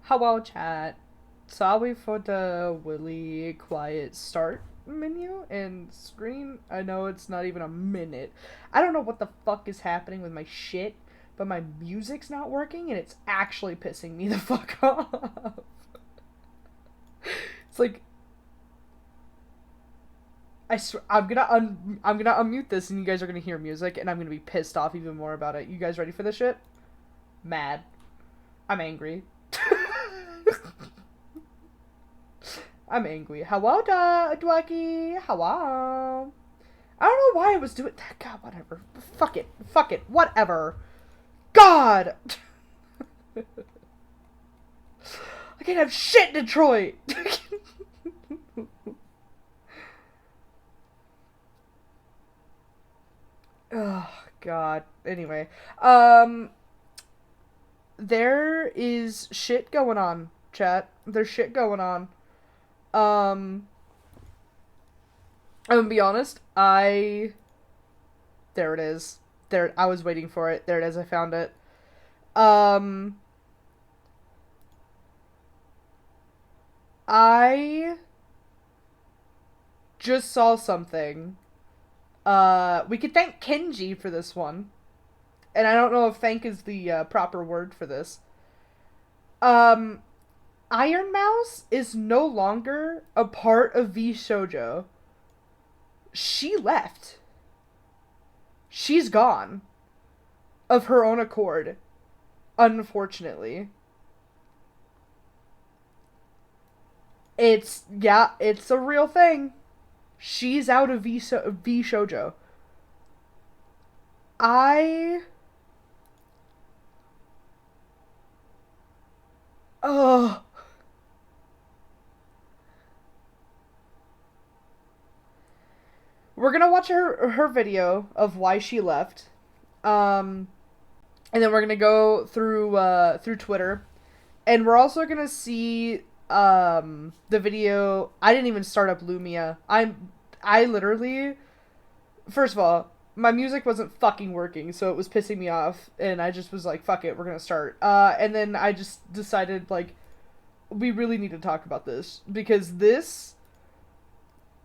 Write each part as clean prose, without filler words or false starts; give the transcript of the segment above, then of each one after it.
Hello, chat. Sorry for the really quiet start menu and screen. I know it's not even a minute. I don't know what the fuck is happening with my shit, but my music's not working and it's actually pissing me the fuck off. It's like I'm gonna unmute this and you guys are gonna hear music and I'm gonna be pissed off even more about it. You guys ready for this shit? Mad. I'm angry. I'm angry. Hello, Dwacky. Hello. I don't know why I was doing that. God, whatever. Fuck it. Fuck it. Whatever. God! I can't have shit in Detroit! Oh, God. Anyway. There is shit going on, chat. There's shit going on. Um, I'm gonna be honest. There it is. There. I was waiting for it. There it is. I found it. Um, I just saw something. We could thank Kenji for this one. And I don't know if thank is the proper word for this. Um, Iron Mouse is no longer a part of vshojo. She left. She's gone. Of her own accord. Unfortunately. It's a real thing. She's out of vshojo. I... Oh... We're gonna watch her video of why she left. Um, and then we're gonna go through Twitter, and we're also gonna see the video. I didn't even start up Lumia. I literally, first of all, my music wasn't fucking working, so it was pissing me off, and I just was like, fuck it, we're gonna start. And then I just decided like we really need to talk about this because this,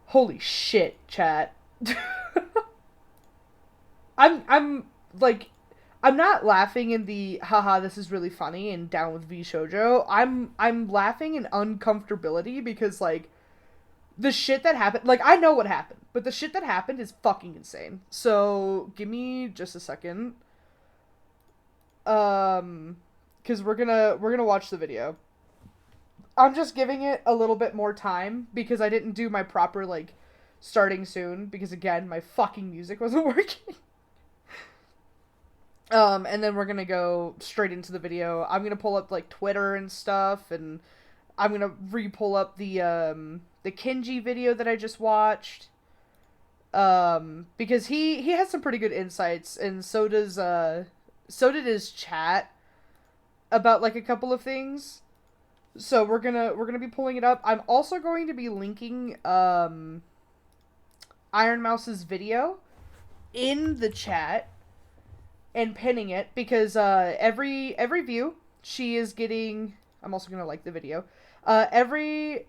holy shit, chat. I'm like I'm not laughing in the haha this is really funny and down with V Shoujo. I'm laughing in uncomfortability because like the shit that happened, like I know what happened, but the shit that happened is fucking insane. So, give me just a second. Cuz we're going to watch the video. I'm just giving it a little bit more time because I didn't do my proper like starting soon because again, my fucking music wasn't working. And then we're gonna go straight into the video. I'm gonna pull up like Twitter and stuff, and I'm gonna re-pull up the Kenji video that I just watched. Because he has some pretty good insights, and so did his chat about like a couple of things. So we're gonna be pulling it up. I'm also going to be linking Iron Mouse's video in the chat and pinning it because every view she is getting. I'm also gonna like the video. Every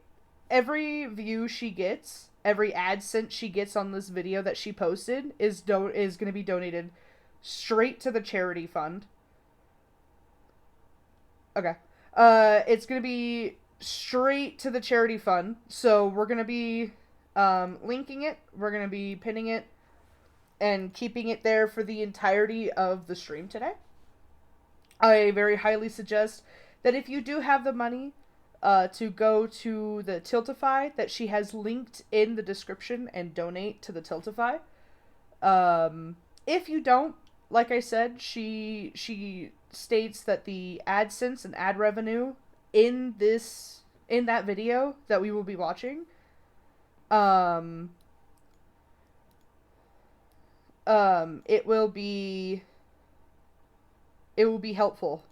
view she gets, every AdSense she gets on this video that she posted is gonna be donated straight to the charity fund. Okay. It's gonna be straight to the charity fund. So we're gonna be linking it. We're gonna be pinning it and keeping it there for the entirety of the stream today. I very highly suggest that if you do have the money to go to the Tiltify that she has linked in the description and donate to the Tiltify. If you don't, like I said, she states that the AdSense and ad revenue in that video that we will be watching um it will be helpful,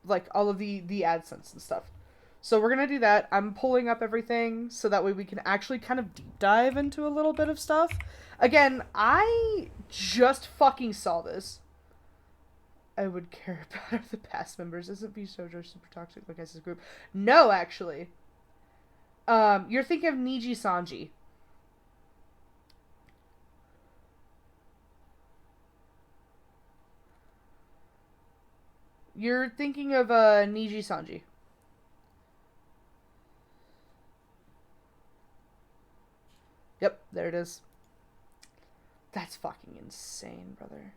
like all of the AdSense and stuff. So we're gonna do that. I'm pulling up everything so that way we can actually kind of deep dive into a little bit of stuff. Again, I just fucking saw this. I would care about are the past members. Isn't vshojo super toxic like as a group? No, actually. You're thinking of Niji Sanji. You're thinking of Niji Sanji. Yep, there it is. That's fucking insane, brother.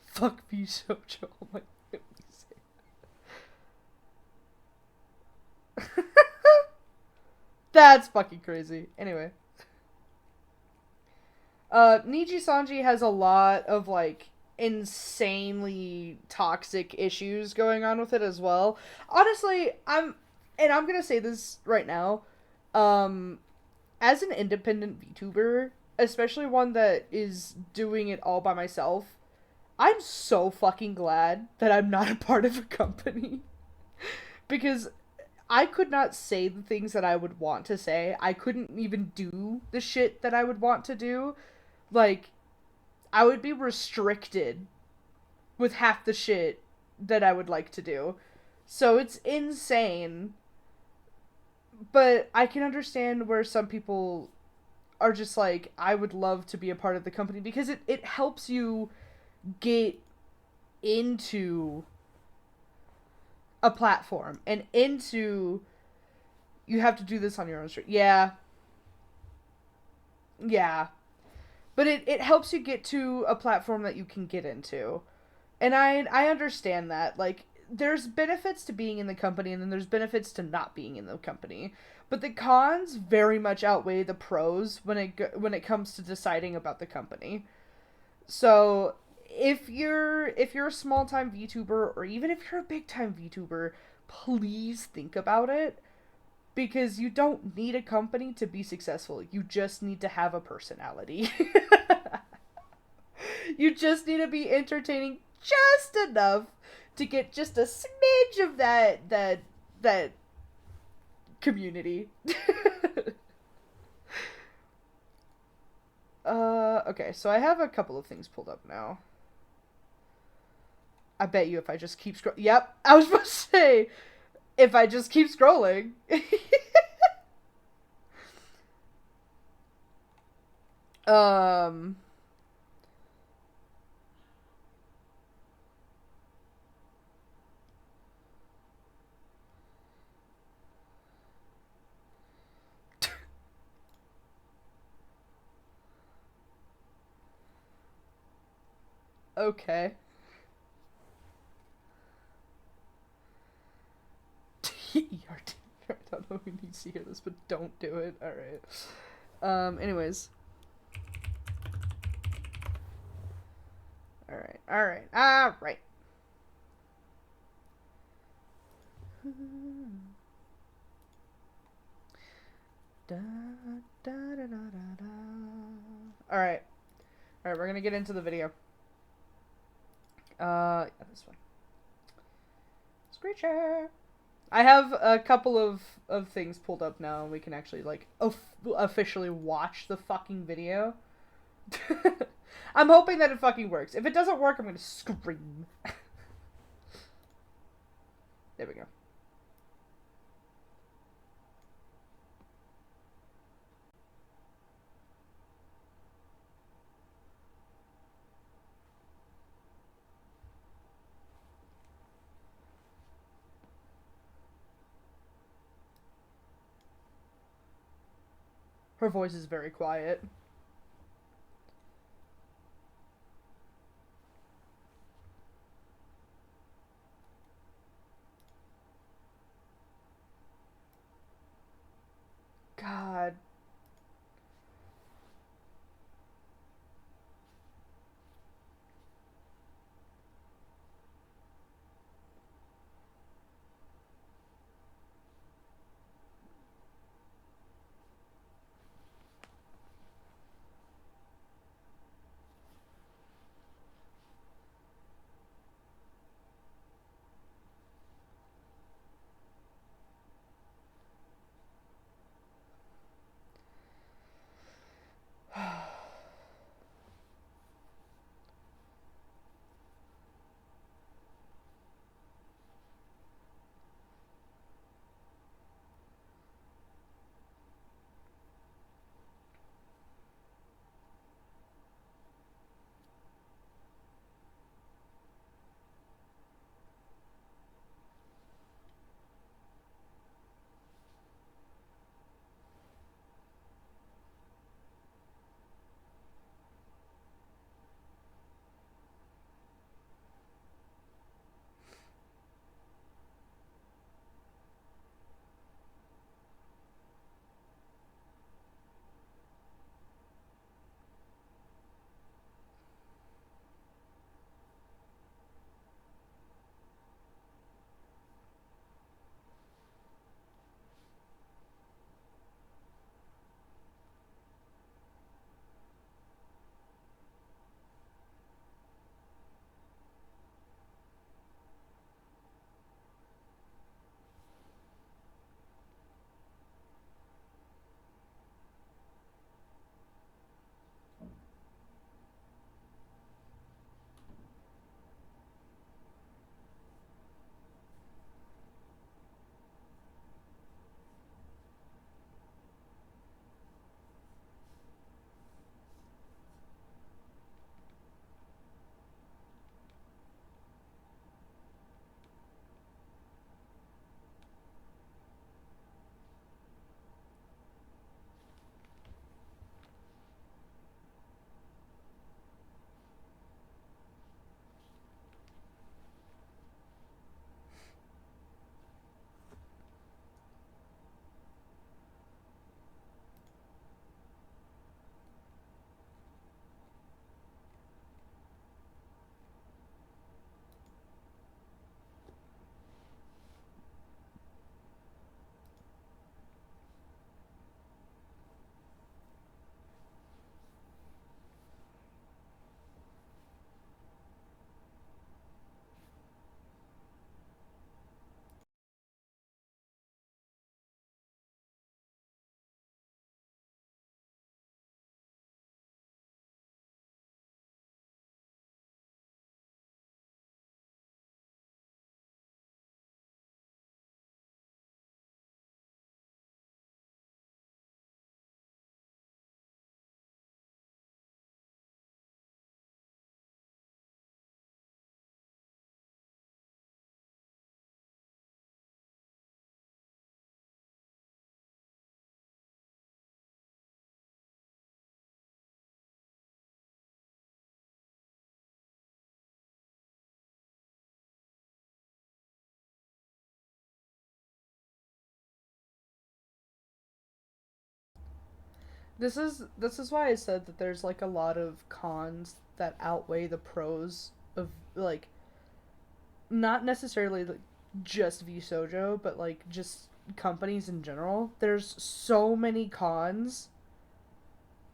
Fuck vshojo. Oh my goodness. That's fucking crazy. Anyway. Niji Sanji has a lot of, like, insanely toxic issues going on with it as well. Honestly, I'm gonna say this right now, as an independent VTuber, especially one that is doing it all by myself, I'm so fucking glad that I'm not a part of a company. Because I could not say the things that I would want to say. I couldn't even do the shit that I would want to do. Like, I would be restricted with half the shit that I would like to do. So it's insane. But I can understand where some people are just like, I would love to be a part of the company because it helps you get into a platform and into you have to do this on your own street. Yeah. Yeah. But it helps you get to a platform that you can get into. And I understand that. Like, there's benefits to being in the company and then there's benefits to not being in the company. But the cons very much outweigh the pros when it comes to deciding about the company. So, if you're a small-time VTuber or even if you're a big-time VTuber, please think about it because you don't need a company to be successful. You just need to have a personality. You just need to be entertaining just enough to get just a smidge of that community. Okay, so I have a couple of things pulled up now. I bet you if I just keep scrolling. Yep, I was supposed to say, if I just keep scrolling. um. Okay. ERT. I don't know who needs to hear this, but don't do it. Alright. Anyways. Alright. Alright. Alright. Alright, we're gonna get into the video. Yeah, this one. Screecher! I have a couple of things pulled up now, and we can actually, like, officially watch the fucking video. I'm hoping that it fucking works. If it doesn't work, I'm gonna scream. There we go. Her voice is very quiet. God. This is why I said that there's like a lot of cons that outweigh the pros of like not necessarily like just vshojo, but like just companies in general. There's so many cons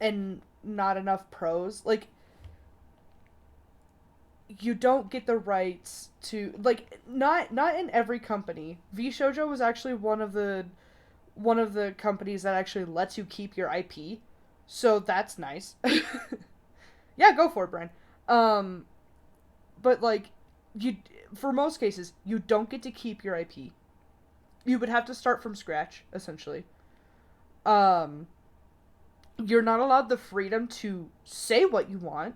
and not enough pros. Like you don't get the rights to like not in every company. vshojo was actually one of the companies that actually lets you keep your IP. So that's nice. Yeah, go for it, Brian. Um but like you for most cases, you don't get to keep your IP. You would have to start from scratch essentially. Um you're not allowed the freedom to say what you want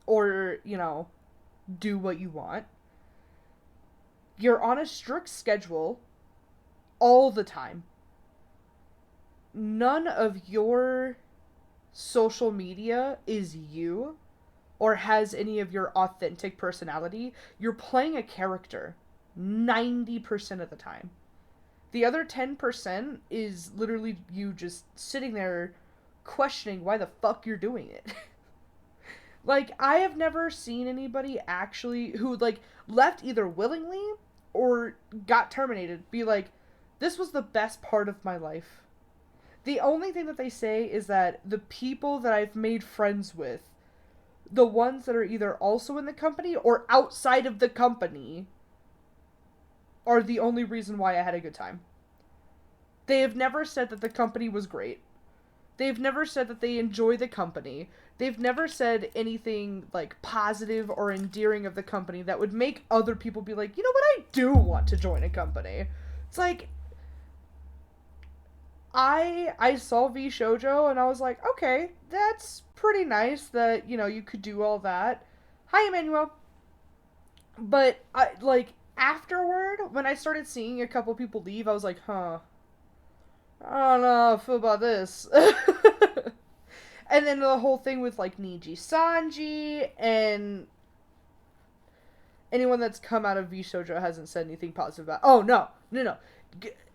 or, do what you want. You're on a strict schedule all the time. None of your social media is you or has any of your authentic personality. You're playing a character 90% of the time. The other 10% is literally you just sitting there questioning why the fuck you're doing it. Like, I have never seen anybody actually who, like, left either willingly or got terminated be like, this was the best part of my life. The only thing that they say is that the people that I've made friends with, the ones that are either also in the company or outside of the company, are the only reason why I had a good time. They have never said that the company was great. They've never said that they enjoy the company. They've never said anything like positive or endearing of the company that would make other people be like, you know what, I do want to join a company. It's like I saw vshojo and I was like, okay, that's pretty nice that, you could do all that. Hi, Emmanuel. But I like afterward, when I started seeing a couple people leave, I was like, huh, I don't know how I feel about this. And then the whole thing with like Niji Sanji and anyone that's come out of vshojo hasn't said anything positive about. Oh no, no, no.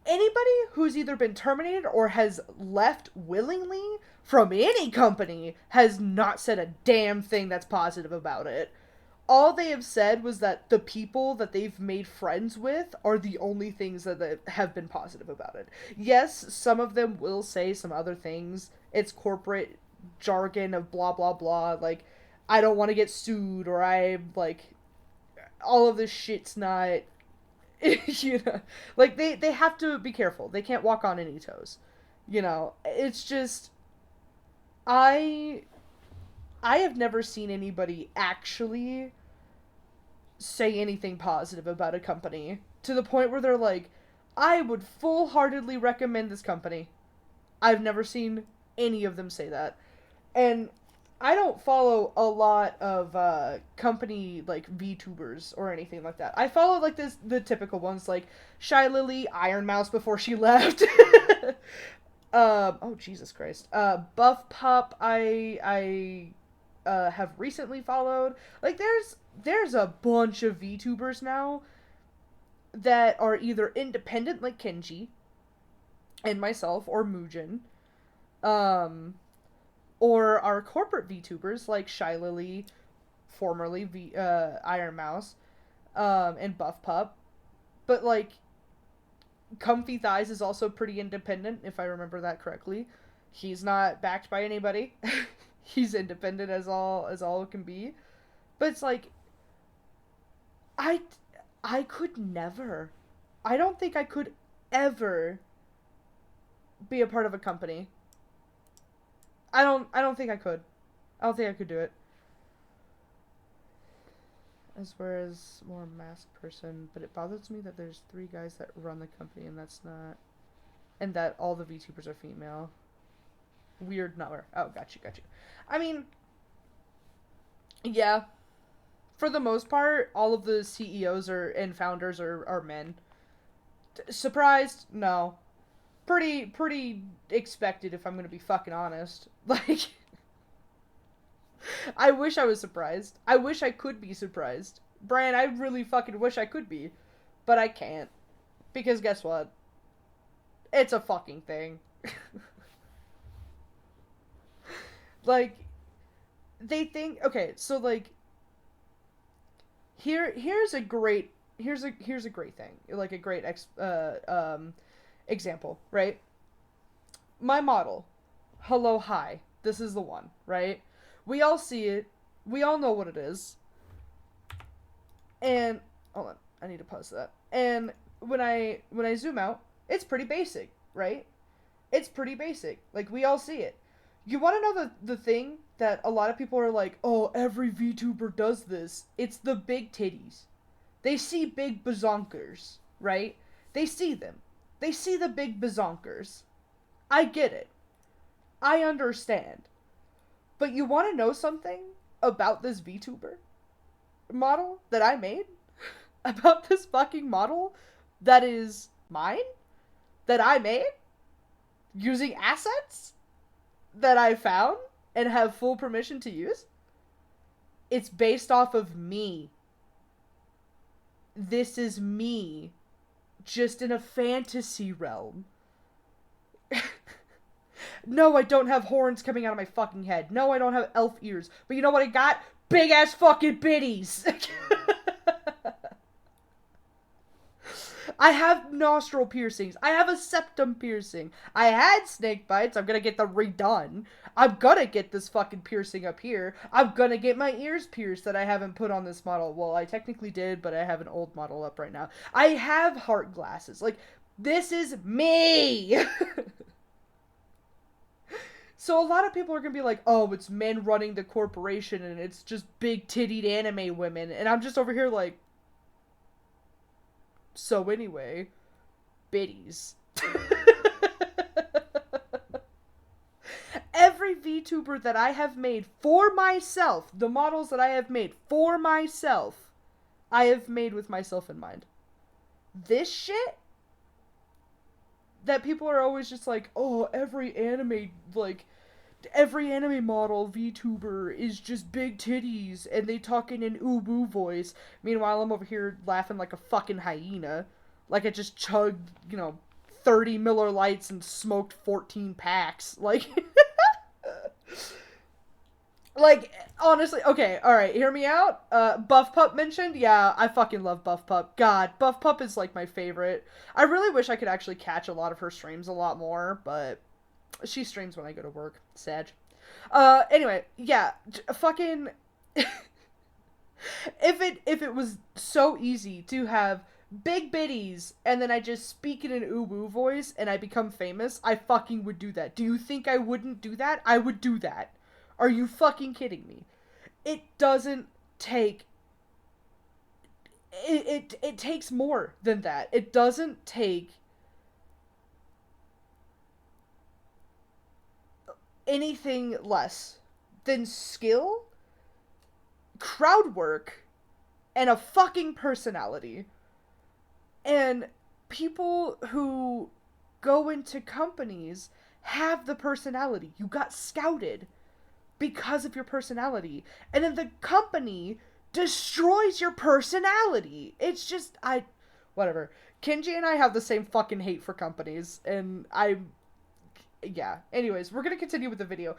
Anybody who's either been terminated or has left willingly from any company has not said a damn thing that's positive about it. All they have said was that the people that they've made friends with are the only things that have been positive about it. Yes, some of them will say some other things. It's corporate jargon of blah blah blah, like I don't want to get sued, or I like all of this shit's not like they have to be careful. They can't walk on any toes. It's just I I have never seen anybody actually say anything positive about a company to the point where they're like, I would full heartedly recommend this company. I've never seen any of them say that. And I don't follow a lot of company like VTubers or anything like that. I follow like the typical ones like Shy Lily, Iron Mouse before she left. Oh Jesus Christ. Buff Pup I have recently followed. Like there's a bunch of VTubers now that are either independent like Kenji and myself or Muujin. Um or are corporate VTubers like Shy Lily, formerly Iron Mouse, and Buff Pup. But like Comfy Thighs is also pretty independent, if I remember that correctly. He's not backed by anybody. He's independent as all it can be. But it's like I I could never. I don't think I could ever be a part of a company. I don't think I could. I don't think I could do it. As far as more masked person, but it bothers me that there's 3 guys that run the company and that's not, and that all the VTubers are female. Weird, not where. Oh, got you. I mean, yeah, for the most part, all of the CEOs and founders are men. Surprised? No. Pretty expected if I'm gonna be fucking honest. Like, I wish I was surprised. I wish I could be surprised. Brian, I really fucking wish I could be. But I can't. Because guess what? It's a fucking thing. Like, they think, okay, so like, here's a great thing, like a great example, right? My model, hello, hi, this is the one, right? We all see it, we all know what it is, and hold on, I need to pause that. And when I zoom out, it's pretty basic, right? It's pretty basic. Like, we all see it. You want to know the thing that a lot of people are like, oh, every VTuber does this? It's the big titties. They see big bazonkers, right? They see them. They see the big bazonkers. I get it. I understand. But you want to know something about this VTuber model that I made? About this fucking model that is mine? That I made? Using assets that I found and have full permission to use? It's based off of me. This is me, just in a fantasy realm. No, I don't have horns coming out of my fucking head. No, I don't have elf ears. But you know what I got? Big ass fucking bitties. I have nostril piercings. I have a septum piercing. I had snake bites. I'm gonna get them redone. I'm gonna get this fucking piercing up here. I'm gonna get my ears pierced that I haven't put on this model. Well, I technically did, but I have an old model up right now. I have heart glasses. Like, this is me! So a lot of people are gonna be like, oh, it's men running the corporation and it's just big tittied anime women. And I'm just over here like, so anyway, biddies. Every VTuber that I have made for myself, the models that I have made for myself, I have made with myself in mind. This shit that people are always just like, oh, every anime model VTuber is just big titties and they talk in an uwu voice. Meanwhile, I'm over here laughing like a fucking hyena. Like I just chugged, 30 Miller Lights and smoked 14 packs. Like, like, honestly, okay, alright, hear me out. Buff Pup mentioned? Yeah, I fucking love Buff Pup. God, Buff Pup is like my favorite. I really wish I could actually catch a lot of her streams a lot more, but she streams when I go to work. Sag. Anyway, yeah, fucking. if it was so easy to have big biddies and then I just speak in an uwu voice and I become famous, I fucking would do that. Do you think I wouldn't do that? I would do that. Are you fucking kidding me? It doesn't take. It takes more than that. It doesn't take anything less than skill, crowd work, and a fucking personality. And people who go into companies have the personality. You got scouted because of your personality. And then the company destroys your personality. It's just, whatever. Kenji and I have the same fucking hate for companies. And yeah. Anyways, we're gonna continue with the video.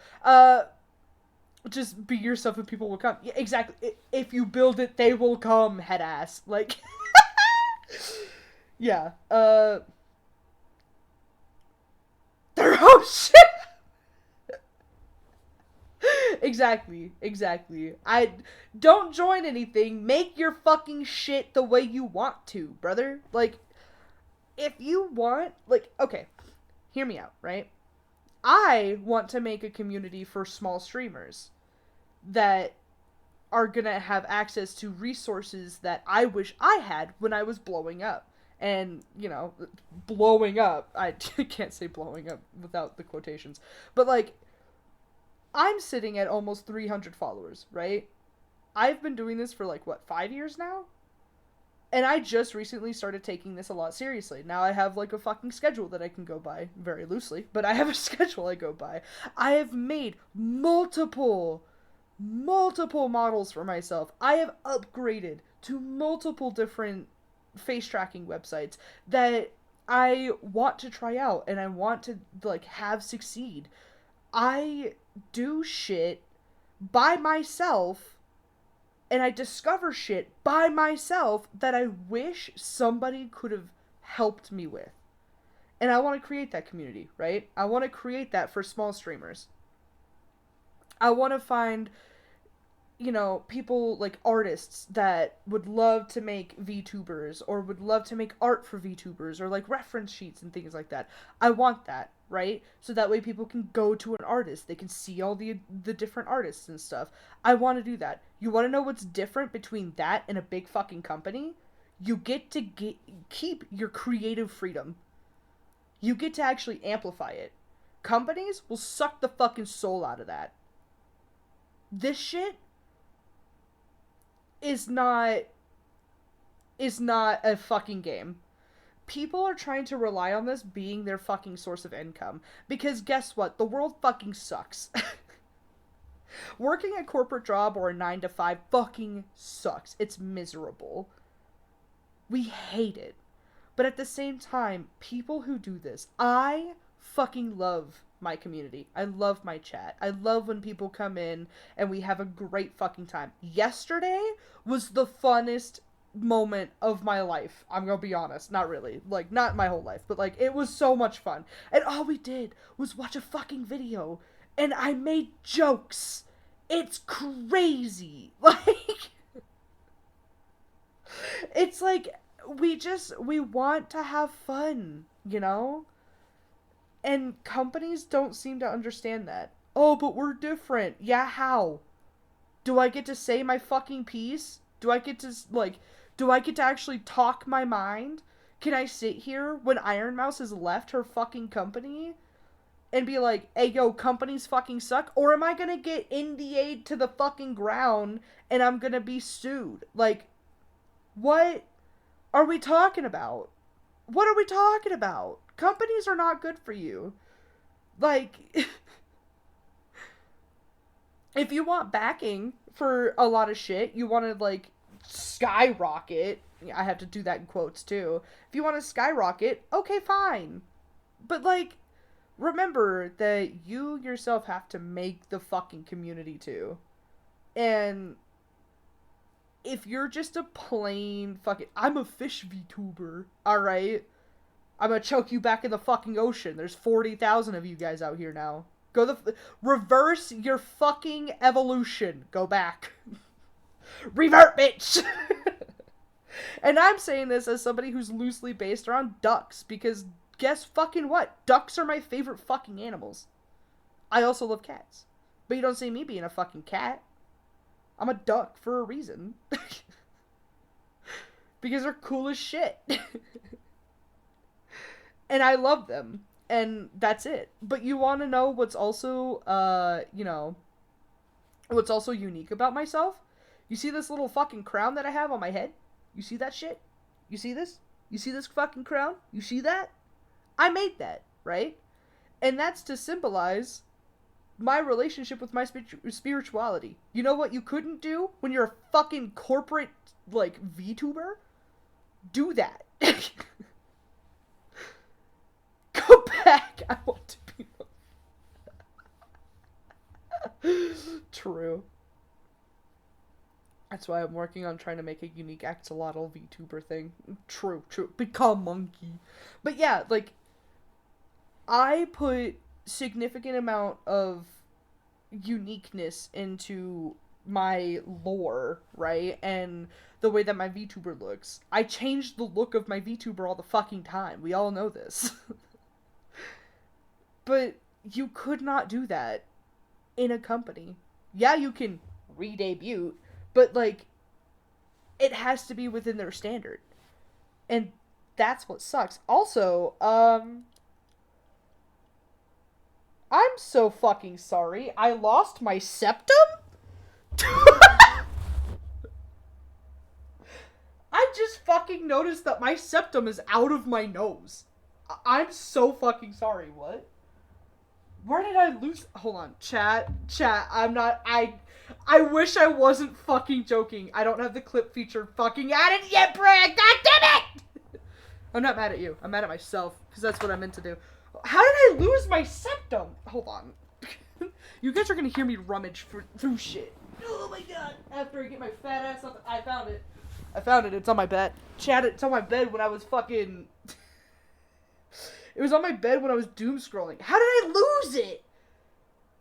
Just be yourself and people will come. Yeah, exactly. If you build it, they will come, head ass. Like, yeah. Oh shit! Exactly. I don't join anything. Make your fucking shit the way you want to, brother. Like, if you want, like, okay, hear me out, right? I want to make a community for small streamers that are gonna have access to resources that I wish I had when I was blowing up. And, blowing up, I can't say blowing up without the quotations, but like, I'm sitting at almost 300 followers, right? I've been doing this for like, what, 5 years now? And I just recently started taking this a lot seriously. Now I have like a fucking schedule that I can go by, very loosely, but I have a schedule I go by. I have made multiple models for myself. I have upgraded to multiple different face tracking websites that I want to try out and I want to like have succeed. I do shit by myself, and I discover shit by myself that I wish somebody could have helped me with. And I want to create that community, right? I want to create that for small streamers. I want to find, people like artists that would love to make VTubers or would love to make art for VTubers or like reference sheets and things like that. I want that, right? So that way people can go to an artist. They can see all the different artists and stuff. I want to do that. You want to know what's different between that and a big fucking company? You get to keep your creative freedom. You get to actually amplify it. Companies will suck the fucking soul out of that. This shit is not a fucking game. People are trying to rely on this being their fucking source of income. Because guess what? The world fucking sucks. Working a corporate job or a 9-to-5 fucking sucks. It's miserable. We hate it. But at the same time, people who do this, I fucking love my community. I love my chat. I love when people come in and we have a great fucking time. Yesterday was the funnest moment of my life. I'm gonna be honest. Not really. Like, not my whole life, but like, it was so much fun. And all we did was watch a fucking video. And I made jokes. It's crazy. Like, it's like, we want to have fun, And companies don't seem to understand that. Oh, but we're different. Yeah, how? Do I get to say my fucking piece? Do I get to actually talk my mind? Can I sit here when Iron Mouse has left her fucking company and be like, hey, yo, companies fucking suck? Or am I gonna get NDA'd to the fucking ground and I'm gonna be sued? Like, what are we talking about? What are we talking about? Companies are not good for you. Like, if you want backing for a lot of shit, you want to, like, skyrocket. I have to do that in quotes, too. If you want to skyrocket, okay, fine. But, like, remember that you yourself have to make the fucking community, too. And if you're just a plain fucking... I'm a fish VTuber, alright? I'm gonna choke you back in the fucking ocean. There's 40,000 of you guys out here now. Reverse your fucking evolution. Go back. Revert, bitch! And I'm saying this as somebody who's loosely based around ducks, because guess fucking what? Ducks are my favorite fucking animals. I also love cats. But you don't see me being a fucking cat. I'm a duck for a reason. Because they're cool as shit. And I love them. And that's it. But you want to know what's also, what's also unique about myself? You see this little fucking crown that I have on my head? You see that shit? You see this? You see this fucking crown? You see that? I made that, right? And that's to symbolize my relationship with my spirituality. You know what you couldn't do when you're a fucking corporate, like, VTuber? Do that. Go back. I want to be... True. That's why I'm working on trying to make a unique axolotl VTuber thing. True. Become monkey. But yeah, like, I put significant amount of uniqueness into my lore, right? And the way that my VTuber looks. I changed the look of my VTuber all the fucking time. We all know this. But you could not do that in a company. Yeah, you can re-debut, but, like, it has to be within their standard. And that's what sucks. Also, I'm so fucking sorry. I lost my septum? I just fucking noticed that my septum is out of my nose. I'm so fucking sorry. What? Where did I lose? Hold on. Chat. I'm not... I wish I wasn't fucking joking. I don't have the clip feature fucking added yet, Brad. God damn it! I'm not mad at you. I'm mad at myself. Because that's what I meant to do. How did I lose my septum? Hold on. You guys are gonna hear me rummage through shit. Oh my god. After I get my fat ass up, I found it. I found it. It's on my bed. Chad, it's on my bed when I was fucking... It was on my bed when I was doom scrolling. How did I lose it?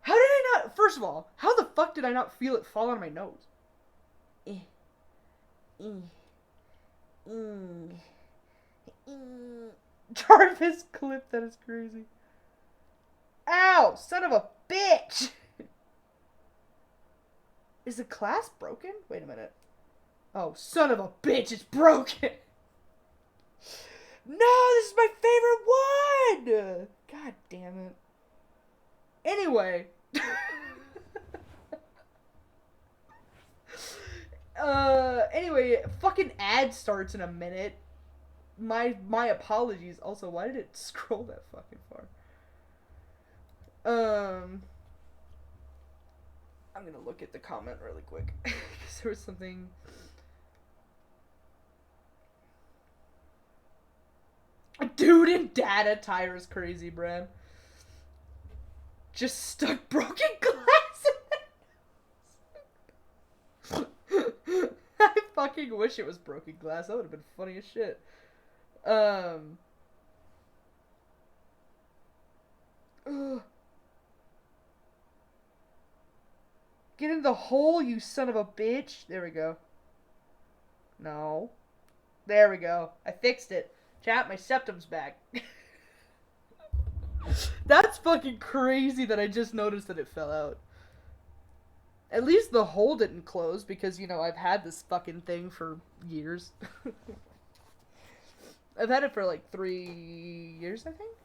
How did I not... First of all, how the fuck did I not feel it fall on my nose? Jarvis clip, that is crazy. Ow! Son of a bitch! Is the glass broken? Wait a minute. Oh, son of a bitch, it's broken! No, this is my favorite one! God damn it. Anyway. Anyway, fucking ad starts in a minute. My apologies. Also, why did it scroll that fucking far? I'm gonna look at the comment really quick. Because there was something... Dude in data tire is crazy, Brad. Just stuck broken glass in I fucking wish it was broken glass. That would have been funny as shit. Get in the hole, you son of a bitch. There we go. No. There we go. I fixed it. Chat, my septum's back. That's fucking crazy that I just noticed that it fell out. At least the hole didn't close because, you know, I've had this fucking thing for years. I've had it for like 3 years, I think.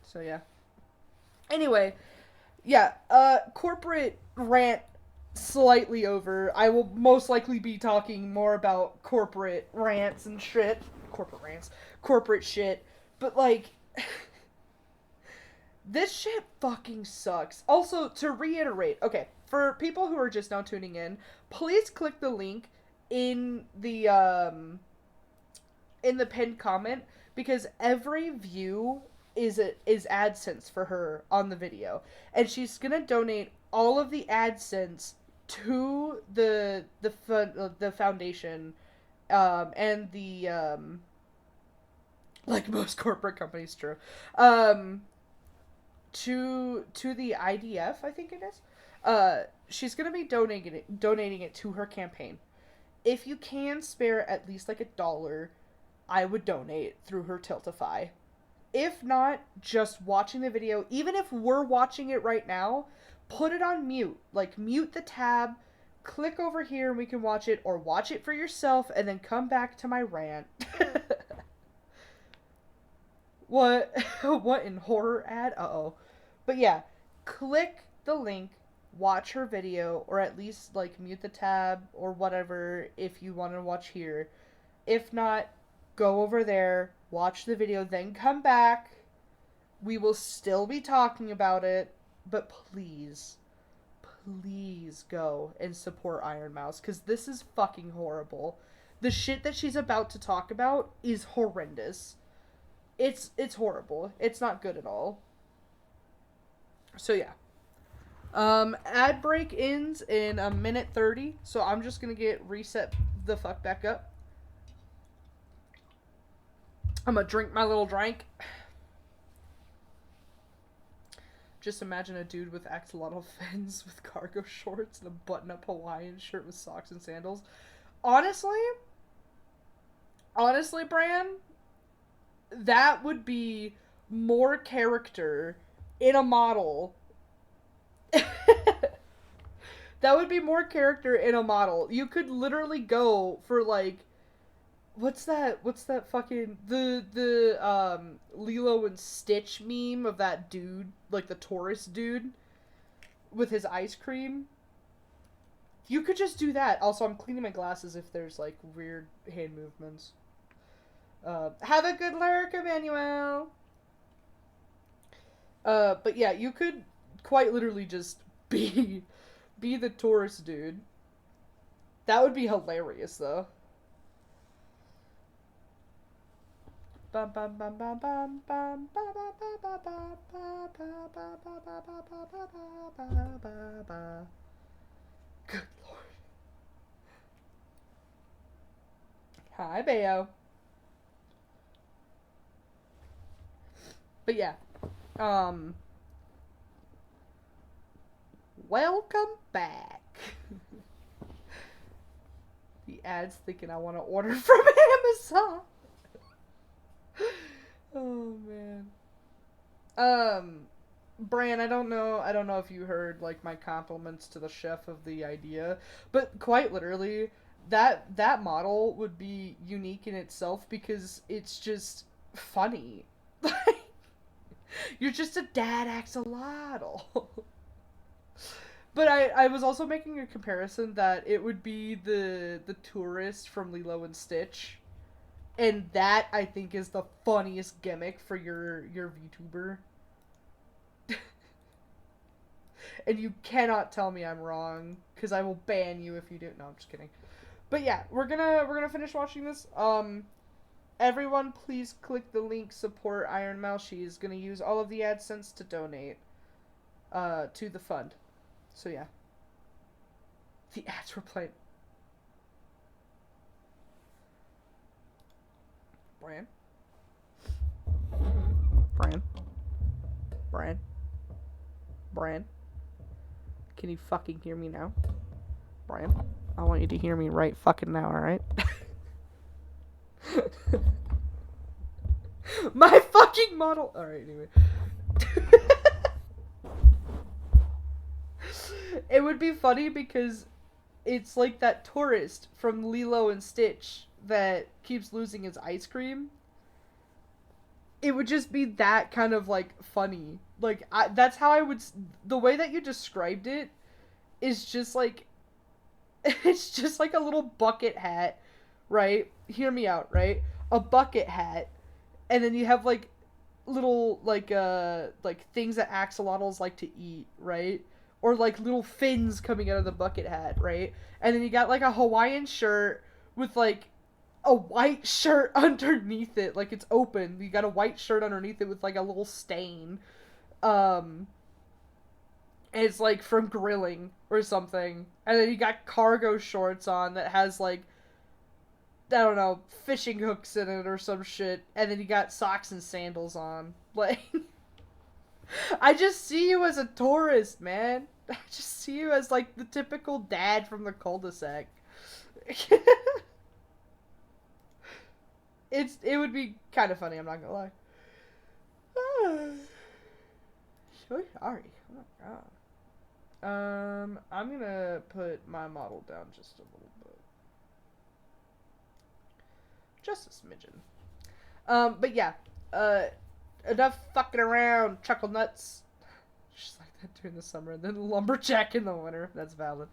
So, yeah. Anyway, yeah, corporate rant slightly over. I will most likely be talking more about corporate rants and shit. Corporate rants. Corporate shit. But, like... This shit fucking sucks. Also, to reiterate, okay, for people who are just now tuning in, please click the link in the pinned comment, because every view is AdSense for her on the video, and she's gonna donate all of the AdSense to the foundation, and the like most corporate companies, true, to the IDF, I think it is. She's gonna be donating it to her campaign. If you can spare at least like $1, I would donate through her Tiltify. If not, just watching the video, even if we're watching it right now, put it on mute. Like, mute the tab, click over here and we can watch it, or watch it for yourself and then come back to my rant. What? What in horror ad? Uh-oh. But yeah, click the link, watch her video, or at least, like, mute the tab or whatever if you want to watch here. If not, go over there, watch the video, then come back. We will still be talking about it, but please, please go and support Iron Mouse, because this is fucking horrible. The shit that she's about to talk about is horrendous. It's horrible. It's not good at all. So yeah. Ad break ends in 1:30, so I'm just gonna get reset the fuck back up. I'm gonna drink my little drink. Just imagine a dude with axolotl fins with cargo shorts and a button-up Hawaiian shirt with socks and sandals. Honestly, Bran, that would be more character in a model. That would be more character in a model. You could literally go for, like, what's that fucking the Lilo and Stitch meme of that dude, like the tourist dude with his ice cream. You could just do that. Also, I'm cleaning my glasses if there's, like, weird hand movements. Have a good lurk, Emmanuel. But yeah, you could quite literally just be the tourist dude. That would be hilarious, though. Good lord. Hi, Bayo. But yeah, um, welcome back. The ad's thinking I want to order from Amazon. Oh man. Bran, I don't know if you heard like my compliments to the chef of the idea, but quite literally, that model would be unique in itself because it's just funny. You're just a dad axolotl. But I was also making a comparison that it would be the tourist from Lilo and Stitch, and that I think is the funniest gimmick for your VTuber. And you cannot tell me I'm wrong because I will ban you if you do. No, I'm just kidding. But yeah, we're gonna finish watching this. Everyone, please click the link support Iron Mouse. She's gonna use all of the AdSense to donate to the fund. So yeah, the ads were playing. Bran, Bran, Bran, Bran. Can you fucking hear me now, Bran? I want you to hear me right fucking now, alright? My fucking model. Alright, anyway. It would be funny because it's like that tourist from Lilo and Stitch that keeps losing his ice cream. It would just be that kind of like funny. Like that's how I would. The way that you described it is just like it's just like a little bucket hat, right? Hear me out, right? A bucket hat, and then you have like little like things that axolotls like to eat, right? Or like little fins coming out of the bucket hat, right? And then you got like a Hawaiian shirt with like a white shirt underneath it, like it's open. You got a white shirt underneath it with like a little stain. Um and it's like from grilling or something. And then you got cargo shorts on that has like I don't know, fishing hooks in it or some shit. And then you got socks and sandals on. Like I just see you as a tourist, man. I just see you as like the typical dad from the cul-de-sac. It would be kind of funny. I'm not gonna lie. So sorry. Oh my god. I'm gonna put my model down just a little bit, just a smidgen. But yeah. Enough fucking around, chuckle nuts. Just like that during the summer, and then lumberjack in the winter. That's valid.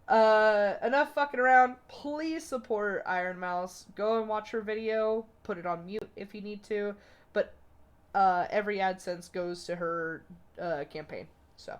Enough fucking around. Please support Iron Mouse. Go and watch her video. Put it on mute if you need to. But every AdSense goes to her campaign. So.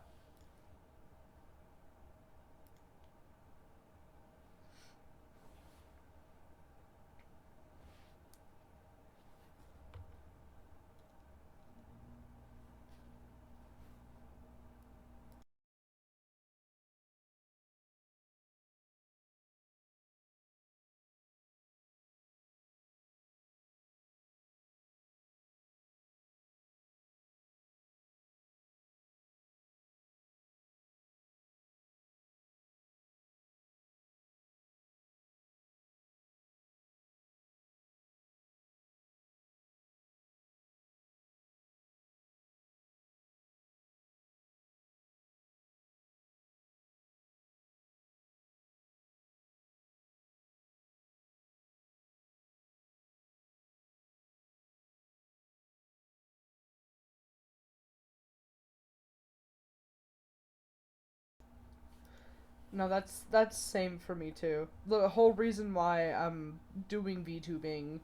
No, that's same for me too. The whole reason why I'm doing VTubing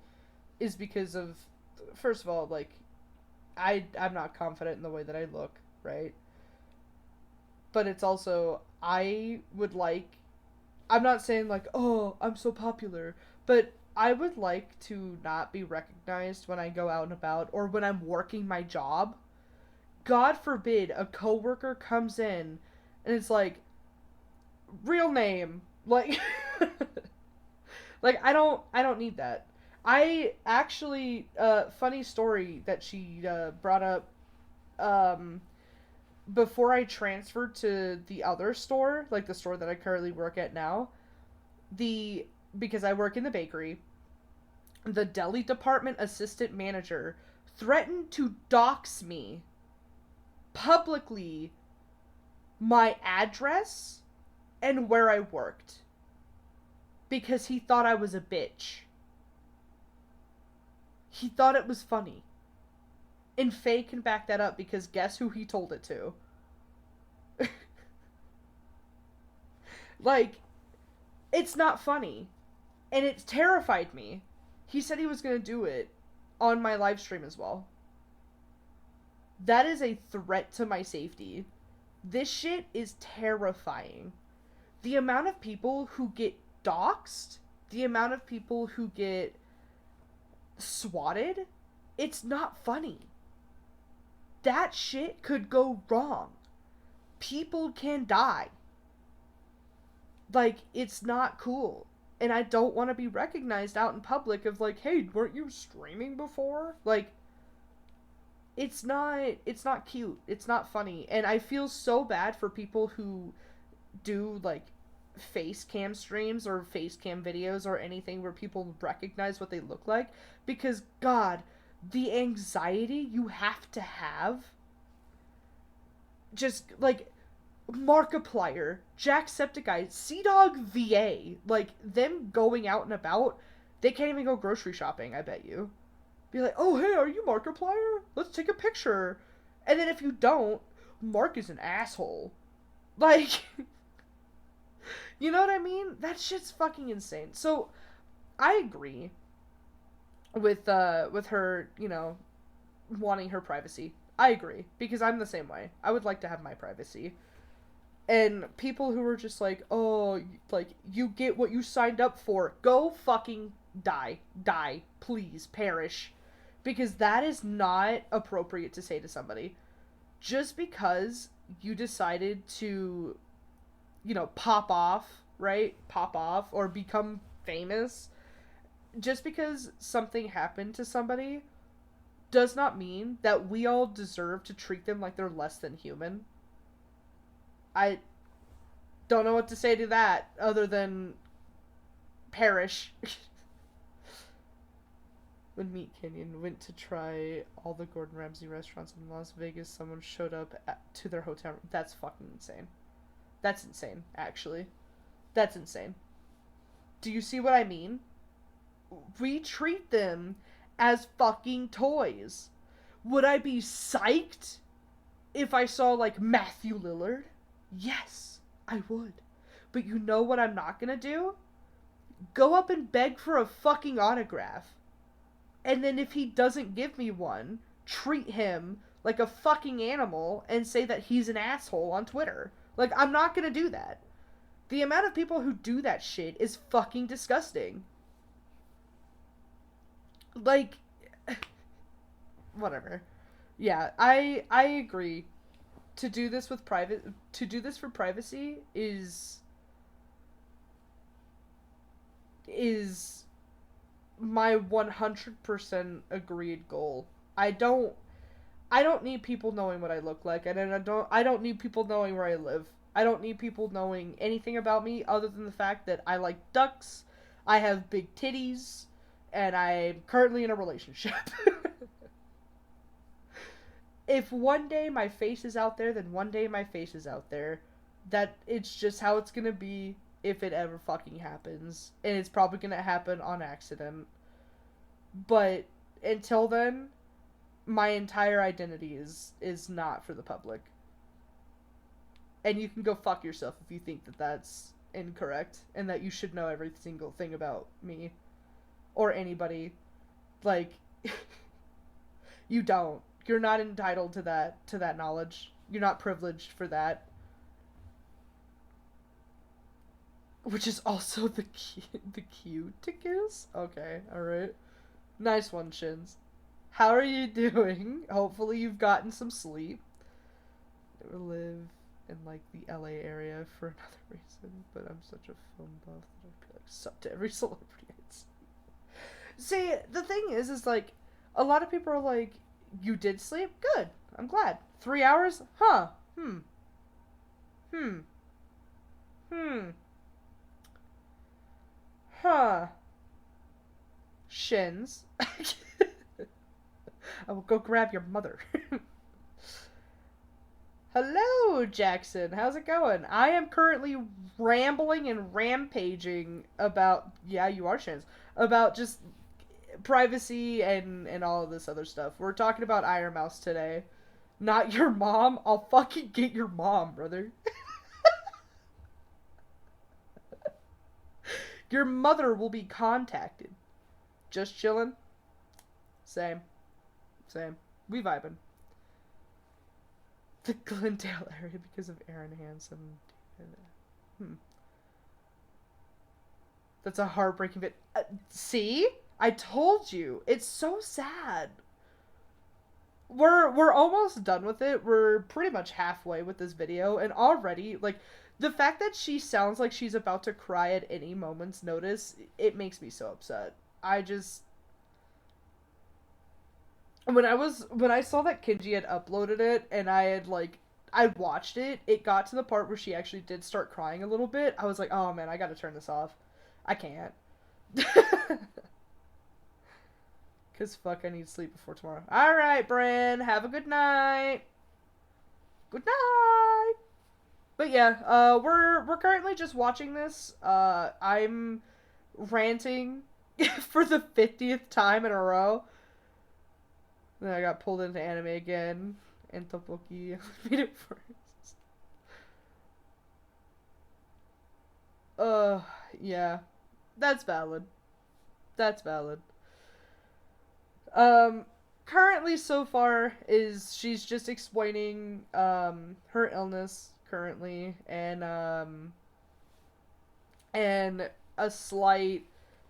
is because of, first of all, like I'm not confident in the way that I look, right? But it's also I would like, I'm not saying like, oh, I'm so popular, but I would like to not be recognized when I go out and about or when I'm working my job. God forbid a coworker comes in and it's like, real name. Like like I don't need that. I actually funny story that she brought up um before I transferred to the other store, like the store that I currently work at now, the because I work in the bakery, the deli department assistant manager threatened to dox me publicly, my address and where I worked, because he thought I was a bitch. He thought it was funny. And Faye can back that up because guess who he told it to? Like, it's not funny. And it terrified me. He said he was going to do it on my live stream as well. That is a threat to my safety. This shit is terrifying. The amount of people who get doxxed, the amount of people who get swatted, it's not funny. That shit could go wrong. People can die. Like, it's not cool. And I don't want to be recognized out in public of like, hey, weren't you streaming before? Like, it's not cute. It's not funny. And I feel so bad for people who do like face cam streams or face cam videos or anything where people recognize what they look like, because god, the anxiety you have to have, just like Markiplier, Jacksepticeye, Sea Dog VA, like them going out and about, they can't even go grocery shopping, I bet you. Be like, oh hey, are you Markiplier? Let's take a picture. And then if you don't, Mark is an asshole. Like, you know what I mean? That shit's fucking insane. So, I agree with her, wanting her privacy. I agree because I'm the same way. I would like to have my privacy. And people who are just like, "Oh, like you get what you signed up for. Go fucking die. Die, please, perish." Because that is not appropriate to say to somebody. Just because you decided to pop off, right? Pop off or become famous. Just because something happened to somebody does not mean that we all deserve to treat them like they're less than human. I don't know what to say to that other than perish. When Meat Canyon went to try all the Gordon Ramsay restaurants in Las Vegas, someone showed up to their hotel room. That's fucking insane. That's insane, actually. That's insane. Do you see what I mean? We treat them as fucking toys. Would I be psyched if I saw, like, Matthew Lillard? Yes, I would. But you know what I'm not gonna do? Go up and beg for a fucking autograph. And then if he doesn't give me one, treat him like a fucking animal and say that he's an asshole on Twitter. Like, I'm not gonna do that. The amount of people who do that shit is fucking disgusting. Like, whatever. Yeah, I agree. To do this for privacy is my 100% agreed goal. I don't need people knowing what I look like, and I don't need people knowing where I live. I don't need people knowing anything about me other than the fact that I like ducks, I have big titties, and I'm currently in a relationship. If one day my face is out there, then one day my face is out there. That it's just how it's gonna be if it ever fucking happens. And it's probably gonna happen on accident. But until then, my entire identity is not for the public. And you can go fuck yourself if you think that that's incorrect and that you should know every single thing about me or anybody. Like, you don't. You're not entitled to that knowledge. You're not privileged for that. which is also the cuticus. Okay, all right. Nice one, Shins. How are you doing? Hopefully you've gotten some sleep. Never live in like the LA area for another reason, but I'm such a film buff that I feel like sub to every celebrity I'd see. See, the thing is like a lot of people are like, "You did sleep? Good. I'm glad. 3 hours? Huh? Hmm. Hmm. Hmm. Huh. Shins. I will go grab your mother." Hello, Jackson. How's it going? I am currently rambling and rampaging about, yeah, you are Shins, about just privacy and all of this other stuff. We're talking about Iron Mouse today. Not your mom. I'll fucking get your mom, brother. Your mother will be contacted. Just chilling. Same. Same. We vibing. The Glendale area because of Aaron Hansen. Hmm. That's a heartbreaking bit. See? I told you. It's so sad. We're almost done with it. We're pretty much halfway with this video, and already like the fact that she sounds like she's about to cry at any moment's notice, it makes me so upset. I just when I saw that Kinji had uploaded it and I watched it, it got to the part where she actually did start crying a little bit. I was like, "Oh man, I got to turn this off. I can't." Cause fuck, I need sleep before tomorrow. All right, Bren, have a good night. Good night. But yeah, we're currently just watching this. I'm ranting for the 50th time in a row. Then I got pulled into anime again. And Topoki made it first. Uh, yeah, that's valid. That's valid. Um, currently so far is she's just explaining her illness currently and a slight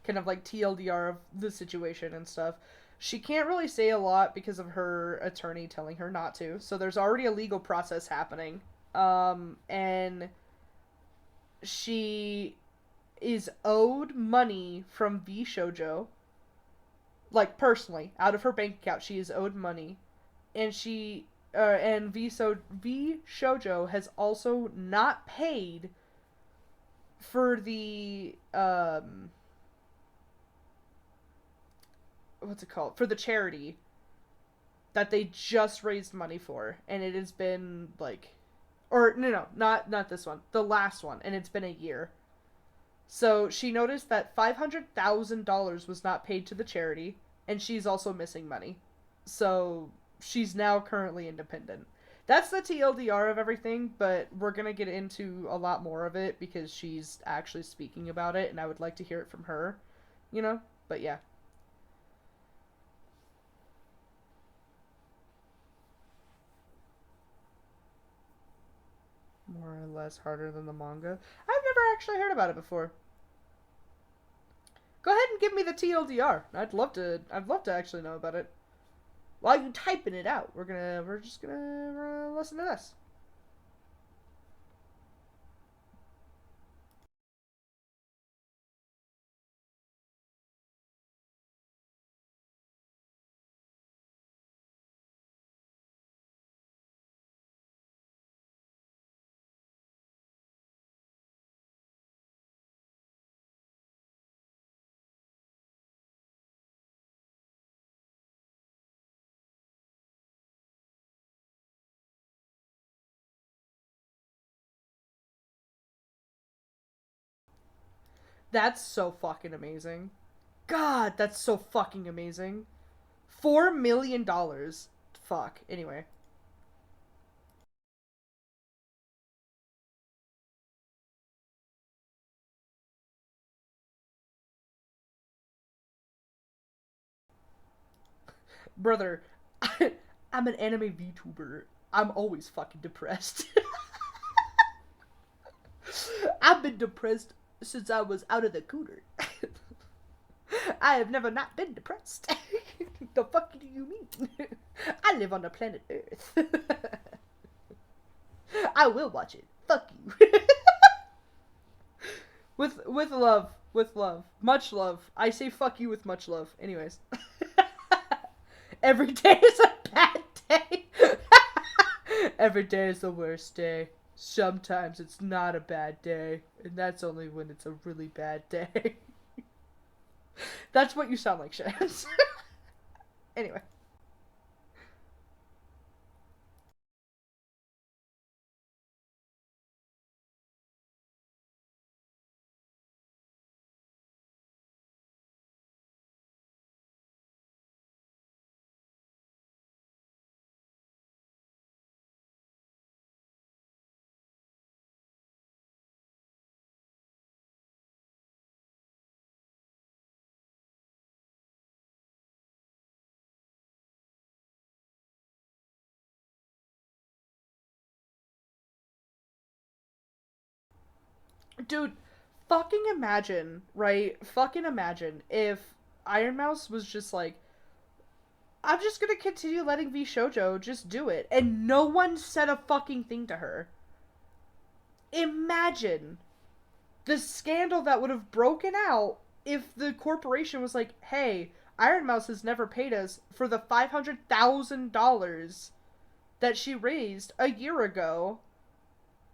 kind of like TLDR of the situation and stuff. She can't really say a lot because of her attorney telling her not to. So there's already a legal process happening. And she is owed money from vshojo, like personally out of her bank account. She is owed money, and V Shoujo has also not paid for the what's it called, for the charity that they just raised money for, and it has been like, or no, not this one, the last one, and it's been a year. So she noticed that $500,000 was not paid to the charity, and she's also missing money. So she's now currently independent. That's the TLDR of everything, but we're gonna get into a lot more of it because she's actually speaking about it, and I would like to hear it from her, you know? But yeah. More or less harder than the manga. I've never actually heard about it before. Go ahead and give me the TLDR. I'd love to actually know about it. While you typing it out, we're just gonna listen to this. That's so fucking amazing. God, that's so fucking amazing. $4 million. Fuck. Anyway. Brother, I'm an anime VTuber. I'm always fucking depressed. I've been depressed since I was out of the cooter. I have never not been depressed. The fuck do you mean? I live on the planet Earth. I will watch it. Fuck you. With love. With love. Much love. I say fuck you with much love. Anyways. Every day is a bad day. Every day is the worst day. Sometimes it's not a bad day. And that's only when it's a really bad day. That's what you sound like, Shaz. Anyway. Dude, fucking imagine, right? Fucking imagine if Iron Mouse was just like, I'm just gonna continue letting vshojo just do it, and no one said a fucking thing to her. Imagine the scandal that would have broken out if the corporation was like, hey, Iron Mouse has never paid us for the $500,000 that she raised a year ago.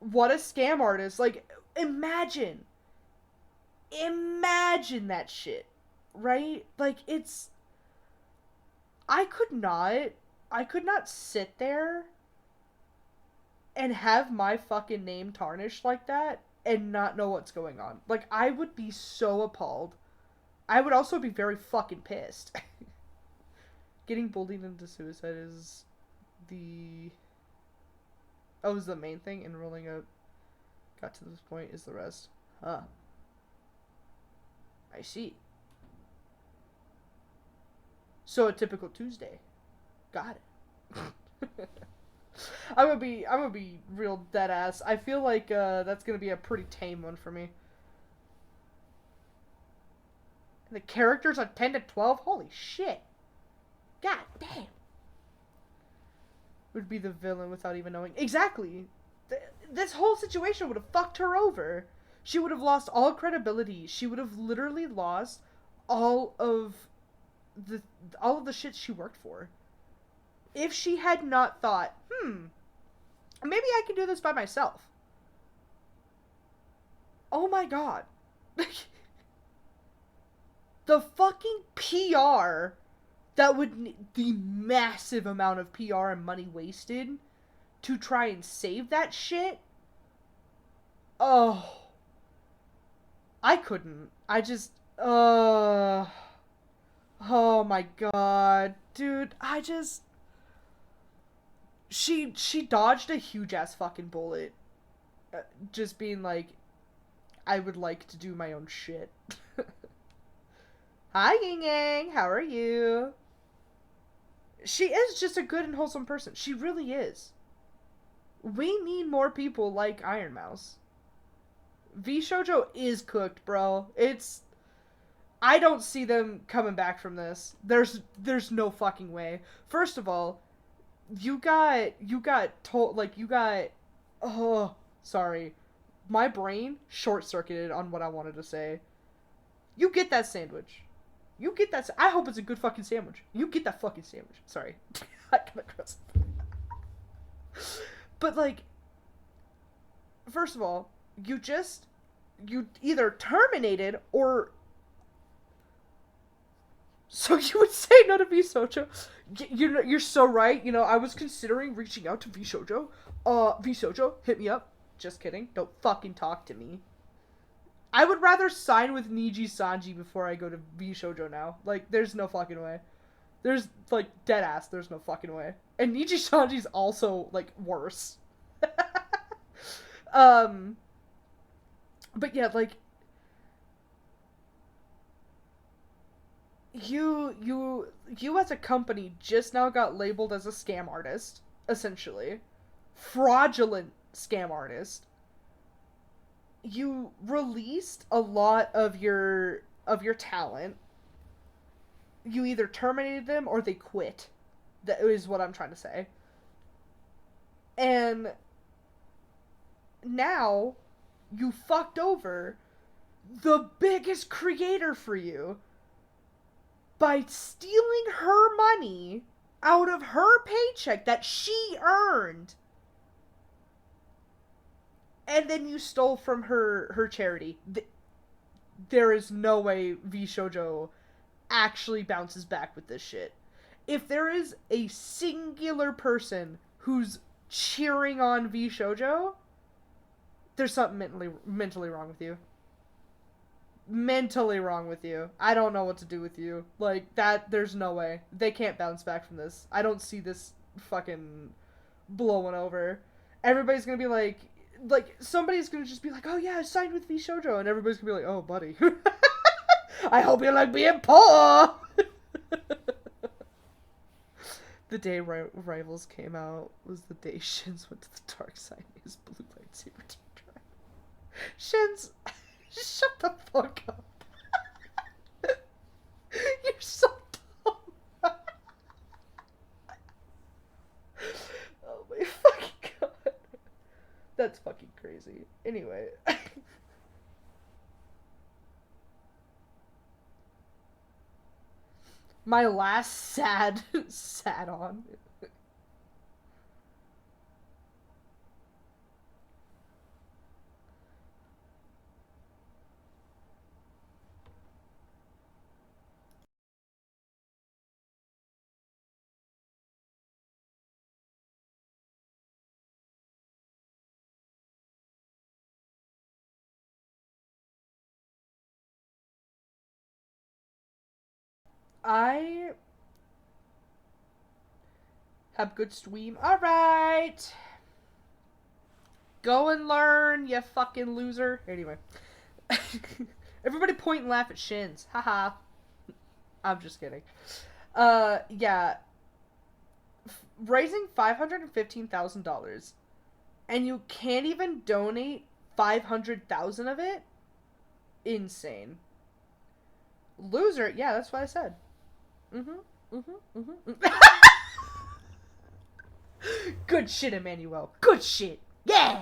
What a scam artist. Like, imagine. Imagine that shit. Right? Like, it's. I could not. I could not sit there and have my fucking name tarnished like that and not know what's going on. Like, I would be so appalled. I would also be very fucking pissed. Getting bullied into suicide is the. Oh, is the main thing, and rolling up. Got to this point is the rest. Huh. I see. So a typical Tuesday. Got it. I'm gonna be real dead ass. I feel like that's gonna be a pretty tame one for me. And the characters are 10 to 12? Holy shit. God damn. Would be the villain without even knowing. Exactly. This whole situation would have fucked her over. She would have lost all credibility. She would have literally lost all of all of the shit she worked for. If she had not thought, maybe I can do this by myself. Oh my god. The fucking PR that would the massive amount of PR and money wasted to try and save that shit. Oh, I couldn't. I just oh my god, dude. She dodged a huge ass fucking bullet. Just being like, I would like to do my own shit. Hi, Ying Yang. How are you? She is just a good and wholesome person. She really is. We need more people like Iron Mouse. vshojo is cooked, bro. It's. I don't see them coming back from this. There's no fucking way. First of all, you got told, like, you got. Oh, sorry. My brain short circuited on what I wanted to say. You get that sandwich. You get that. I hope it's a good fucking sandwich. You get that fucking sandwich. Sorry. I kind of gross. But, like, first of all, you either terminated or. So you would say no to vshojo? You're so right. You know, I was considering reaching out to vshojo. vshojo, hit me up. Just kidding. Don't fucking talk to me. I would rather sign with Niji Sanji before I go to vshojo now. Like, there's no fucking way. There's, like, dead ass, there's no fucking way. And Niji Sanji's also, like, worse. But yeah, like, you as a company just now got labeled as a scam artist, essentially. Fraudulent scam artist. you released a lot of your talent. You either terminated them or they quit. That is what I'm trying to say. And now you fucked over the biggest creator for you by stealing her money out of her paycheck that she earned. And then you stole from her charity. There is no way vshojo actually bounces back with this shit. If there is a singular person who's cheering on vshojo, there's something mentally wrong with you. Mentally wrong with you. I don't know what to do with you. Like, that, there's no way. They can't bounce back from this. I don't see this fucking blowing over. Everybody's gonna be like, somebody's gonna just be like, oh yeah, I signed with vshojo, and everybody's gonna be like, oh, buddy. I hope you like being poor! The day Rivals came out was the day Shins went to the dark side and his blue lightsaber turned red. Shins, shut the fuck up. You're so dumb. Oh my fucking god. That's fucking crazy. Anyway. My last sad on. I have good stream. Alright. Go and learn, you fucking loser. Anyway. Everybody point and laugh at Shins. Haha. I'm just kidding. Yeah. Raising $515,000 and you can't even donate 500,000 of it? Insane. Loser. Yeah, that's what I said. Good shit, Emmanuel. Good shit. Yeah.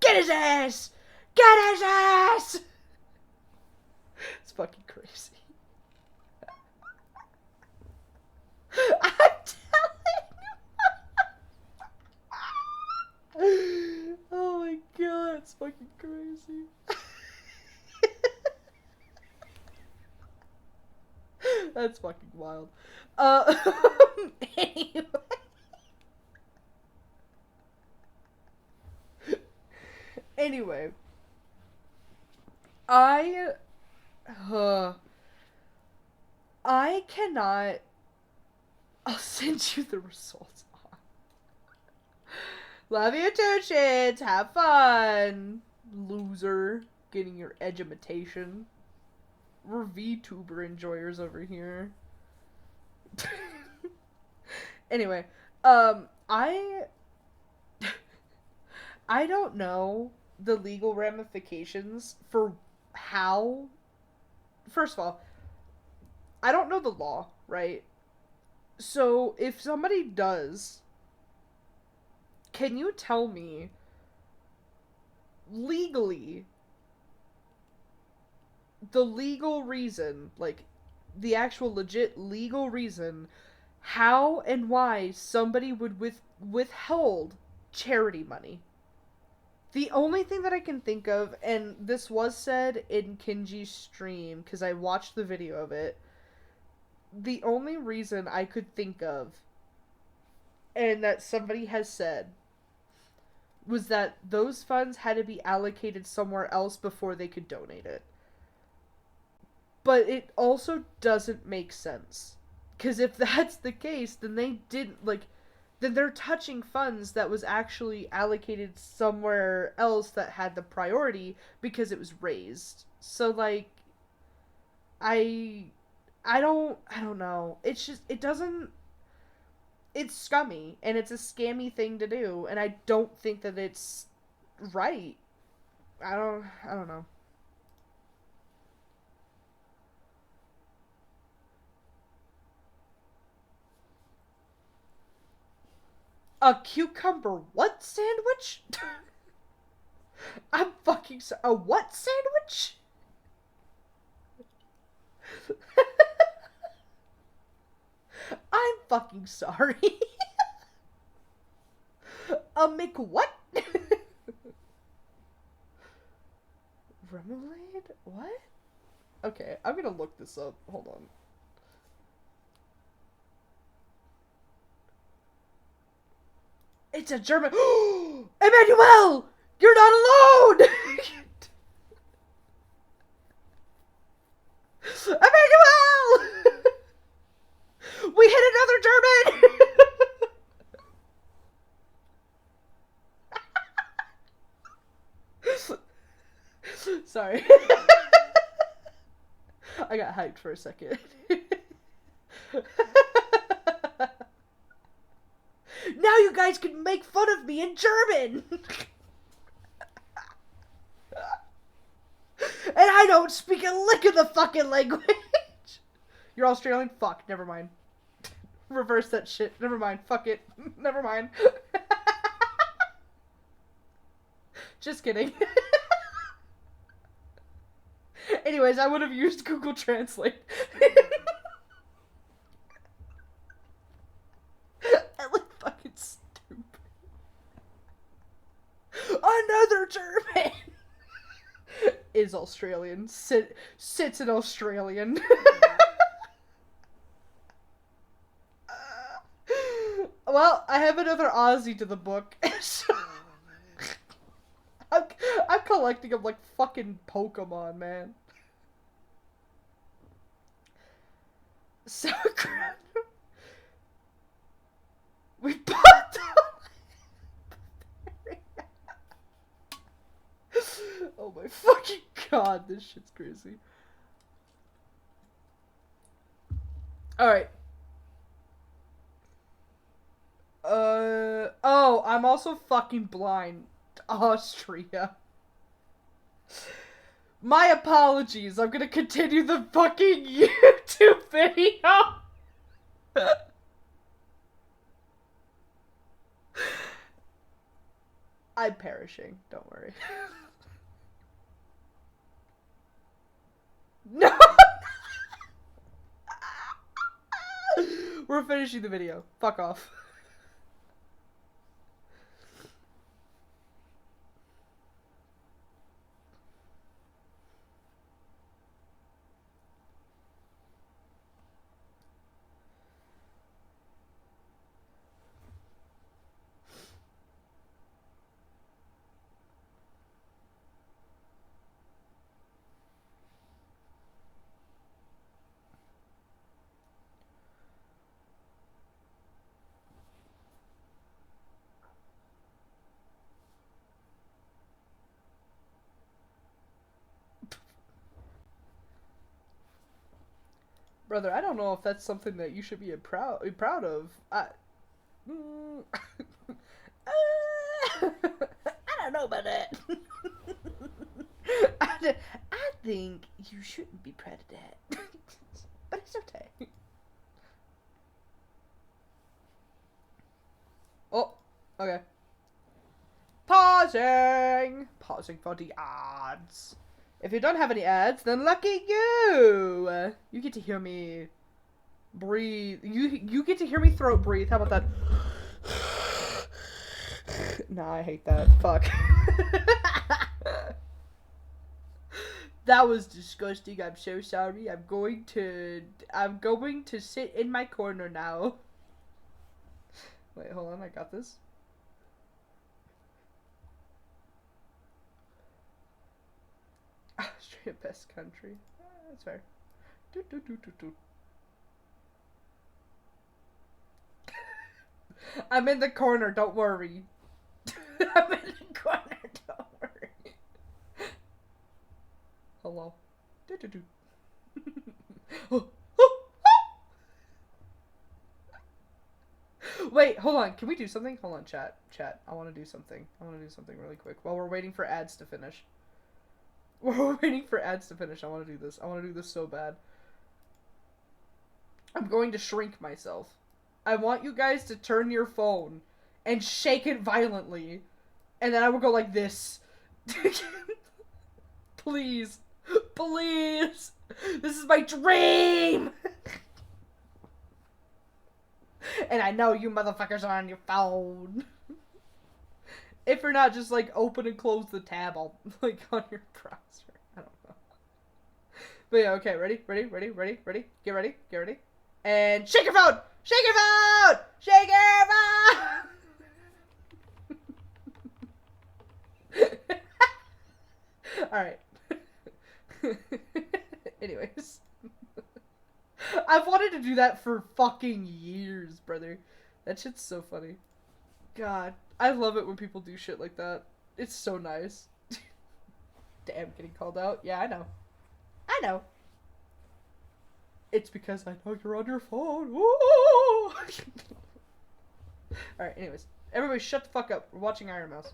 Get his ass. Get his ass. It's fucking crazy. I'm telling you. Oh my god, it's fucking crazy. That's fucking wild. Anyway. Anyway. I cannot. I'll send you the results. Love you too, shits. Have fun, loser. Getting your edumatation. We're VTuber enjoyers over here. Anyway, I don't know the legal ramifications for how. First of all, I don't know the law, right? So if somebody does, can you tell me legally the legal reason, like the actual legit legal reason, how and why somebody would withhold charity money? The only thing that I can think of, and this was said in Kinji's stream because I watched the video of it, the only reason I could think of, and that somebody has said, was that those funds had to be allocated somewhere else before they could donate it. But it also doesn't make sense. Because if that's the case, then they didn't, like, then they're touching funds that was actually allocated somewhere else that had the priority because it was raised. So, like, I don't know. It's just, it doesn't, it's scummy, and it's a scammy thing to do, and I don't think that it's right. I don't know. A cucumber what sandwich? I'm fucking so a what sandwich? I'm fucking sorry. A McWhat? Remoulade? What? Okay, I'm gonna look this up. Hold on. It's a German. Emmanuel! You're not alone! Emmanuel! We hit another German! Sorry. I got hyped for a second. Now you guys can make fun of me in German! And I don't speak a lick of the fucking language! You're Australian? Fuck, never mind. Reverse that shit. Never mind. Fuck it. Never mind. Just kidding. Anyways, I would have used Google Translate. I look fucking stupid. Another German! Is Australian. Sits an Australian. Well, I have another Aussie to the book. So I'm collecting them like fucking Pokemon, man. Sauerkraut. We bought them. Oh my fucking god, this shit's crazy. Alright. Oh, I'm also fucking blind. Austria. My apologies. I'm gonna continue the fucking YouTube video. I'm perishing. Don't worry. No! We're finishing the video. Fuck off. Brother, I don't know if that's something that you should be proud of. I don't know about that. I think you shouldn't be proud of that. But it's okay. Oh, okay. Pausing! Pausing for the ads. If you don't have any ads, then lucky you! You get to hear me breathe. You get to hear me throat breathe. How about that? Nah, I hate that. Fuck. That was disgusting. I'm so sorry. I'm going to sit in my corner now. Wait, hold on. I got this. Australia, best country. That's fair. I'm in the corner, don't worry. I'm in the corner, don't worry. Hello. Wait, hold on. Can we do something? Hold on, chat. Chat. I want to do something. I want to do something really quick while we're waiting for ads to finish. We're waiting for ads to finish. I want to do this. I want to do this so bad. I'm going to shrink myself. I want you guys to turn your phone and shake it violently. And then I will go like this. Please. Please. This is my dream. And I know you motherfuckers are on your phone. If you're not, just like open and close the tab on like on your browser. I don't know. But yeah, okay, ready? Get ready. And shake your phone! Shake your phone! Shake your phone! Alright. Anyways. I've wanted to do that for fucking years, brother. That shit's so funny. God, I love it when people do shit like that. It's so nice. Damn, getting called out. Yeah, I know. I know. It's because I know you're on your phone. Alright, anyways. Everybody shut the fuck up. We're watching Iron Mouse.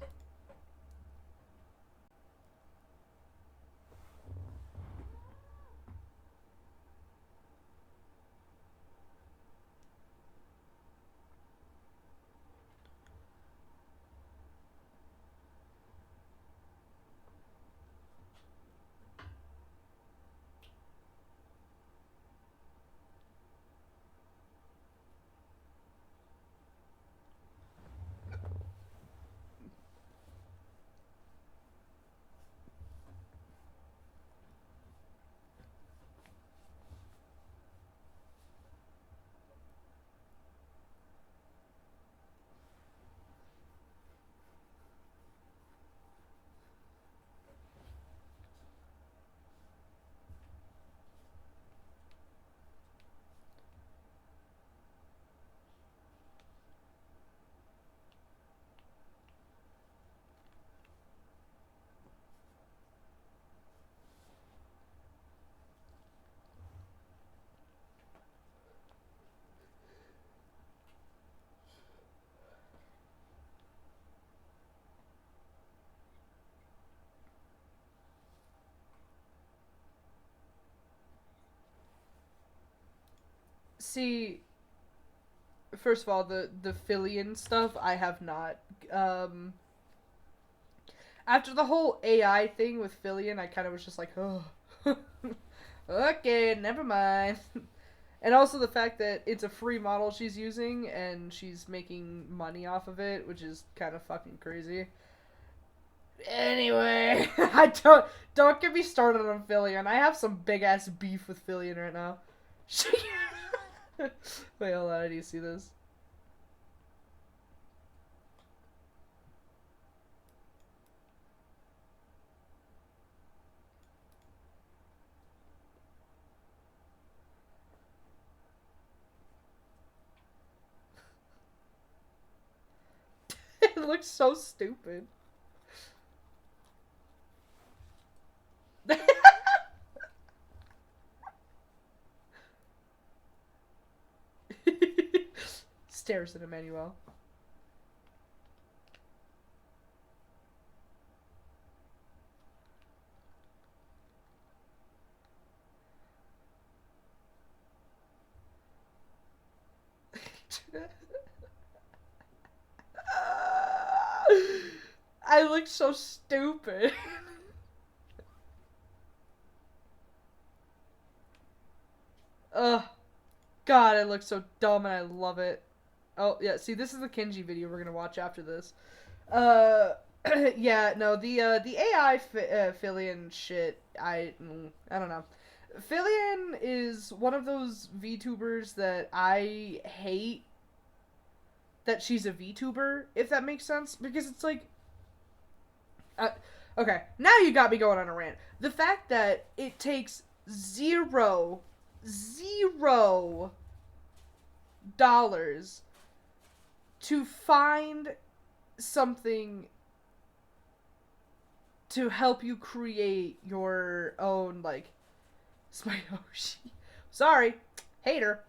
See, first of all, the Fillion stuff, I have not. After the whole AI thing with Fillion, I kind of was just like, oh. Okay, never mind. And also the fact that it's a free model she's using, and she's making money off of it, which is kind of fucking crazy. Anyway, don't get me started on Fillion. I have some big ass beef with Fillion right now. Wait, hold on, I need to see this. It looks so stupid. Stares at Emmanuel. I look so stupid. Ugh. God, I look so dumb and I love it. Oh, yeah, see, this is the Kenji video we're gonna watch after this. Yeah, no, the AI Fillion shit, I don't know. Fillion is one of those VTubers that I hate that she's a VTuber, if that makes sense, because it's like, okay, now you got me going on a rant. The fact that it takes zero dollars to find something to help you create your own, like, Smyoshi. Sorry, hater.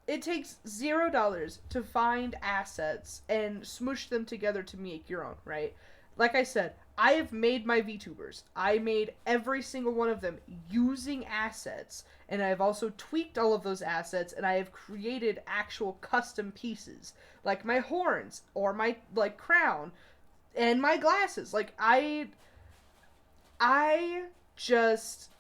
It takes $0 to find assets and smoosh them together to make your own, right? Like I said, I have made my VTubers. I made every single one of them using assets, and I've also tweaked all of those assets, and I have created actual custom pieces, like my horns or my like crown and my glasses. Like I just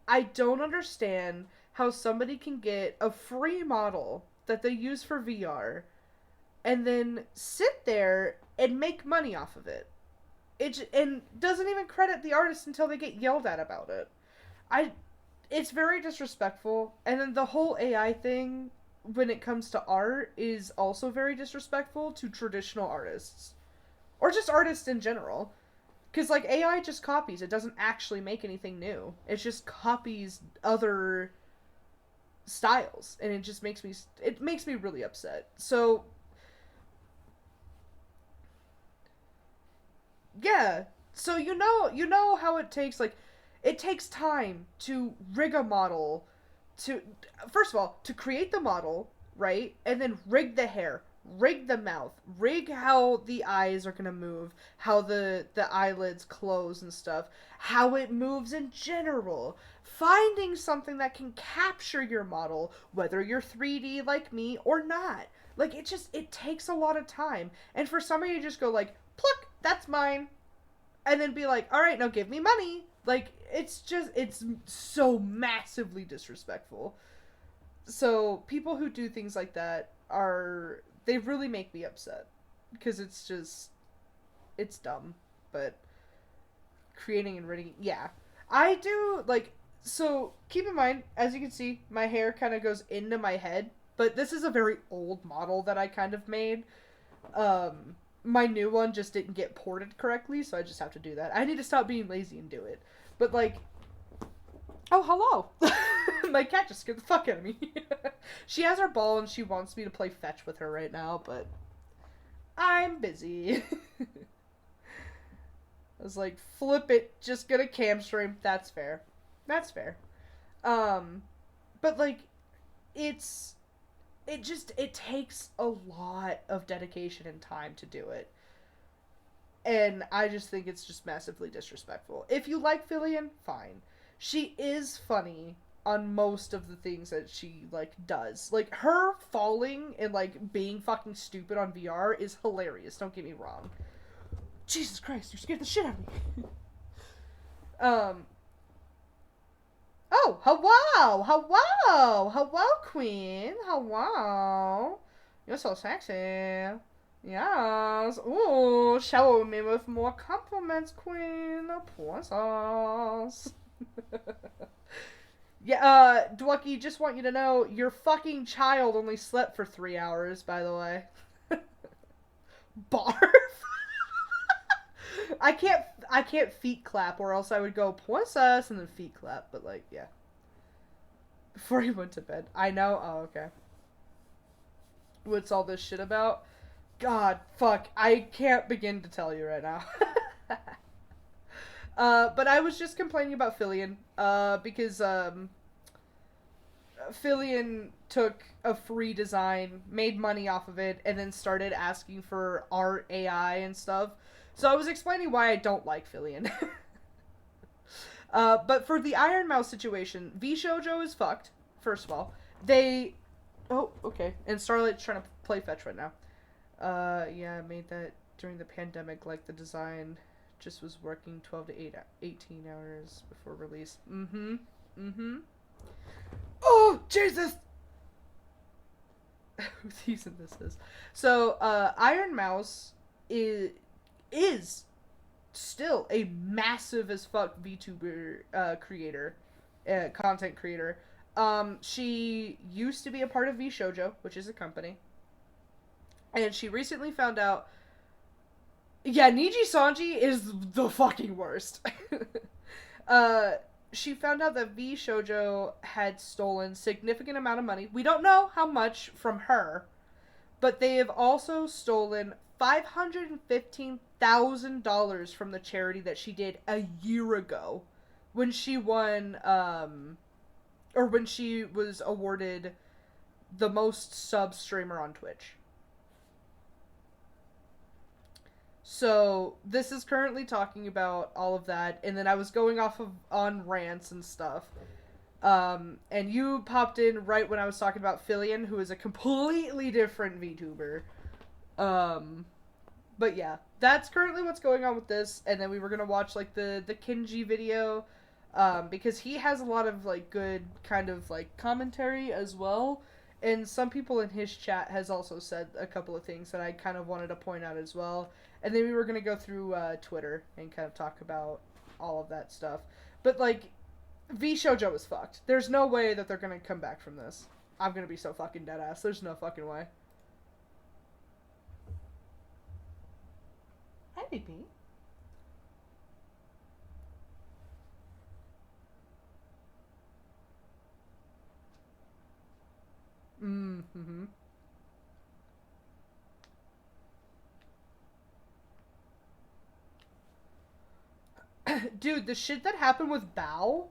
I don't understand how somebody can get a free model that they use for VR and then sit there and make money off of it. And doesn't even credit the artist until they get yelled at about it. I it's very disrespectful. And then the whole AI thing when it comes to art is also very disrespectful to traditional artists or just artists in general. Because like AI just copies, it doesn't actually make anything new. It just copies other styles, and it makes me really upset. So yeah, so you know how it takes like it takes time to rig a model to first of all to create the model, right, and then rig the hair, rig the mouth, rig how the eyes are gonna move, how the eyelids close and stuff, how it moves in general, finding something that can capture your model whether you're 3D like me or not. Like it takes a lot of time, and for somebody to just go like pluck, that's mine, and then be like, all right, now give me money. Like, it's so massively disrespectful. So, people who do things like that they really make me upset. Because it's dumb. But creating and reading, yeah. I do, like, so keep in mind, as you can see, my hair kind of goes into my head. But this is a very old model that I kind of made. My new one just didn't get ported correctly, so I just have to do that. I need to stop being lazy and do it. But like, oh hello, my cat just scared the fuck out of me. She has her ball and she wants me to play fetch with her right now, but I'm busy. I was like, flip it, just get a cam stream. That's fair. That's fair. Um, but like, it's it takes a lot of dedication and time to do it. And I just think it's just massively disrespectful. If you like Fillion, fine. She is funny on most of the things that she like does. Like her falling and like being fucking stupid on VR is hilarious, don't get me wrong. Jesus Christ, you scared the shit out of me. um Oh, hello! Hello! Hello, Queen! Hello! You're so sexy. Yes. Ooh, shower me with more compliments, Queen. Princess. Yeah, Dwucky, just want you to know, your fucking child only slept for 3 hours, by the way. Barf? I can't feet clap, or else I would go princess and then feet clap, but like, yeah. Before he went to bed. I know. Oh, okay. What's all this shit about? God, fuck. I can't begin to tell you right now. But I was just complaining about Fillion, because, Fillion took a free design, made money off of it, and then started asking for art AI and stuff. So I was explaining why I don't like Fillion. But for the Iron Mouse situation, vshojo is fucked, first of all. They... Oh, okay. And Starlight's trying to play fetch right now. Yeah, I made that during the pandemic, like the design just was working 12 to 18 hours before release. Mm-hmm. Mm-hmm. Oh, Jesus! Who season this is. So, Iron Mouse is still a massive as fuck VTuber creator, content creator. She used to be a part of vshojo, which is a company, and she recently found out. Yeah, Niji Sanji is the fucking worst. uh, she found out that vshojo had stolen significant amount of money. We don't know how much from her, but they have also stolen $515,000 from the charity that she did a year ago when she won, or when she was awarded the most sub streamer on Twitch. So this is currently talking about all of that, and then I was going off of on rants and stuff. And you popped in right when I was talking about Filian, who is a completely different VTuber. Um, but yeah, that's currently what's going on with this. And then we were gonna watch like the Kinji video, because he has a lot of like good kind of like commentary as well. And some people in his chat has also said a couple of things that I kind of wanted to point out as well. And then we were gonna go through Twitter and kind of talk about all of that stuff. But like, vshojo is fucked. There's no way that they're gonna come back from this. I'm gonna be so fucking dead ass. There's no fucking way. Hi, BP. Mm-hmm. Dude, the shit that happened with Bao.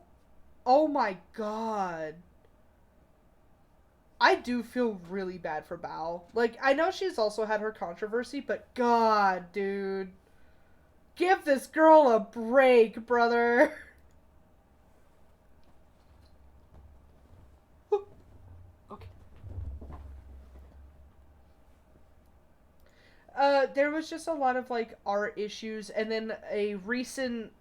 Oh my god. I do feel really bad for Bao. Like, I know she's also had her controversy, but god, dude. Give this girl a break, brother. Okay. There was just a lot of like art issues, and then a recent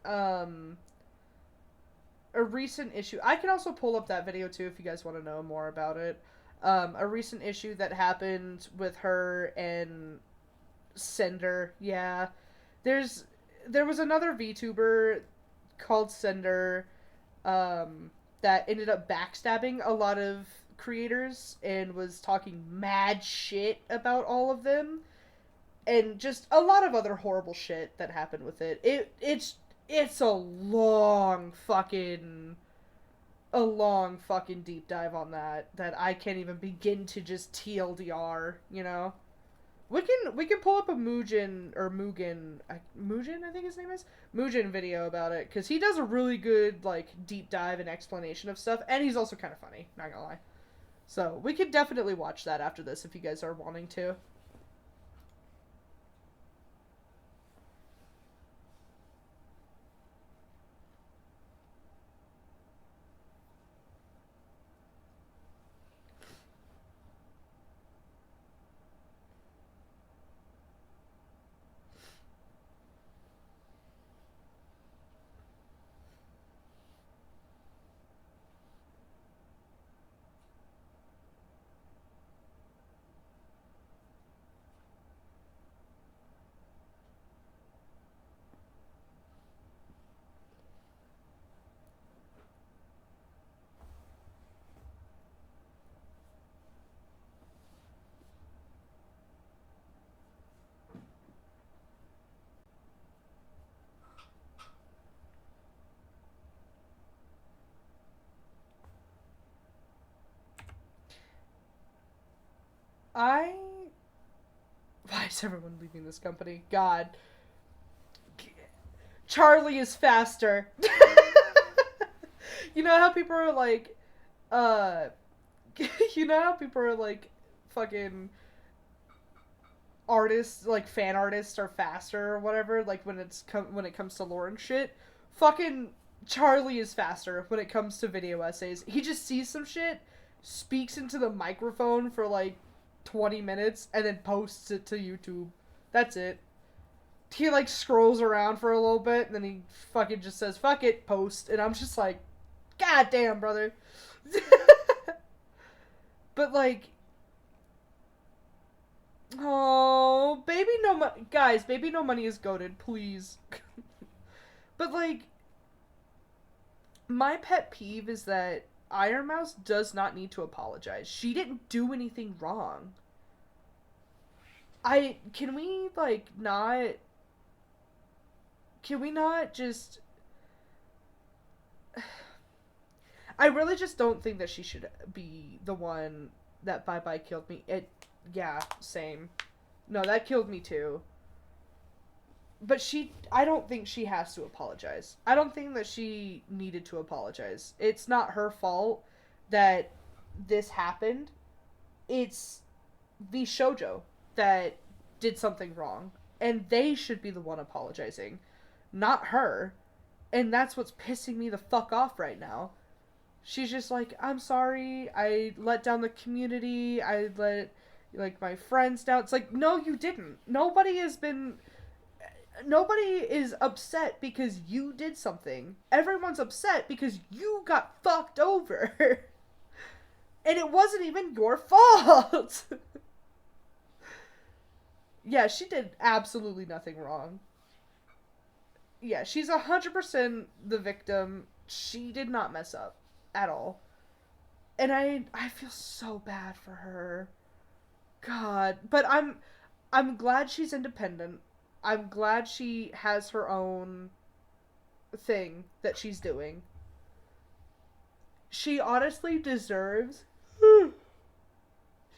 issue. I can also pull up that video too if you guys want to know more about it. A recent issue that happened with her and Cinder. Yeah, there's there was another VTuber called Cinder, that ended up backstabbing a lot of creators and was talking mad shit about all of them, and just a lot of other horrible shit that happened with it. It's a long fucking deep dive on that I can't even begin to just TLDR, you know. We can pull up a Mugen, I think his name is Mugen video about it, because he does a really good like deep dive and explanation of stuff, and he's also kind of funny. Not gonna lie. So we could definitely watch that after this if you guys are wanting to. I Why is everyone leaving this company? God, Charlie is faster. You know how people are like, uh, you know how people are like, fucking artists, like fan artists, are faster or whatever. Like when it comes to lore and shit. Fucking Charlie is faster when it comes to video essays. He just sees some shit, speaks into the microphone for like 20 minutes, and then posts it to YouTube. That's it. He like scrolls around for a little bit, and then he fucking just says "fuck it," post, and I'm just like, God damn, brother. But like, oh, baby, no money, guys. Baby, no money is goaded, please. But like, my pet peeve is that Iron Mouse does not need to apologize. She didn't do anything wrong. I can we like not can we not just I really just don't think that she should be the one that bye bye killed me. It Yeah, same. No, that killed me too. But I don't think she has to apologize. I don't think that she needed to apologize. It's not her fault that this happened. It's vshojo that did something wrong. And they should be the one apologizing, not her. And that's what's pissing me the fuck off right now. She's just like, I'm sorry, I let down the community, I let, like, my friends down. It's like, no, you didn't. Nobody is upset because you did something. Everyone's upset because you got fucked over. And it wasn't even your fault. Yeah, she did absolutely nothing wrong. Yeah, she's 100% the victim. She did not mess up at all. And I feel so bad for her. God, but I'm glad she's independent. I'm glad she has her own thing that she's doing. She honestly deserves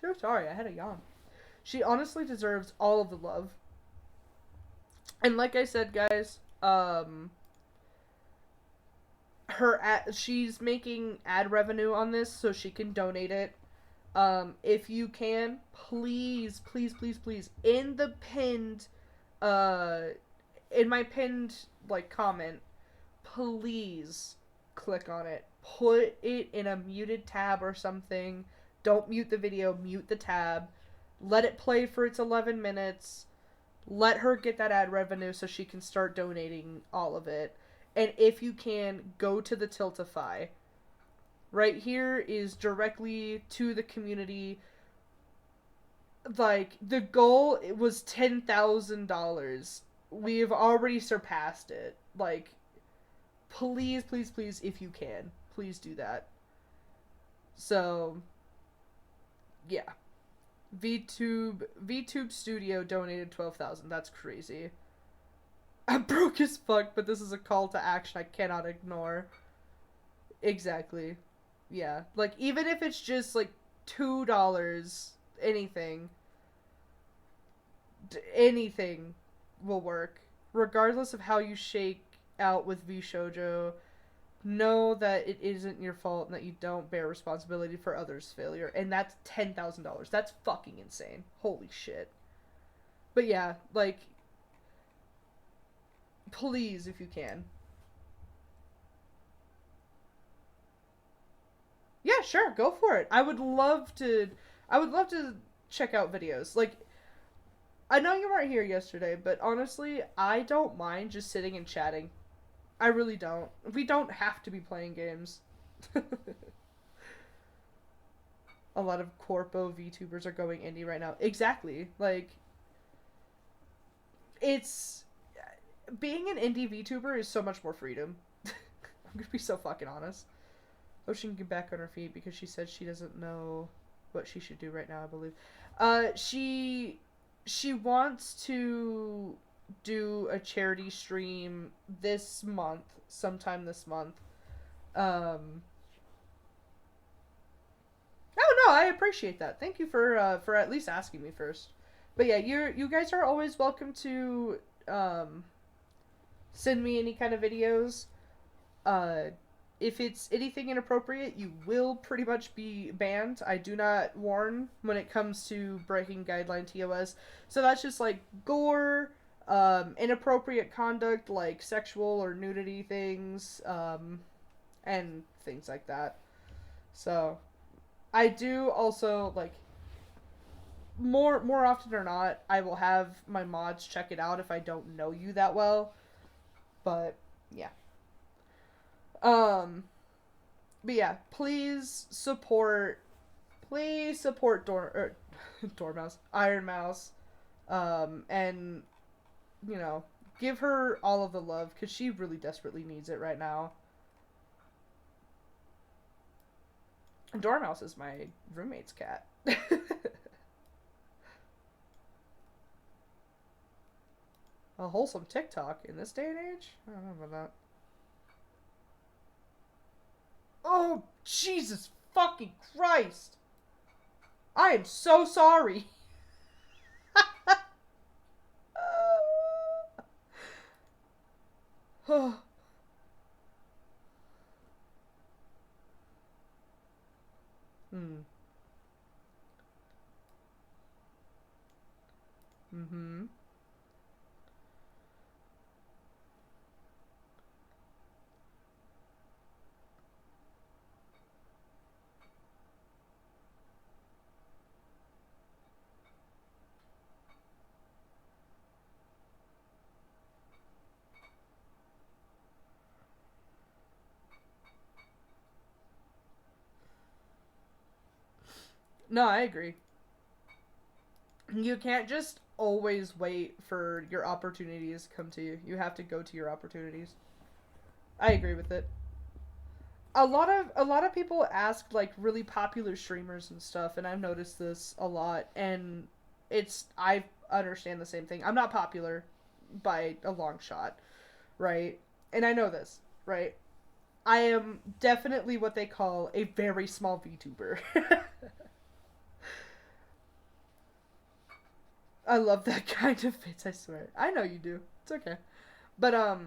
So sorry, I had a yawn. She honestly deserves all of the love. And like I said, guys, she's making ad revenue on this so she can donate it. If you can, please, please, please, please, uh, in my pinned, like, comment, please click on it. Put it in a muted tab or something. Don't mute the video, mute the tab. Let it play for its 11 minutes. Let her get that ad revenue so she can start donating all of it. And if you can, go to the Tiltify. Right here is directly to the community. Like, the goal was $10,000. We've already surpassed it. Like, please, please, please, if you can, please do that. So, yeah. VTube Studio donated 12,000. That's crazy. I'm broke as fuck, but this is a call to action I cannot ignore. Exactly. Yeah. Like, even if it's just, like, $2, anything. Anything will work. Regardless of how you shake out with vshojo, know that it isn't your fault and that you don't bear responsibility for others' failure. And that's $10,000. That's fucking insane. Holy shit. But yeah, like, please, if you can. Yeah, sure, go for it. I would love to check out videos. Like, I know you weren't here yesterday, but honestly, I don't mind just sitting and chatting. I really don't. We don't have to be playing games. A lot of corpo VTubers are going indie right now. Exactly. Like, it's being an indie VTuber is so much more freedom. I'm gonna be so fucking honest. Oh, she can get back on her feet because she said she doesn't know what she should do right now, I believe. She wants to do a charity stream this month, sometime this month. Oh no, I appreciate that. Thank you for at least asking me first. But yeah, you guys are always welcome to send me any kind of videos. Uh, if it's anything inappropriate, you will pretty much be banned. I do not warn when it comes to breaking guideline TOS. So that's just like gore, inappropriate conduct like sexual or nudity things, and things like that. So I do also, like, more often or not, I will have my mods check it out if I don't know you that well. But yeah. Um but yeah, please support Dormouse, Iron Mouse, and, you know, give her all of the love because she really desperately needs it right now. Dormouse is my roommate's cat. A wholesome TikTok in this day and age? I don't know about that. Oh, Jesus fucking Christ! I am so sorry. Oh. Hmm. Mm-hmm. No, I agree. You can't just always wait for your opportunities to come to you. You have to go to your opportunities. I agree with it. A lot of people ask like really popular streamers and stuff, and I've noticed this a lot, and I understand the same thing. I'm not popular by a long shot, right? And I know this, right? I am definitely what they call a very small VTuber. I love that kind of fits, I swear. I know you do. It's okay. But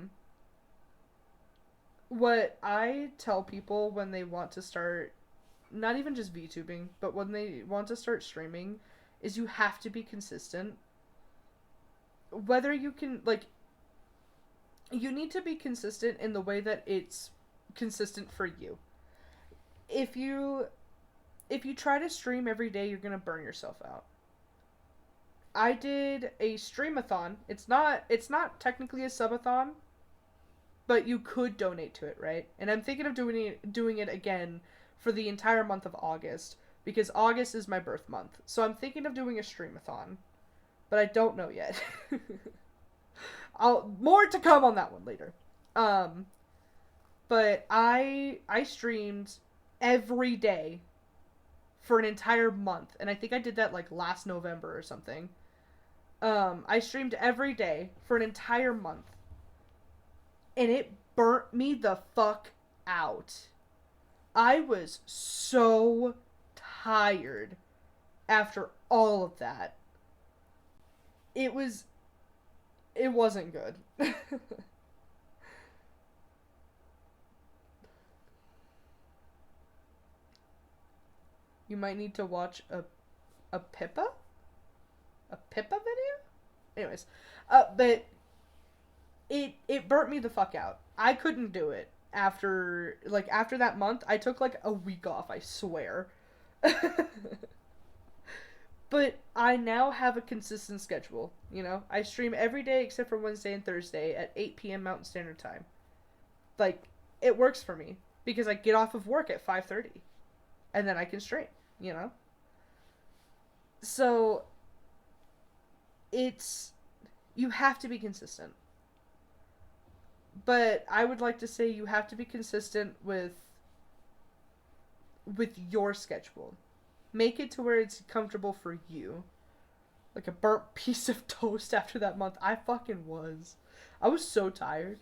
what I tell people when they want to start not even just VTubing, but when they want to start streaming is you have to be consistent. Whether you can like you need to be consistent in the way that it's consistent for you. If you if you try to stream every day, you're going to burn yourself out. I did a streamathon. It's not technically a subathon, but you could donate to it, right? And I'm thinking of doing it again for the entire month of August because August is my birth month. So I'm thinking of doing a streamathon, but I don't know yet. I'll more to come on that one later. Um, but I streamed every day for an entire month, and I think I did that like last November or something. I streamed every day for an entire month, and it burnt me the fuck out. I was so tired after all of that. It was it wasn't good. You might need to watch a Pippa video. Anyways, but it burnt me the fuck out. I couldn't do it after that month. I took like a week off. I swear. But I now have a consistent schedule. I stream every day except for Wednesday and Thursday at 8 p.m. Mountain Standard Time. Like, it works for me because I get off of work at 5:30 and then I can stream, you know? So, it's you have to be consistent. But I would like to say you have to be consistent with your schedule. Make it to where it's comfortable for you. Like a burnt piece of toast after that month. I fucking was. I was so tired.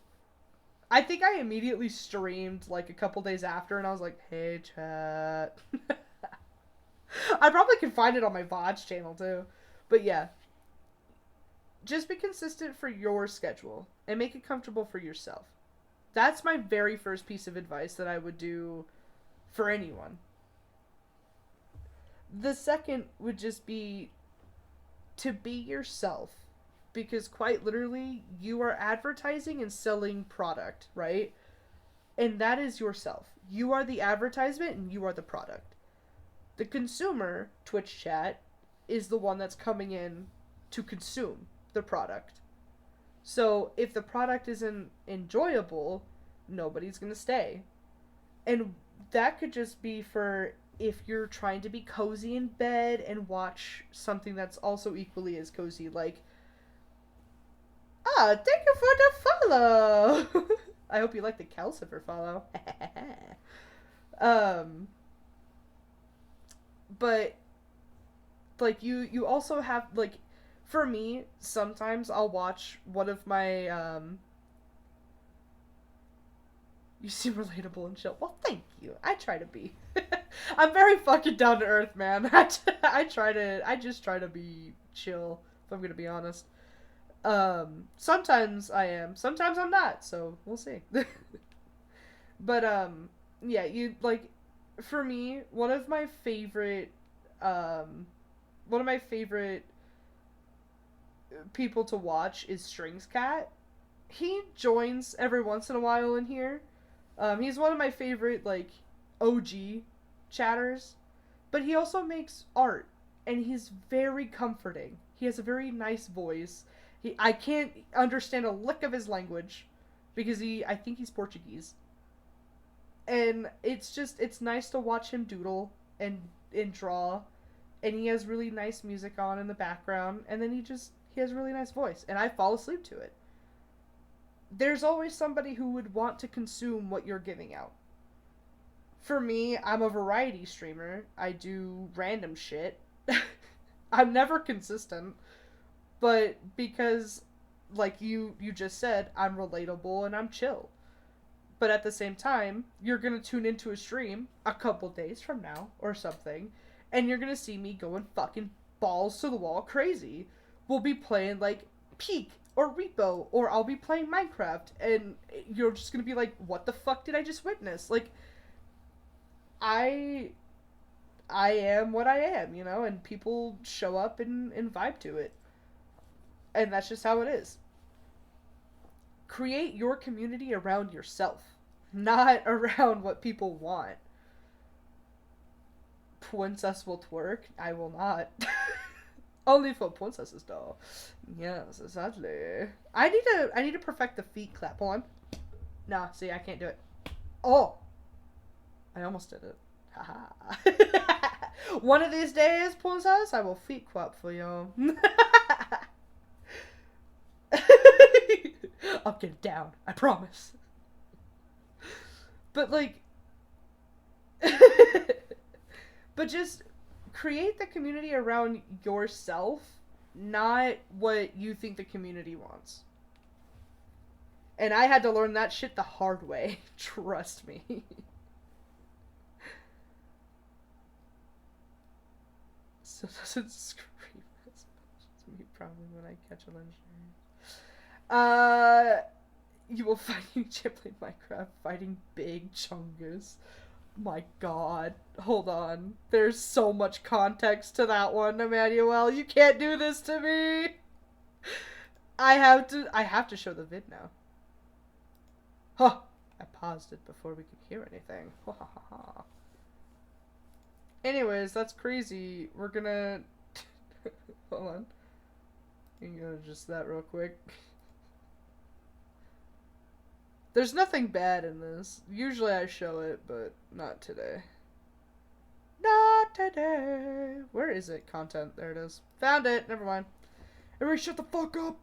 I think I immediately streamed like a couple days after and I was like, hey, chat. I probably can find it on my VODs channel too. But yeah, just be consistent for your schedule and make it comfortable for yourself. That's my very first piece of advice that I would do for anyone. The second would just be to be yourself because quite literally you are advertising and selling product, right? And that is yourself. You are the advertisement and you are the product. The consumer, Twitch chat, is the one that's coming in to consume the product. So if the product isn't enjoyable, nobody's going to stay. And that could just be for if you're trying to be cozy in bed and watch something that's also equally as cozy, like, thank you for the follow. I hope you like the Calcifer follow. um, but like you also have like, for me, sometimes I'll watch one of my You seem relatable and chill. Well, thank you. I try to be. I'm very fucking down to earth, man. I just try to be chill, if I'm gonna be honest. Sometimes I am, sometimes I'm not, so we'll see. But yeah, you like for me, um one of my favorite people to watch is Strings Cat. He joins every once in a while in here. He's one of my favorite like OG chatters, but he also makes art, and he's very comforting. He has a very nice voice. I can't understand a lick of his language because I think he's Portuguese, and it's nice to watch him doodle and draw, and he has really nice music on in the background, and then he has a really nice voice, and I fall asleep to it. There's always somebody who would want to consume what you're giving out. For me, I'm a variety streamer. I do random shit. I'm never consistent, but because, like you just said, I'm relatable and I'm chill. But at the same time, you're gonna tune into a stream a couple days from now or something, and you're gonna see me going fucking balls to the wall crazy. We'll be playing like Peak or Repo, or I'll be playing Minecraft, and you're just gonna be like, what the fuck did I just witness? Like, I am what I am, you know, and people show up and vibe to it. And that's just how it is. Create your community around yourself, not around what people want. Princess will twerk. I will not. Only for princesses, though. Yes, exactly. I need to perfect the feet clap. Hold on. Nah, see, I can't do it. Oh, I almost did it. Haha. One of these days, princess, I will feet clap for you. I'll get it down. I promise. But like, but just create the community around yourself, not what you think the community wants. And I had to learn that shit the hard way. Trust me. So doesn't scream as much as me probably when I catch a lunch. You will find you can't play Minecraft fighting big chungus. My god. Hold on. There's so much context to that one, Emmanuel. You can't do this to me. I have to show the vid now. Huh. I paused it before we could hear anything. Anyways, that's crazy. We're gonna hold on. You can go to just that real quick. There's nothing bad in this. Usually I show it, but not today. Not today. Where is it? Content. There it is. Found it. Never mind. Everybody shut the fuck up.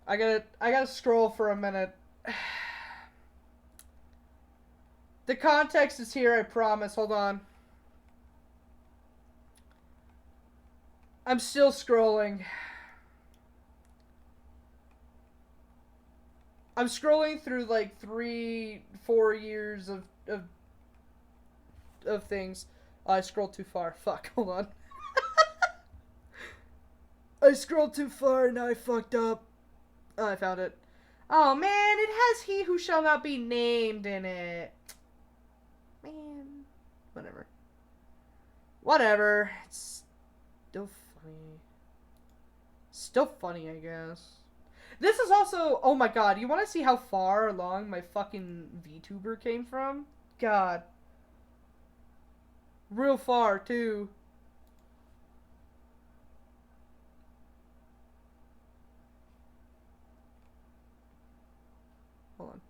I gotta scroll for a minute. The context is here, I promise. Hold on. I'm still scrolling. I'm scrolling through like 3-4 years of things. Oh, I scrolled too far. Fuck, hold on. I scrolled too far and now I fucked up. Oh, I found it. Oh man, it has he who shall not be named in it. Man. Whatever. Whatever. It's still funny. Still funny, I guess. This is also... Oh my god, you want to see how far along my fucking VTuber came from? God. Real far, too. Hold on.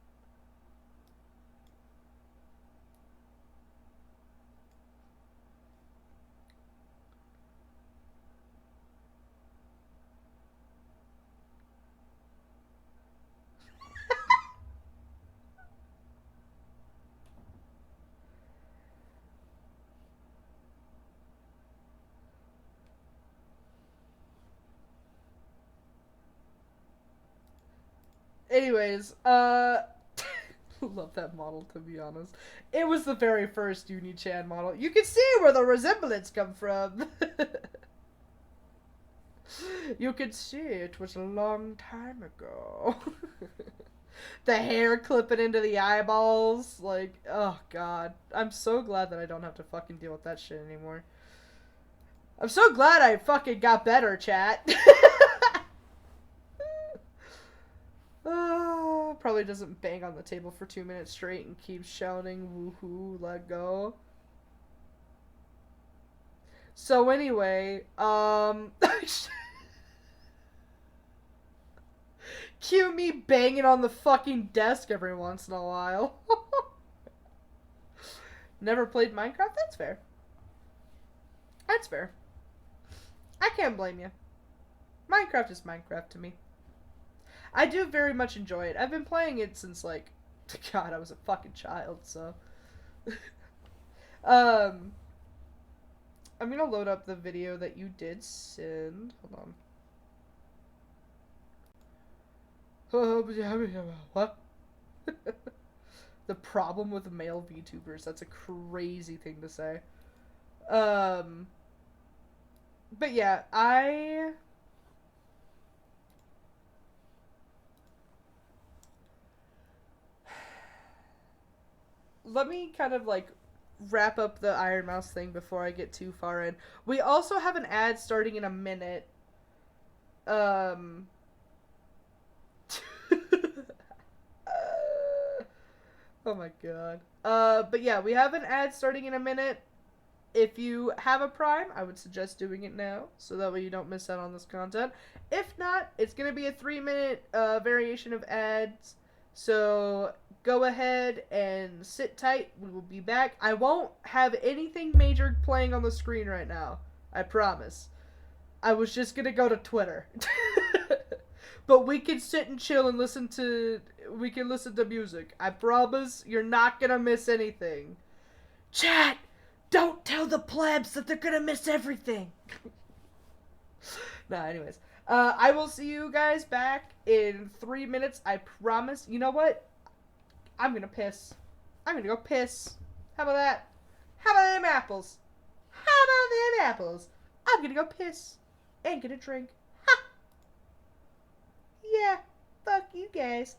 Anyways, love that model, to be honest. It was the very first Uni-chan model. You can see where the resemblance come from. You can see it was a long time ago. The hair clipping into the eyeballs. Like, oh god. I'm so glad that I don't have to fucking deal with that shit anymore. I'm so glad I fucking got better, chat. Probably doesn't bang on the table for 2 minutes straight and keeps shouting, woohoo, let go. So anyway, cue me banging on the fucking desk every once in a while. Never played Minecraft? That's fair. That's fair. I can't blame you. Minecraft is Minecraft to me. I do very much enjoy it. I've been playing it since, like, God, I was a fucking child, so. um, I'm gonna load up the video that you did send. Hold on. What? The problem with male VTubers. That's a crazy thing to say. Um, but yeah, let me kind of like wrap up the Iron Mouse thing before I get too far in. We also have an ad starting in a minute. Um, oh my god. But yeah, we have an ad starting in a minute. If you have a Prime, I would suggest doing it now, so that way you don't miss out on this content. If not, it's going to be a 3-minute variation of ads, so go ahead and sit tight. We will be back. I won't have anything major playing on the screen right now. I promise. I was just going to go to Twitter. But we can sit and chill and listen to... We can listen to music. I promise you're not going to miss anything. Chat! Don't tell the plebs that they're gonna miss everything. Nah, anyways. I will see you guys back in 3 minutes. I promise. You know what? I'm gonna piss. I'm gonna go piss. How about that? How about them apples? How about them apples? I'm gonna go piss. And get a drink. Ha! Yeah. Fuck you guys.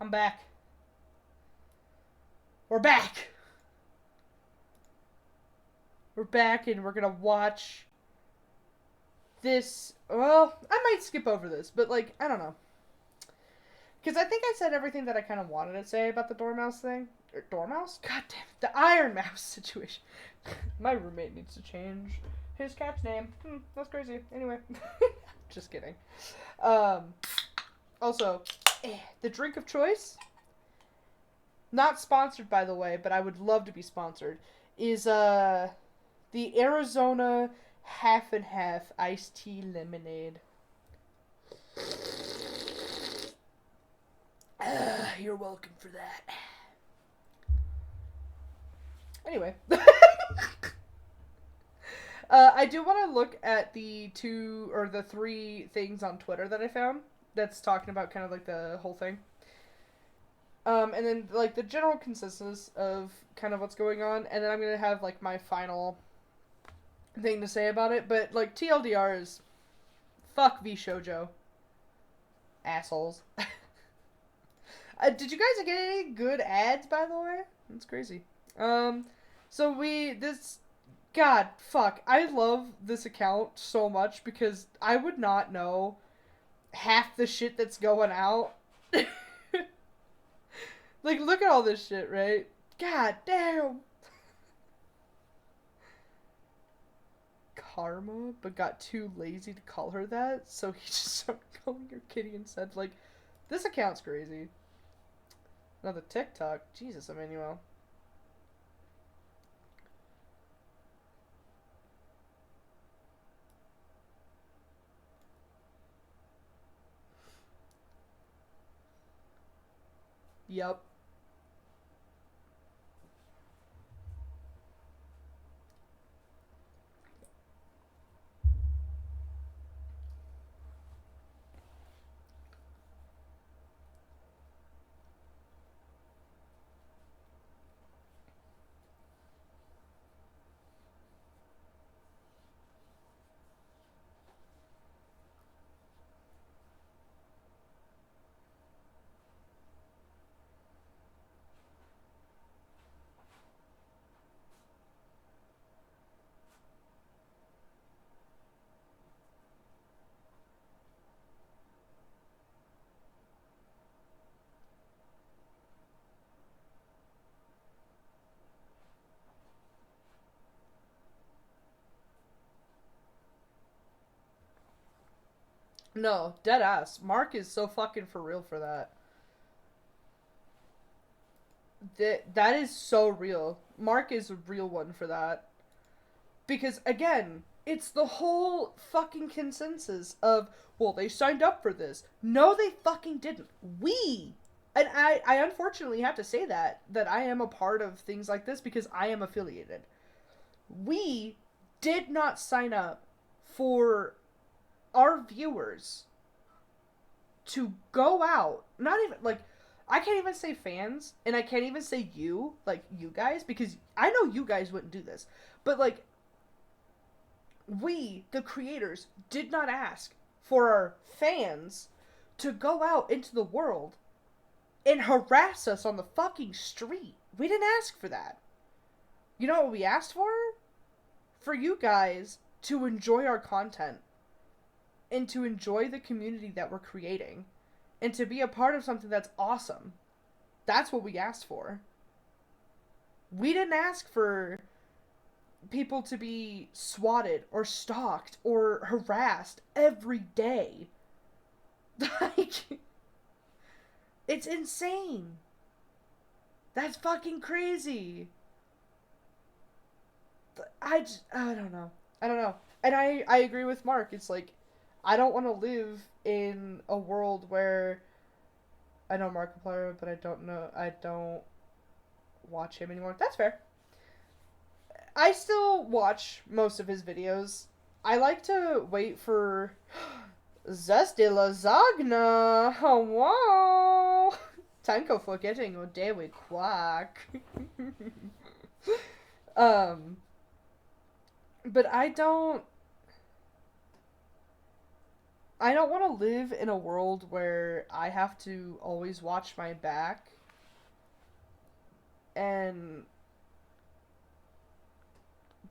I'm back. We're back. We're back and we're gonna watch this. Well, I might skip over this, but like, I don't know. Because I think I said everything that I kind of wanted to say about the Dormouse thing. Or Dormouse? God damn it. The Iron Mouse situation. My roommate needs to change his cat's name. That's crazy. Anyway. Just kidding. Also, the drink of choice, not sponsored by the way, but I would love to be sponsored, is the Arizona half and half iced tea lemonade. You're welcome for that. Anyway. I do want to look at the 3 things on Twitter that I found that's talking about kind of like the whole thing. And then like the general consensus of kind of what's going on, and then I'm going to have like my final thing to say about it, but like TLDR is fuck vshojo. Assholes. Did you guys get any good ads, by the way? That's crazy. God, fuck. I love this account so much because I would not know half the shit that's going out. Like, look at all this shit, right? God damn. Karma, but got too lazy to call her that, so he just started calling her Kitty instead. Like, this account's crazy. Another TikTok. Jesus, Emmanuel. Yup. No, dead ass. Mark is so fucking for real for that. That is so real. Mark is a real one for that. Because, again, it's the whole fucking consensus of, well, they signed up for this. No, they fucking didn't. And I unfortunately have to say that I am a part of things like this because I am affiliated. We did not sign up for our viewers to go out, not even, like, I can't even say fans, and I can't even say you, like, you guys, because I know you guys wouldn't do this, but, like, we, the creators, did not ask for our fans to go out into the world and harass us on the fucking street. We didn't ask for that. You know what we asked for? For you guys to enjoy our content and to enjoy the community that we're creating and to be a part of something that's awesome. That's what we asked for. We didn't ask for people to be swatted or stalked or harassed every day. Like, it's insane. That's fucking crazy. I don't know. And I agree with Mark. It's like, I don't want to live in a world where I know Markiplier, but I don't watch him anymore. That's fair. I still watch most of his videos. I like to wait for Zesty Lasagna. Oh, wow. Tanko forgetting o dewy quack. But I don't I don't want to live in a world where I have to always watch my back and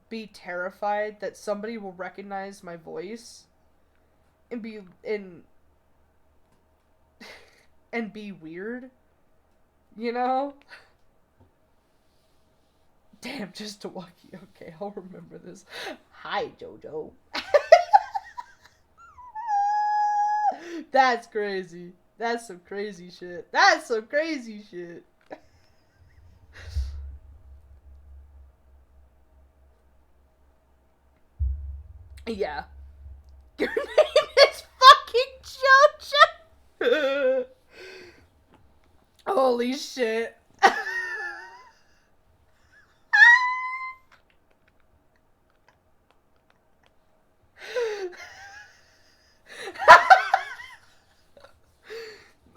be terrified that somebody will recognize my voice and and be weird, you know? Damn, just to walk you. Okay, I'll remember this. Hi, Jojo. That's crazy. That's some crazy shit. That's some crazy shit. Yeah. Your name is fucking Jojo. Holy shit.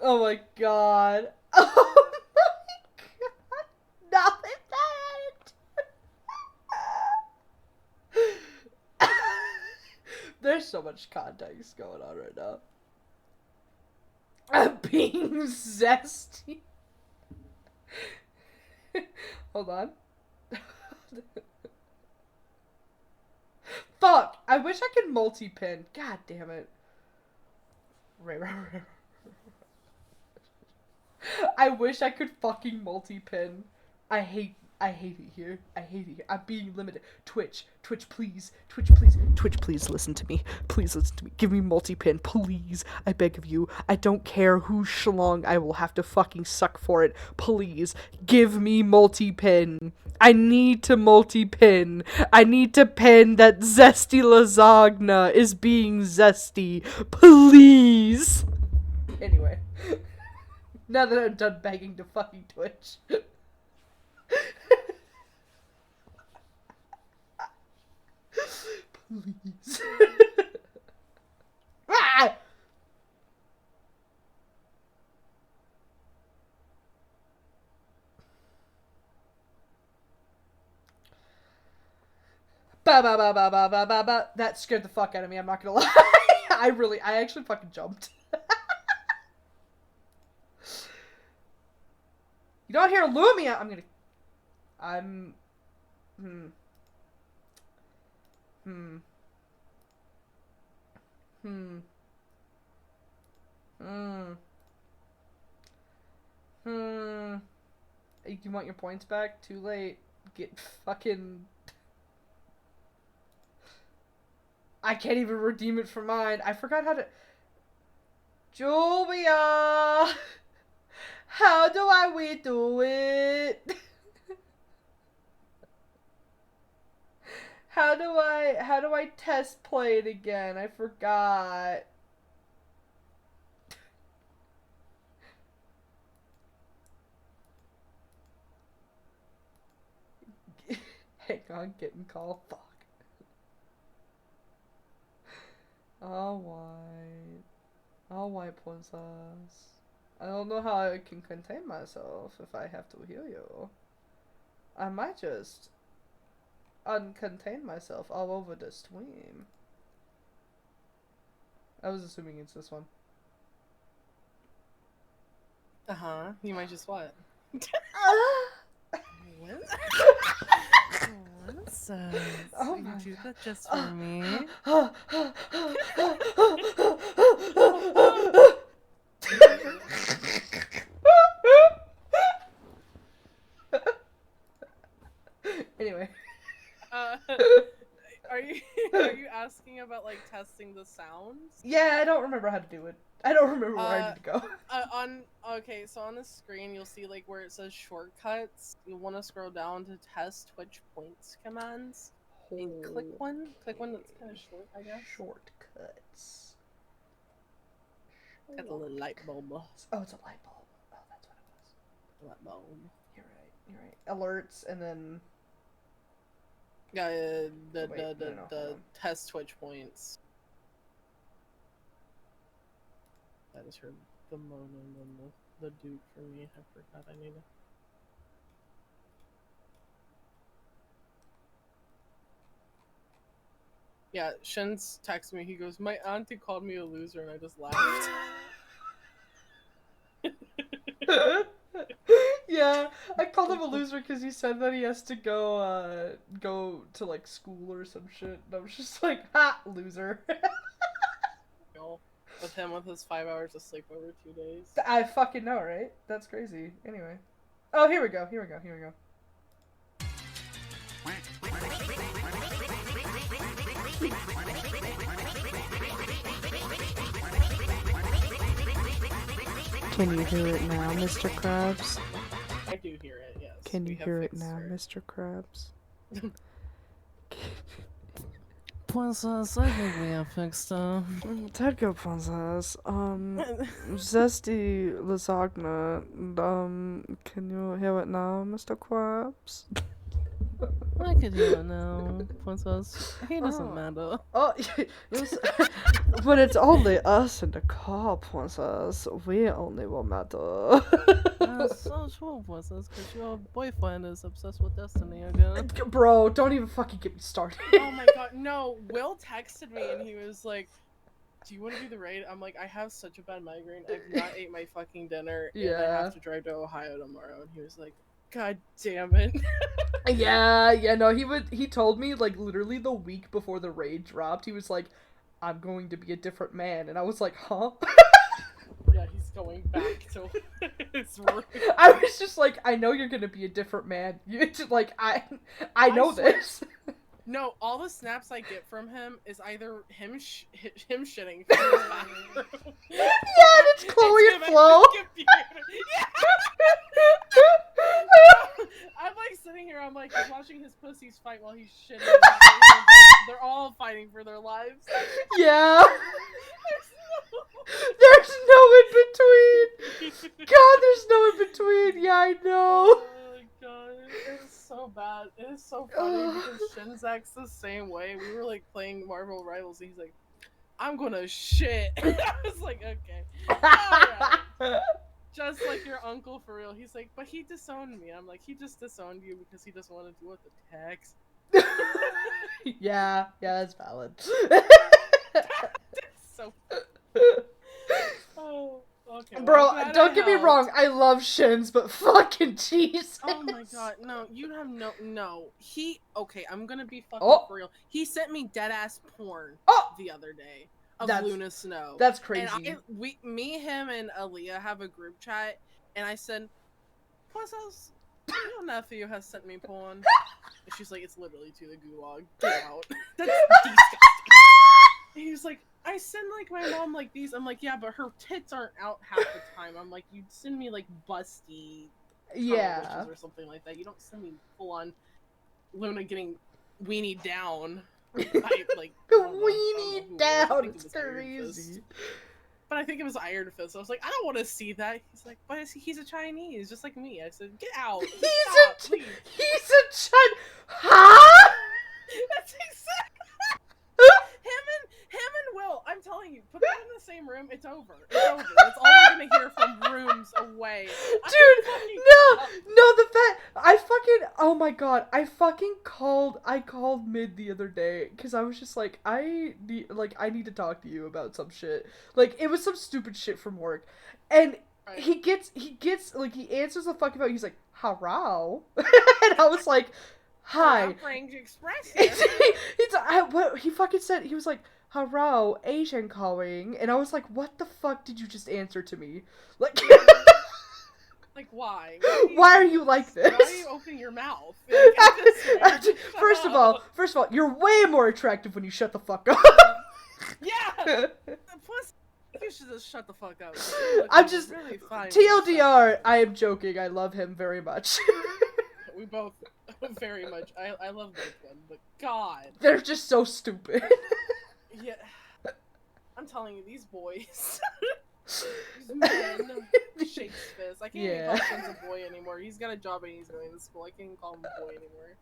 Oh my god. Oh my god. Not that. There's so much context going on right now. I'm being zesty. Hold on. Fuck! I wish I could multi-pin. God damn it. Right. I wish I could fucking multi-pin. I hate it here. I hate it here. I'm being limited. Twitch, please. Twitch, please listen to me. Please listen to me. Give me multi-pin, please. I beg of you. I don't care who schlong I will have to fucking suck for it. Please, give me multi-pin. I need to multi-pin. I need to pin that zesty lasagna is being zesty. Please. Anyway. Now that I'm done begging to fucking Twitch. Please. Ah! Ba ba ba ba ba ba ba ba. That scared the fuck out of me, I'm not gonna lie. I actually fucking jumped. You don't hear Lumia! I'm... Hmm. Hmm. Hmm. Hmm. Hmm. You want your points back? Too late. Get fucking... I can't even redeem it for mine. I forgot how to... Julia! How do we do it? How do I test play it again? I forgot. Hang on, getting call. Fuck. All white. All white princess. I don't know how I can contain myself if I have to heal you. I might just uncontain myself all over the stream. I was assuming it's this one. Uh-huh. You might just what? Princess, Oh you my do God. that just for me. Anyway. Are you asking about like testing the sounds? Yeah, I don't remember how to do it. I don't remember where I need to go. Okay, so on the screen you'll see like where it says shortcuts. You'll want to scroll down to test Twitch points commands. And click one that's kind of short, I guess. Shortcuts. Got a little light bulb. Oh, it's a light bulb. Oh, that's what it was. Light bulb. You're right. Alerts and then. Yeah, the no, test Twitch points. I just heard the moan and then the dude for me. I forgot I need to. Yeah, Shin's texted me. He goes, "My auntie called me a loser," and I just laughed. Yeah, I called him a loser because he said that he has to go to like school or some shit. And I was just like, ha, loser. With him with his 5 hours of sleep over 2 days. I fucking know, right? That's crazy. Anyway. Oh, here we go. Here we go. Here we go. Can you hear it now, Mr. Krabs? I do hear it, yes. Can you hear it now, Mr. Krabs? Princess, I think we have fixed up. Tedgo Princess, zesty lasagna, can you hear it now, Mr. Krabs? I could hear it now, Princess. He doesn't matter. Oh, yes, but it's only us in the car, Princess. We only will matter. That's so true, Princess, because your boyfriend is obsessed with Destiny again. Bro, don't even fucking get me started. Oh my god, no. Will texted me and he was like, "Do you want to do the raid?" I'm like, I have such a bad migraine. I've not ate my fucking dinner, and I have to drive to Ohio tomorrow. And he was like, "God damn it." Yeah, no, he told me, like, literally the week before the raid dropped, he was like, I'm going to be a different man, and I was like, huh? Yeah, he's going back to his room. I was just like, I know you're gonna be a different man. You just, like, I know this. No, all the snaps I get from him is either him shitting from his bathroom. Yeah, and it's Chloe and Flo. Yeah. I'm like sitting here, I'm like watching his pussies fight while he's shitting. They're all fighting for their lives. Yeah. There's no in between. God, there's no in between. Yeah, I know. Oh my god, it is so bad. It is so funny because Shinzak's the same way. We were like playing Marvel Rivals, and he's like, "I'm gonna shit." I was like, "Okay, alright." Just like your uncle for real. He's like, "But he disowned me." I'm like, "He just disowned you because he doesn't want to deal with the text." Yeah, that's valid. So. Oh, okay. Bro, well, don't get me wrong. I love Shins, but fucking Jesus. Oh my god, no, you have no. Okay, I'm gonna be fucking for real. He sent me dead ass porn the other day of Luna Snow. That's crazy. And me, him, and Aaliyah have a group chat, and I said, "Princess, your nephew has sent me porn." And she's like, "It's literally to the gulag. Get out." That's disgusting. And he was like, "I send like my mom like these." I'm like, "Yeah, but her tits aren't out half the time." I'm like, "You'd send me like busty, witches or something like that. You don't send me full on Luna getting weenie down." Weenie down. It's crazy. But I think it was Iron Fist. I was like, I don't want to see that. He's like, but he's a Chinese, just like me. I said, get out. He's a Chinese. Huh? That's exactly. Him and Will. I'm telling you, put them in the same room. It's over. It's over. That's all we're gonna hear from rooms away. Dude, no, the fact oh my god, I called Mid the other day because I was just like, I need to talk to you about some shit. Like, it was some stupid shit from work, and he like, he answers the fucking phone. He's like, "Hello," and I was like, "Hi." What he fucking said, he was like, "Hello, Asian calling," and I was like, "What the fuck did you just answer to me?" Like, like why? Why are you like this? Why are you opening your mouth? Like, first of all, you're way more attractive when you shut the fuck up. Yeah. Plus, you should just shut the fuck up. I'm just really fine. TLDR. I am joking. I love him very much. We both very much. I love both of them, but God, they're just so stupid. Yeah, I'm telling you, these boys, these men, shakes fist. I can't even call Shin's a boy anymore. He's got a job and he's going to school. I can't even call him a boy anymore.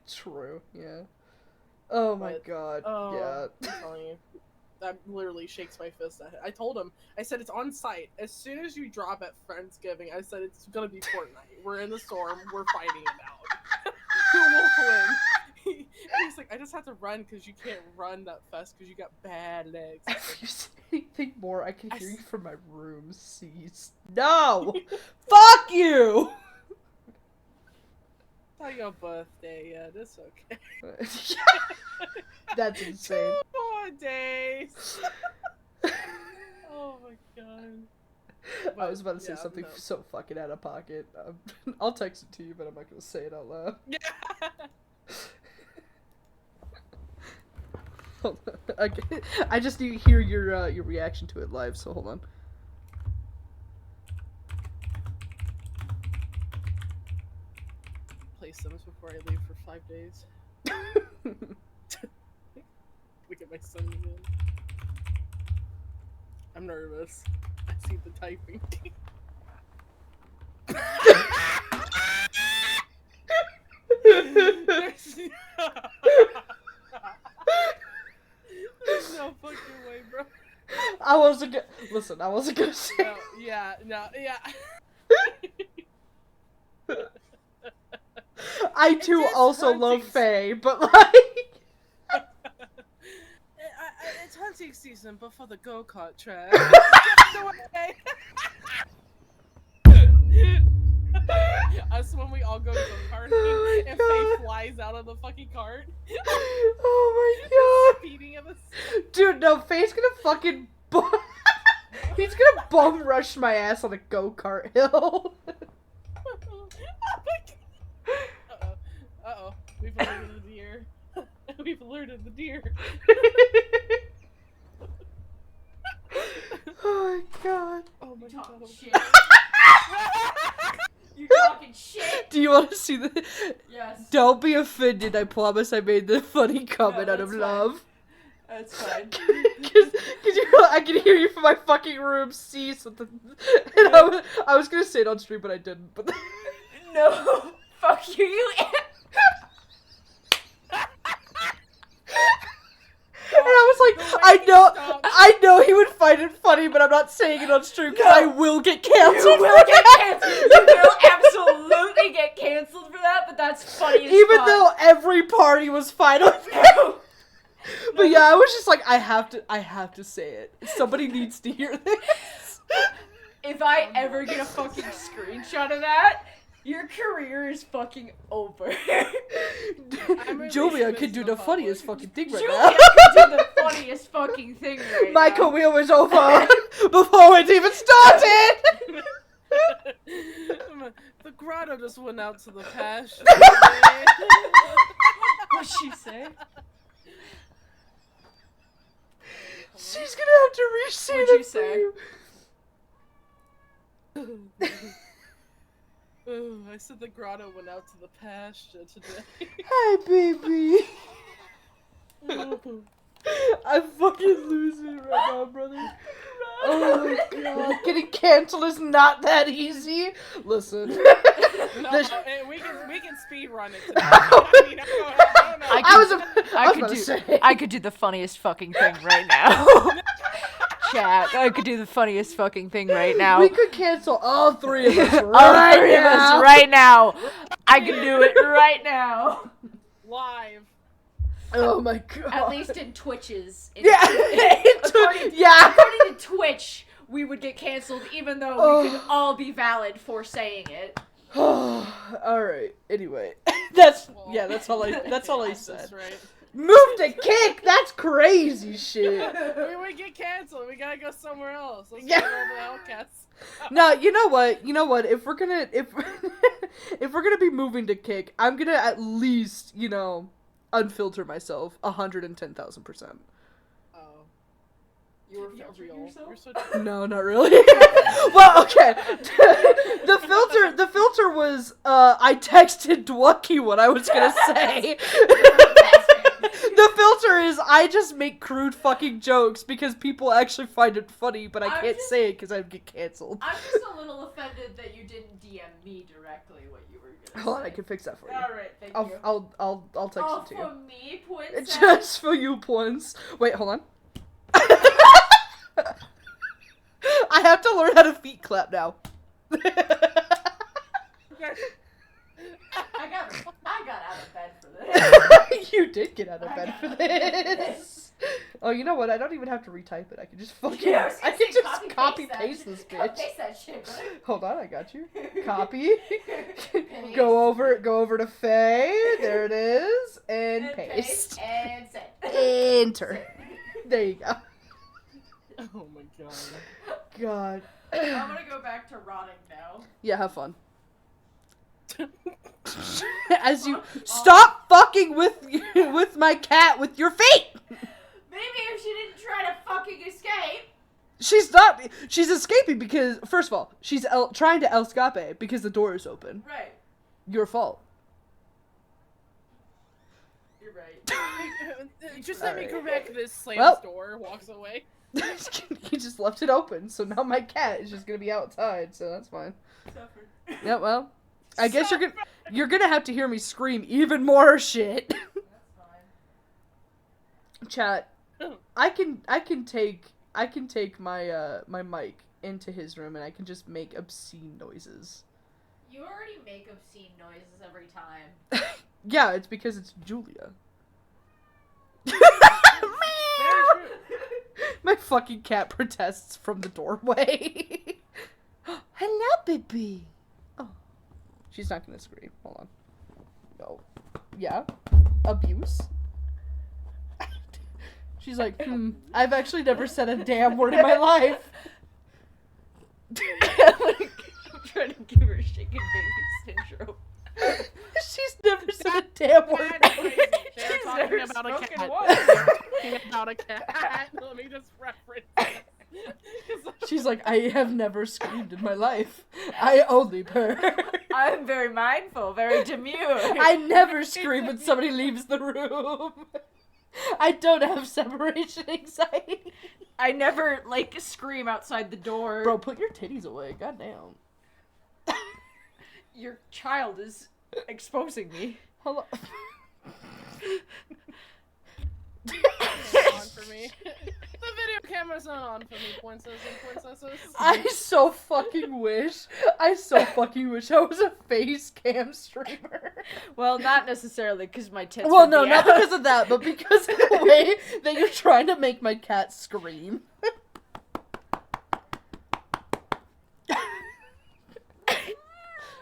True. Yeah. Oh my god. Yeah. I'm telling you. That literally shakes my fist at him. I told him, I said, it's on site. As soon as you drop at Friendsgiving, I said, it's gonna be Fortnite. We're in the storm. We're fighting it out. Who will win? He's like, I just have to run because you can't run that fast because you got bad legs. If you say anything more, I can hear you from my room. Cease. No! Fuck you! It's not your birthday yet. It's okay. That's insane. 2 more days. Oh my god. I was about to say something so fucking out of pocket. I'll text it to you, but I'm not gonna say it out loud. Yeah. Hold on. I just need to hear your reaction to it live. So hold on. Play Sims before I leave for 5 days. Look at my Sims again. I'm nervous. I see the typing. There's no fucking way, bro. I wasn't gonna say. No, yeah. I too is also hunting love Faye, but like. It's hunting season, but for the go-kart track. Us when we all go go-karting and Faye flies out of the fucking cart. Oh my god. Speeding of us. Dude, no, Faye's gonna fucking he's gonna bum rush my ass on a go-kart hill. Uh-oh. We've alerted the deer. We've alerted the deer. Oh my god. Oh my god. Shit. You're talking shit. Do you want to see the? Yes. Don't be offended. I promise I made the funny comment No, out of that's fine. love. That's fine. Cause I can hear you from my fucking room. See something, and I was gonna say it on stream, but I didn't. But No. Fuck you, you. And I was like, I know he would find it funny, but I'm not saying it on stream because I will get canceled. You will get canceled. You will absolutely get canceled for that, but that's funny as Even fuck. though every party was fine with it. But yeah, I was just like, I have to say it. Somebody needs to hear this. If I ever get a fucking screenshot of that, your career is fucking over. Julia could do the funniest fucking thing right Julia now. could do the funniest fucking thing right My now. career was over before it even started. The grotto just went out to the pasture. What'd she say? She's gonna have to re-say What'd that you say? I said the grotto went out to the pasture today. Hi, baby. I'm fucking losing right now, brother. Oh my god. Getting canceled is not that easy. Listen. No, we can speed run it. I could do the funniest fucking thing right now. Chat, I could do the funniest fucking thing right now. We could cancel all three of us All three of us right now. I can do it right now. Live. Oh my god. At least in Twitches. Yeah. According to Twitch, we would get canceled even though we could all be valid for saying it. Alright, anyway. That's all I said. Right. Move to kick! That's crazy shit. We would get canceled. We gotta go somewhere else. Let's Yeah. go to the Hellcats. No, you know what? If we're gonna be moving to kick, I'm gonna at least, unfilter myself 110,000%. Oh. You were Yeah, filtering real. yourself? You're so No, not really. Well, okay. The filter was I texted Dwucky what I was gonna say. The filter is I just make crude fucking jokes because people actually find it funny, but I can't say it because I'd get canceled. I'm just a little offended that you didn't DM me directly what you were gonna Hold on, say. I can fix that for you. Alright, thank you. I'll text it to you. For me, points Just for you, points. Wait, hold on. I have to learn how to feet clap now. I got out of bed for this. You did get out of bed for this. Oh, you know what? I don't even have to retype it. I can just fucking. I can just copy paste this bitch. Paste that shit. Hold on, I got you. Copy. Go over to Faye. There it is, and paste. And send. Enter. There you go. Oh my god. God. I'm gonna go back to rotting now. Yeah, have fun. As you stop fucking with my cat with your feet. Maybe if she didn't try to fucking escape. She's not. She's escaping because, first of all, she's trying to escape because the door is open. Right. Your fault. You're right. Just let me Alright. correct this. Slams Well. door, walks away. He just left it open, so now my cat is just gonna be outside, so that's fine. Suffered. Yeah, well, I guess you're gonna have to hear me scream even more shit. That's fine. Chat, I can take my my mic into his room and I can just make obscene noises. You already make obscene noises every time. Yeah, it's because it's Julia. Very true. My fucking cat protests from the doorway. Hello, baby. Oh, she's not gonna scream. Hold on. No. Yeah. Abuse. She's like, I've actually never said a damn word in my life. I'm trying to give her shaken baby syndrome. She's never said a damn word. That's crazy. They're She's talking never about a spoken cat. once. They're talking about a cat. Let me just reference it. She's like, I have never screamed in my life. I only purr. I'm very mindful, very demure. I never scream when somebody leaves the room. I don't have separation anxiety. I never, scream outside the door. Bro, put your titties away. Goddamn. Your child is exposing me. Hello. on for me. The video camera's not on for me, princesses and princesses. I so fucking wish I was a face cam streamer. Well, not necessarily, because my tits Well, would no, be not out. because of that, but because of the way that you're trying to make my cat scream.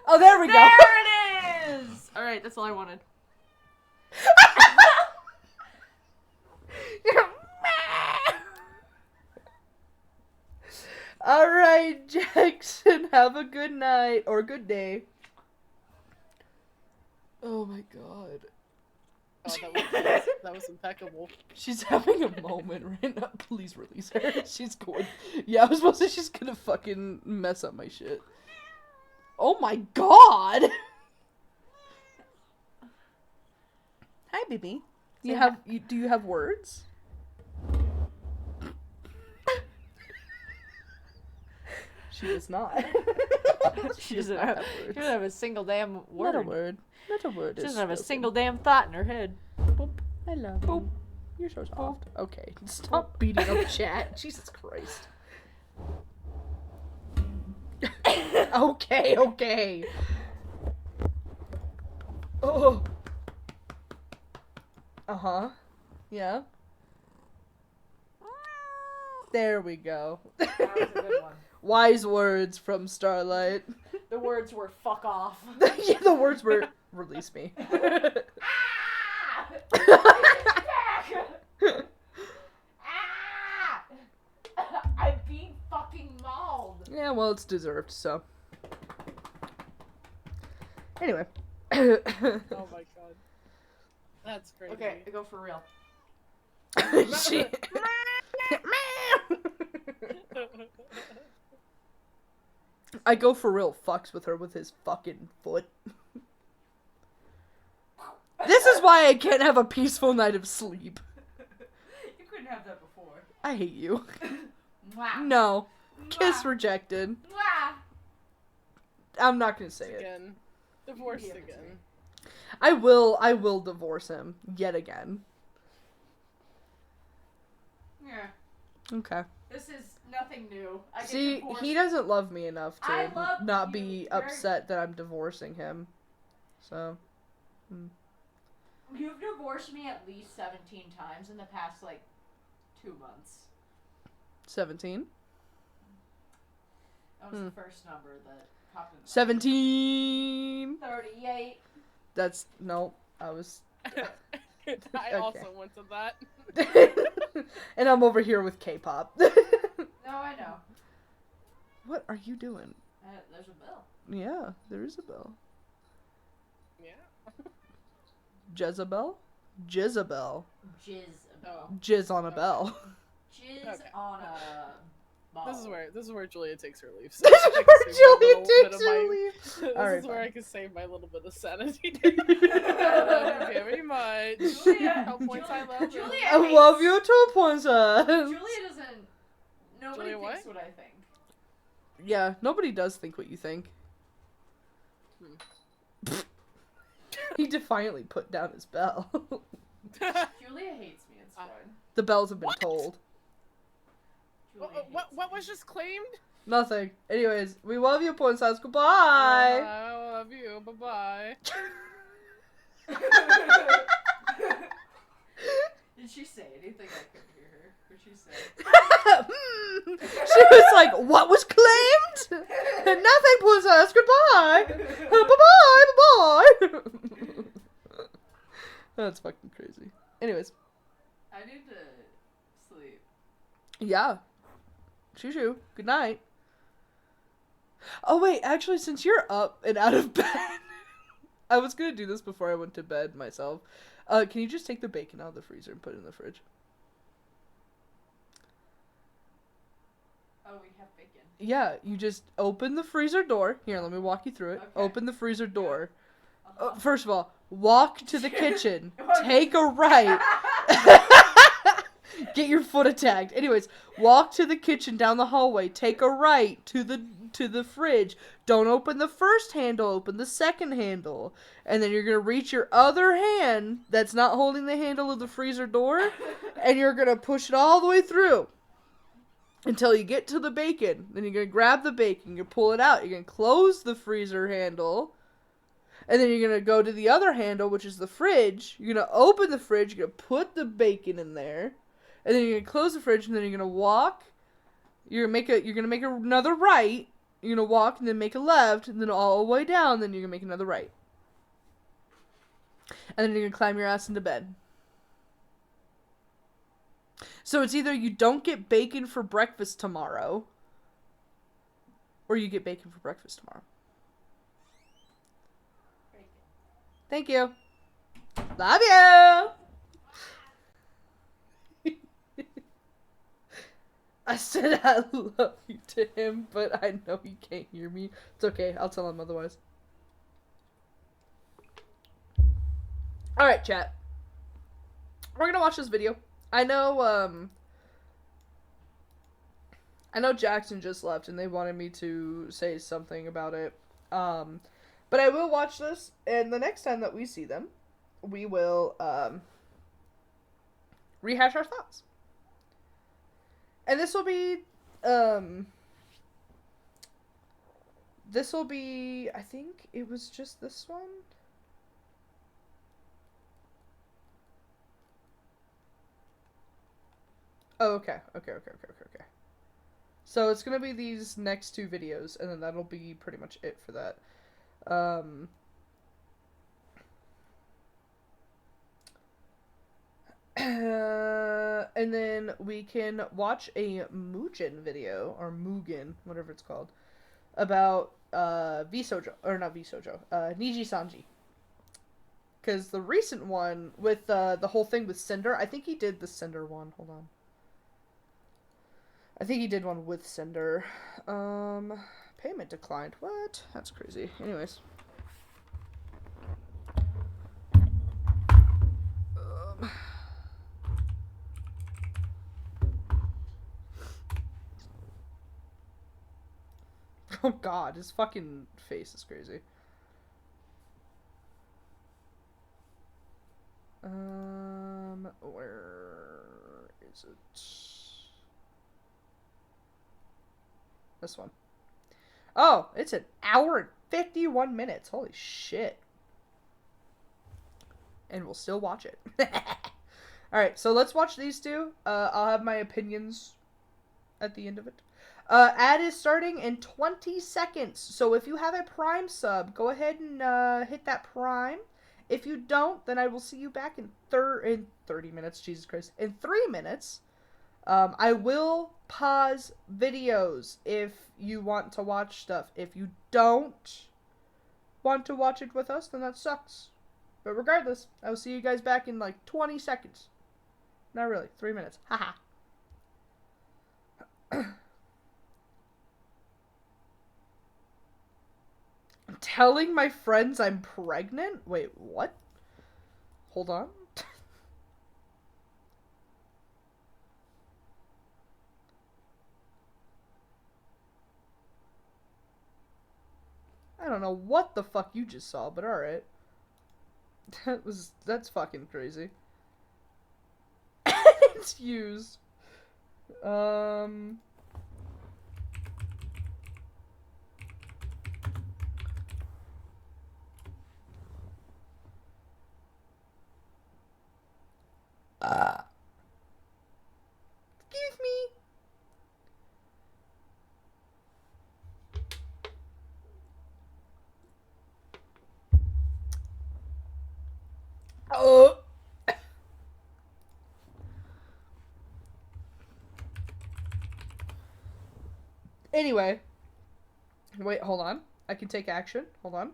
Oh, there we go. There it is! Alright, that's all I wanted. Alright, Jackson, have a good night, or good day. Oh my god. Oh, that was impeccable. She's having a moment right now. Please release her. She's going. Yeah, I was supposed to. She's gonna fucking mess up my shit. Oh my god! Hi, baby. Do you have words? She does not. She doesn't have a single damn word. Not a word. Not a word. She is doesn't have a spoken. single damn thought in her head. Boop. I love you. You're so soft. Okay, stop beating up chat. Jesus Christ. Okay. Oh. Uh-huh. Yeah. There we go. That was a good one. Wise words from Starlight. The words were "fuck off." Yeah, the words were release me. I'm being fucking mauled. Yeah, well, it's deserved, so. Anyway. Oh my god. That's crazy. Okay, I go for real. She... I go for real fucks with her with his fucking foot. This is why I can't have a peaceful night of sleep. You couldn't have that before. I hate you. Mwah. No. Kiss Mwah. rejected. Mwah. I'm not gonna say it. Again. Divorced Give it to again. me. I will divorce him. Yet again. Yeah. Okay. This is nothing new. I get See, divorced. he doesn't love me enough I to love not you be very- upset that I'm divorcing him. So. You've divorced me at least 17 times in the past, 2 months. 17? That was the first number that popped in. 17! 38. That's, no, I was... I also went to that. And I'm over here with K-pop. No, I know. What are you doing? There's a bell. Yeah, there is a bell. Yeah. Jezebel? Jezebel. Jizz On a bell. Jizz on a ball. This is where Julia takes her leave. This is where Julia takes her leave. This Alright, is where fine. I can save my little bit of sanity. I love you very much. Julia, How points I love you. Julia I love you too, Princess. Julia doesn't. Nobody Julia thinks what I think. Yeah, nobody does think what you think. He defiantly put down his bell. Julia hates me. It's fine. The bells have been What? told. What was just claimed? Nothing. Anyways, we love you, Princess. Goodbye. I love you. Bye-bye. Did she say anything? I couldn't hear her. What'd she say? She was like, what was claimed? Nothing, Princess. Goodbye. Bye-bye. Bye-bye. That's fucking crazy. Anyways. I need to sleep. Yeah. Shoo-shoo. Good night. Oh, wait. Actually, since you're up and out of bed, I was going to do this before I went to bed myself. Can you just take the bacon out of the freezer and put it in the fridge? Oh, we have bacon. Yeah, you just open the freezer door. Here, let me walk you through it. Okay. Open the freezer door. Uh-huh. First of all, walk to the kitchen. Take a right. Get your foot attacked. Anyways, walk to the kitchen down the hallway. Take a right to the fridge. Don't open the first handle. Open the second handle. And then you're going to reach your other hand that's not holding the handle of the freezer door. And you're going to push it all the way through until you get to the bacon. Then you're going to grab the bacon. You're going to pull it out. You're going to close the freezer handle. And then you're going to go to the other handle, which is the fridge. You're going to open the fridge. You're going to put the bacon in there. And then you're going to close the fridge. And then you're going to walk. You're going to make another right. You're going to walk and then make a left. And then all the way down. Then you're going to make another right. And then you're going to climb your ass into bed. So it's either you don't get bacon for breakfast tomorrow. Or you get bacon for breakfast tomorrow. Thank you. Love you. I said I love you to him, but I know he can't hear me. It's okay. I'll tell him otherwise. Alright, chat. We're gonna watch this video. I know Jackson just left and they wanted me to say something about it. But I will watch this, and the next time that we see them, we will, rehash our thoughts. And this will be, I think it was just this one? Oh, okay. So it's gonna be these next two videos, and then that'll be pretty much it for that. And then we can watch a Mugen video, or Mugen, whatever it's called, about vshojo, or not vshojo, Niji Sanji. Because the recent one with the whole thing with Cinder, I think he did the Cinder one. Hold on. I think he did one with Cinder. Payment declined. What? That's crazy. Anyways. Oh god, his fucking face is crazy. Where is it? This one. Oh, it's an hour and 51 minutes. Holy shit. and we'll still watch it. Alright, so let's watch these two. I'll have my opinions at the end of it. Ad is starting in 20 seconds. So if you have a Prime sub, go ahead and hit that Prime. If you don't, then I will see you back in 30 minutes. Jesus Christ. In 3 minutes. I will pause videos if you want to watch stuff. If you don't want to watch it with us, then that sucks. But regardless, I will see you guys back in like 20 seconds. Not really. 3 minutes. Haha. I'm telling my friends I'm pregnant? Wait, what? Hold on. I don't know what the fuck you just saw, but alright. That's fucking crazy. It's used. Excuse me. Oh. Anyway. Wait, hold on. I can take action. Hold on.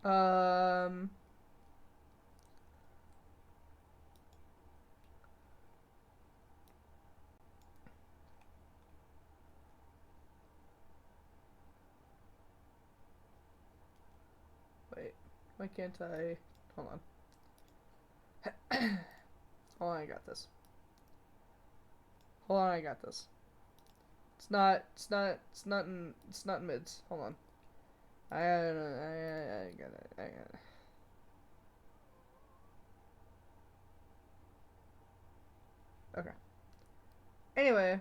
Um. Wait. Why can't I? Hold on. Hold on, I got this. Hold on, I got this. It's not in mids. Hold on. I got it. I got it. Okay. Anyway.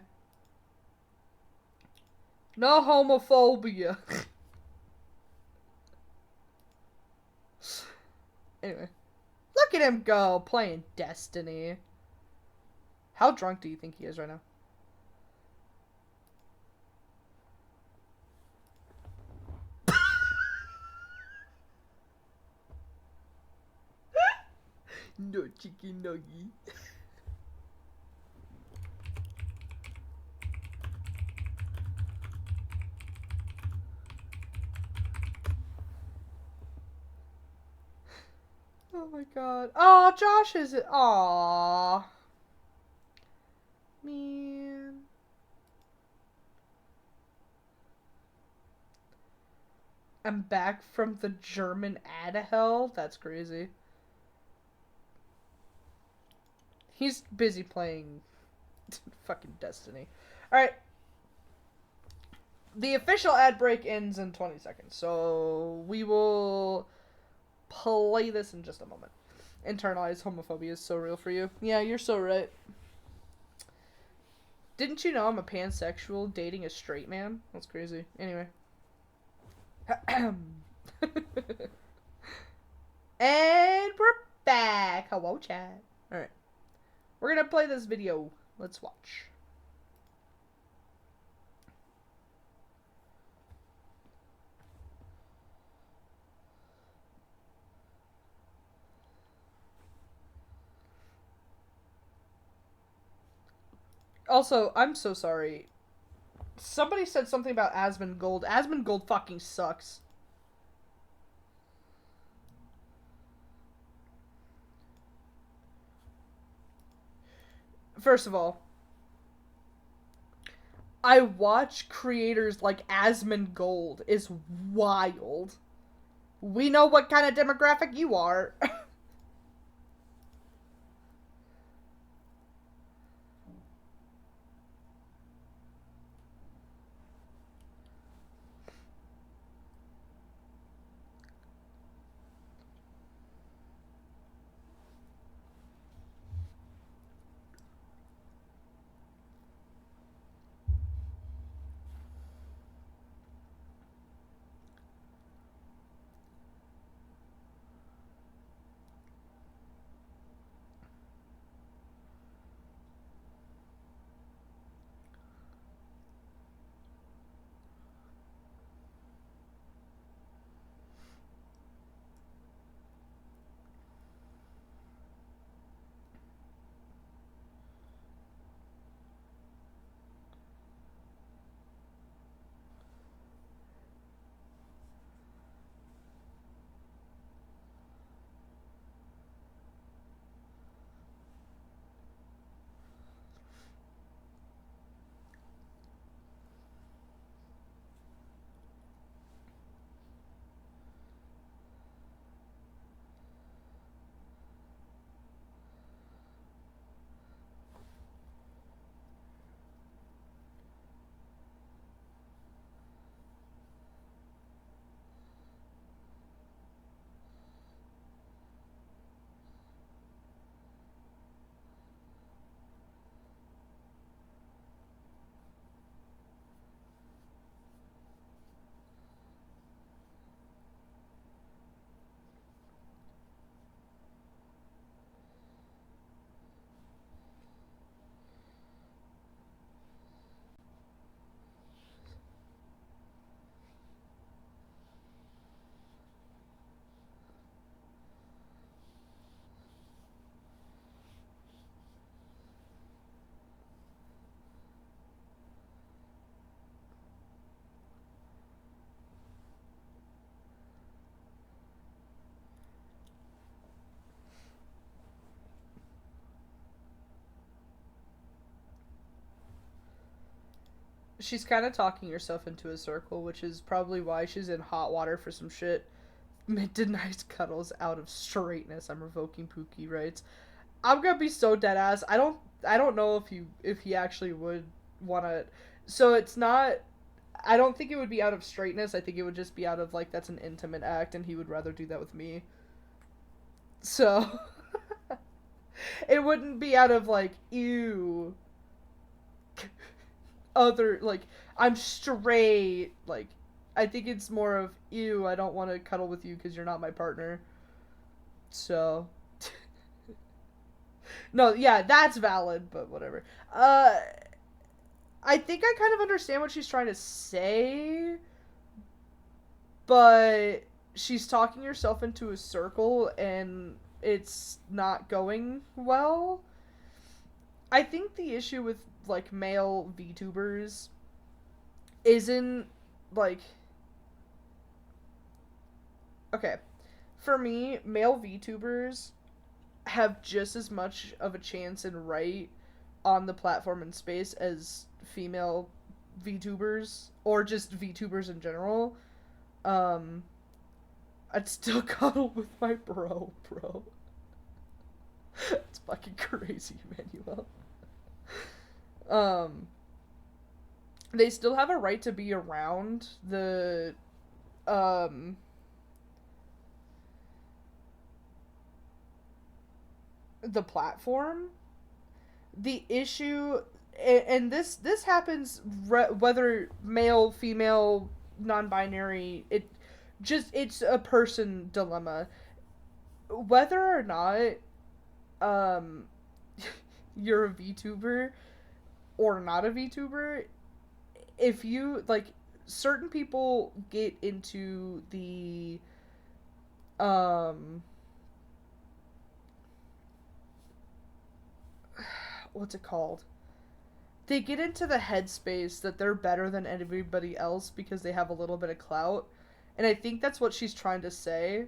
No homophobia. Anyway. Look at him go, playing Destiny. How drunk do you think he is right now? No chicken nuggy. Oh my god. Oh, Josh is it? Aww. Man. I'm back from the German ad hell? That's crazy. He's busy playing fucking Destiny. Alright. The official ad break ends in 20 seconds, so we will play this in just a moment. Internalized homophobia is so real for you. Yeah, you're so right. Didn't you know I'm a pansexual dating a straight man? That's crazy. Anyway. And we're back. Hello, chat. Alright. We're gonna play this video. Let's watch. Also, I'm so sorry. Somebody said something about Asmongold. Asmongold fucking sucks. First of all, I watch creators like Asmongold is wild. We know what kind of demographic you are. she's kind of talking herself into a circle, which is probably why she's in hot water for some shit. Mid denies cuddles out of straightness. I'm revoking Pookie rights. I'm gonna be so dead ass. I don't know if he actually would wanna. So it's not. I don't think it would be out of straightness. I think it would just be out of like that's an intimate act, and he would rather do that with me. So it wouldn't be out of like ew. Other like I'm straight. Like I think it's more of ew. I don't want to cuddle with you because you're not my partner. So no, yeah, that's valid, but whatever. I think I kind of understand what she's trying to say, but she's talking herself into a circle and it's not going well. I think the issue with like male VTubers isn't like okay. For me, male VTubers have just as much of a chance and right on the platform and space as female VTubers or just VTubers in general. Um, I'd still cuddle with my bro. It's fucking crazy, Emmanuel. Um, they still have a right to be around um, the platform. The issue, and this happens whether male, female, non-binary, it's a person dilemma. Whether or not um you're a VTuber or not a VTuber, if you like certain people get into the what's it called? They get into the headspace that they're better than everybody else because they have a little bit of clout. And I think that's what she's trying to say.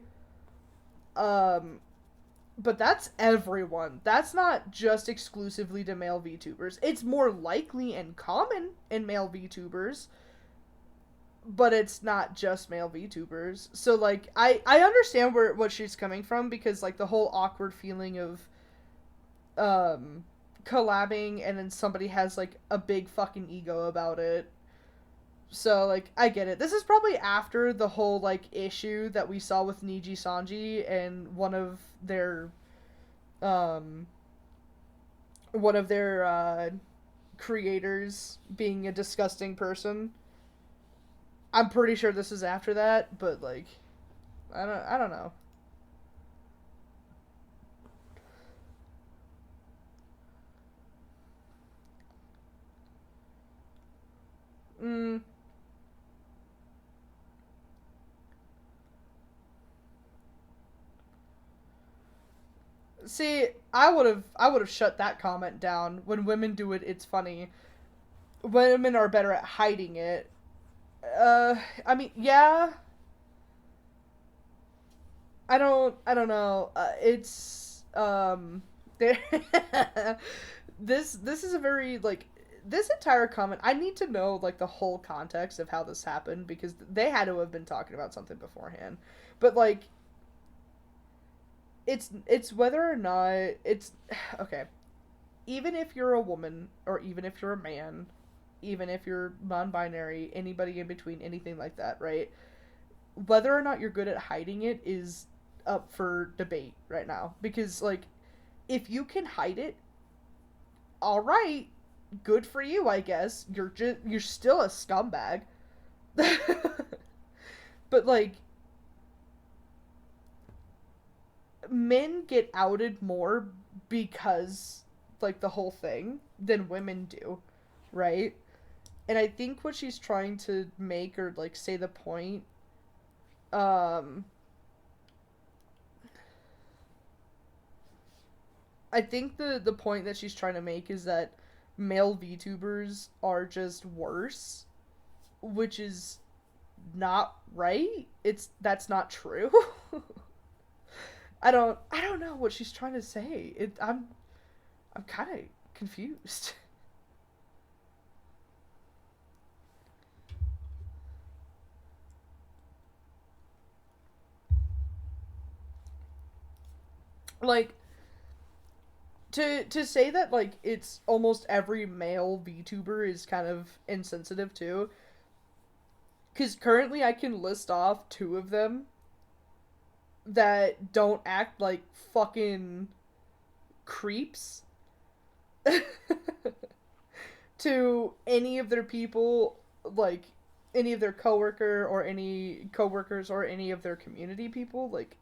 But that's everyone. That's not just exclusively to male VTubers. It's more likely and common in male VTubers, but it's not just male VTubers. So like I understand what she's coming from because like the whole awkward feeling of collabing and then somebody has like a big fucking ego about it. So like I get it. This is probably after the whole like issue that we saw with Niji Sanji and um one of their creators being a disgusting person. I'm pretty sure this is after that, but like I don't know. Mm. See, I would have shut that comment down. When women do it, it's funny. Women are better at hiding it. I mean, yeah. I don't know. It's there. This is a very like this entire comment. I need to know like the whole context of how this happened because they had to have been talking about something beforehand. But like it's whether or not it's okay. Even if you're a woman or even if you're a man, even if you're non-binary, anybody in between, anything like that, right? Whether or not you're good at hiding it is up for debate right now because like if you can hide it, all right, good for you, I guess. You're still a scumbag. But like men get outed more because like the whole thing than women do, right? And I think what she's trying to make or like say the point um I think the point that she's trying to make is that male VTubers are just worse, which is not right. That's not true. I don't know what she's trying to say. I'm kind of confused. Like, to say that, like, it's almost every male VTuber is kind of insensitive, too. Because currently I can list off 2 of them that don't act like fucking creeps to any of their people, like, any of their coworkers or any of their community people, like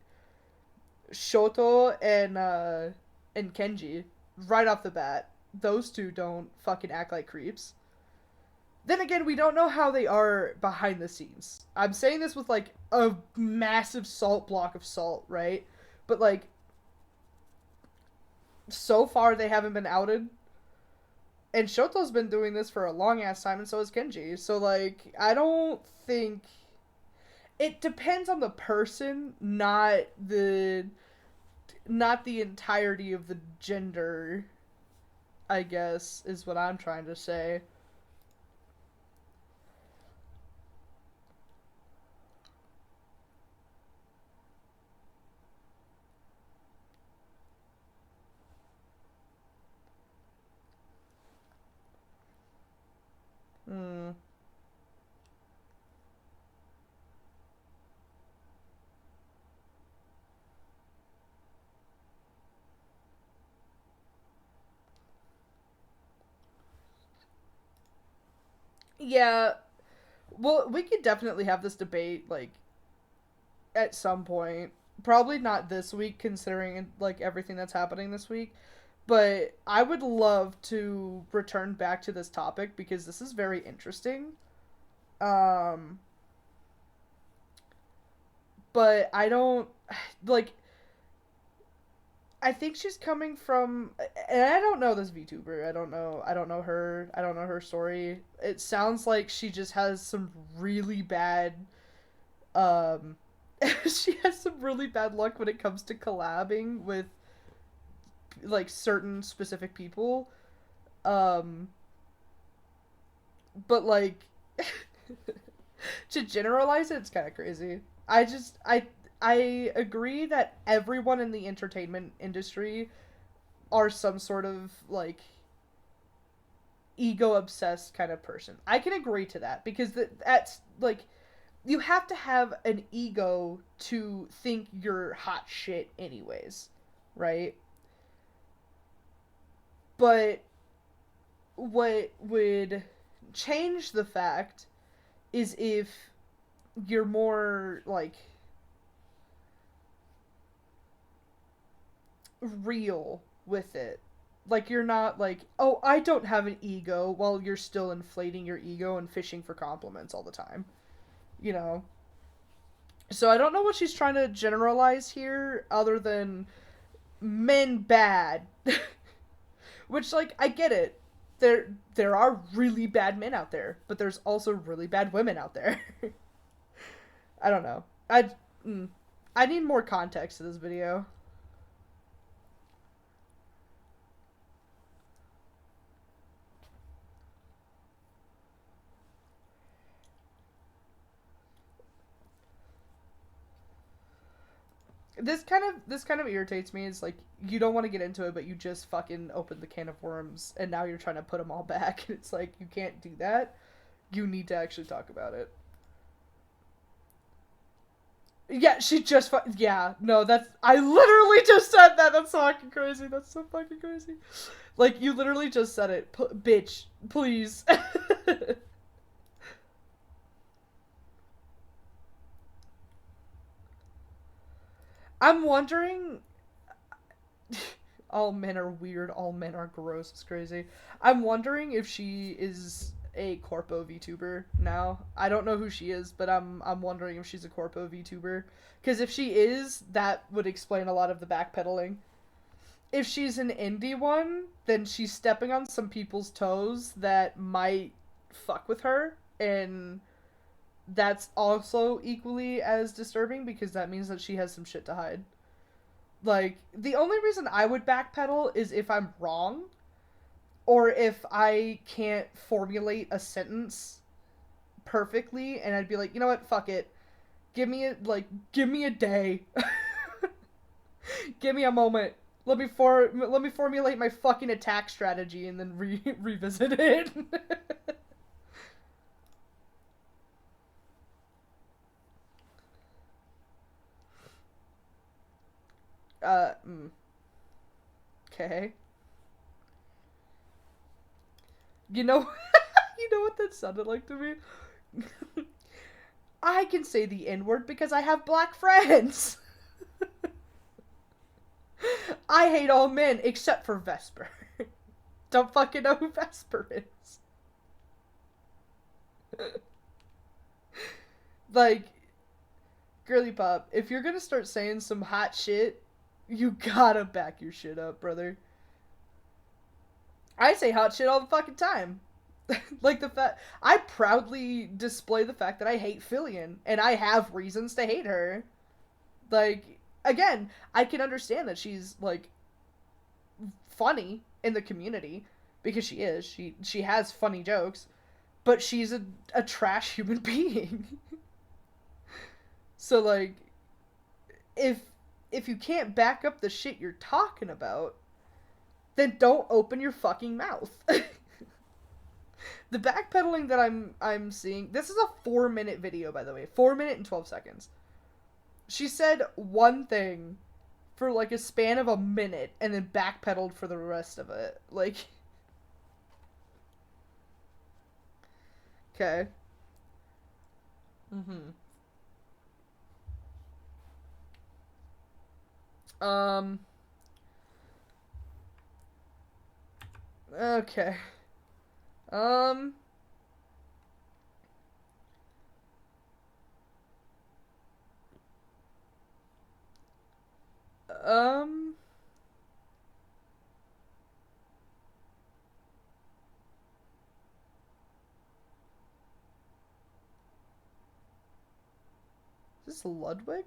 Shoto and Kenji, right off the bat. Those 2 don't fucking act like creeps. Then again, we don't know how they are behind the scenes. I'm saying this with, like, a massive salt block of salt, right? But, like, so far they haven't been outed. And Shoto's been doing this for a long ass time, and so has Kenji. So, like, I don't think. It depends on the person, not the entirety of the gender, I guess, is what I'm trying to say. Hmm. Yeah. Well, we could definitely have this debate, like, at some point. Probably not this week, considering, like, everything that's happening this week. But I would love to return back to this topic because this is very interesting. Um, but I don't like. I think she's coming from, and I don't know this VTuber. I don't know. I don't know her. I don't know her story. It sounds like she just has some really bad. Um, she has some really bad luck when it comes to collabing with, like, certain specific people. Um, but, like, to generalize it, it's kind of crazy. I agree that everyone in the entertainment industry are some sort of, like, ego obsessed kind of person. I can agree to that because that's, like, you have to have an ego to think you're hot shit anyways, right? But what would change the fact is if you're more, like, real with it. Like, you're not like, oh, I don't have an ego, while you're still inflating your ego and fishing for compliments all the time. You know? So I don't know what she's trying to generalize here, other than men bad. Which, like, I get it. There are really bad men out there, but there's also really bad women out there. I don't know. Mm, I need more context to this video. This kind of irritates me. It's like, you don't want to get into it, but you just fucking opened the can of worms, and now you're trying to put them all back. It's like, you can't do that. You need to actually talk about it. Yeah, she just yeah, no, that's, I literally just said that. That's so fucking crazy. That's so fucking crazy. Like, you literally just said it. Bitch, please. I'm wondering. All men are weird. All men are gross. It's crazy. I'm wondering if she is a corpo VTuber now. I don't know who she is, but I'm wondering if she's a corpo VTuber. Because if she is, that would explain a lot of the backpedaling. If she's an indie one, then she's stepping on some people's toes that might fuck with her, and that's also equally as disturbing because that means that she has some shit to hide. Like, the only reason I would backpedal is if I'm wrong, or if I can't formulate a sentence perfectly, and I'd be like, you know what, fuck it. Give me a day. Give me a moment. Let me formulate my fucking attack strategy and then revisit it. uh. Okay. You know, you know what that sounded like to me? I can say the N-word because I have black friends. I hate all men except for Vesper. Don't fucking know who Vesper is. Like, girly pop, if you're gonna start saying some hot shit, you gotta back your shit up, brother. I say hot shit all the fucking time. Like the fact I proudly display the fact that I hate Fillion, and I have reasons to hate her. Like, again, I can understand that she's like funny in the community because she is. She has funny jokes, but she's a trash human being. So like, if you can't back up the shit you're talking about, then don't open your fucking mouth. The backpedaling that I'm seeing, this is a 4-minute video, by the way. 4 minutes and 12 seconds. She said one thing for like a span of a minute and then backpedaled for the rest of it. Like, okay. Um okay. Um um is this Ludwig?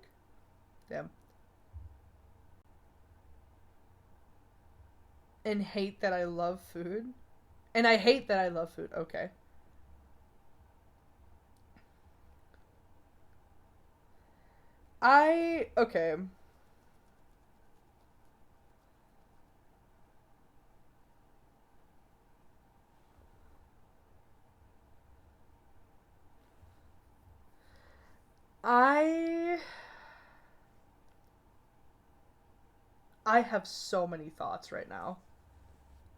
Damn. And hate that I love food? And I hate that I love food. Okay. Okay. I have so many thoughts right now.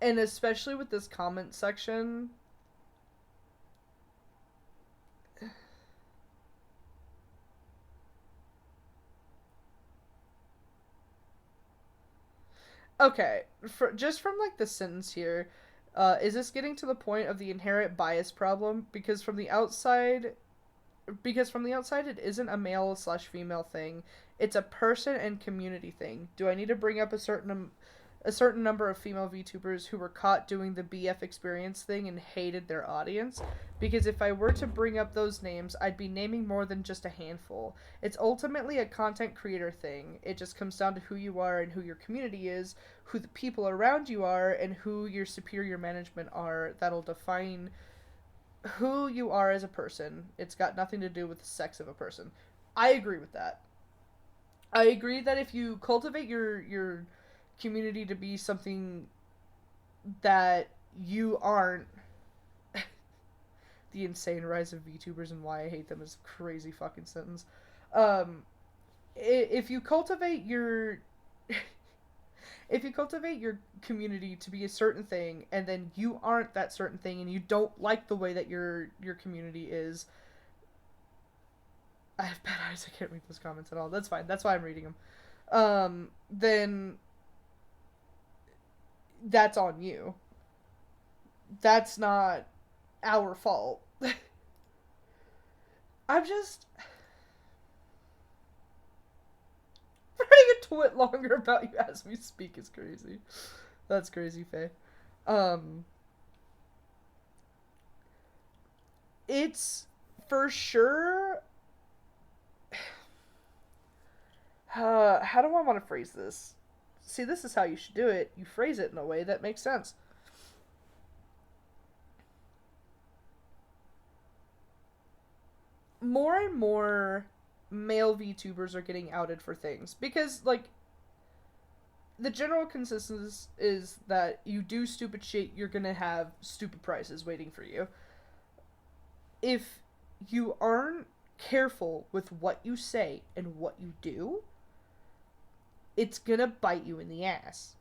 And especially with this comment section. Okay, just from like the sentence here, is this getting to the point of the inherent bias problem? Because from the outside it isn't a male/female thing. It's a person and community thing. Do I need to bring up a certain number of female VTubers who were caught doing the BF experience thing and hated their audience? Because if I were to bring up those names, I'd be naming more than just a handful. It's ultimately a content creator thing. It just comes down to who you are and who your community is, who the people around you are, and who your superior management are. That'll define who you are as a person. It's got nothing to do with the sex of a person. I agree with that. I agree that if you cultivate your community to be something that you aren't, the insane rise of VTubers and why I hate them is a crazy fucking sentence. If you cultivate your if you cultivate your community to be a certain thing and then you aren't that certain thing and you don't like the way that your community is, I have bad eyes, I can't read those comments at all. That's fine, that's why I'm reading them. Then that's on you. That's not our fault. I'm just writing a twit longer about you as we speak is crazy. That's crazy, Faye. It's for sure. How do I want to phrase this? See, this is how you should do it. You phrase it in a way that makes sense. More and more male VTubers are getting outed for things because, like, the general consensus is that you do stupid shit, you're gonna have stupid prizes waiting for you. If you aren't careful with what you say and what you do, it's gonna bite you in the ass.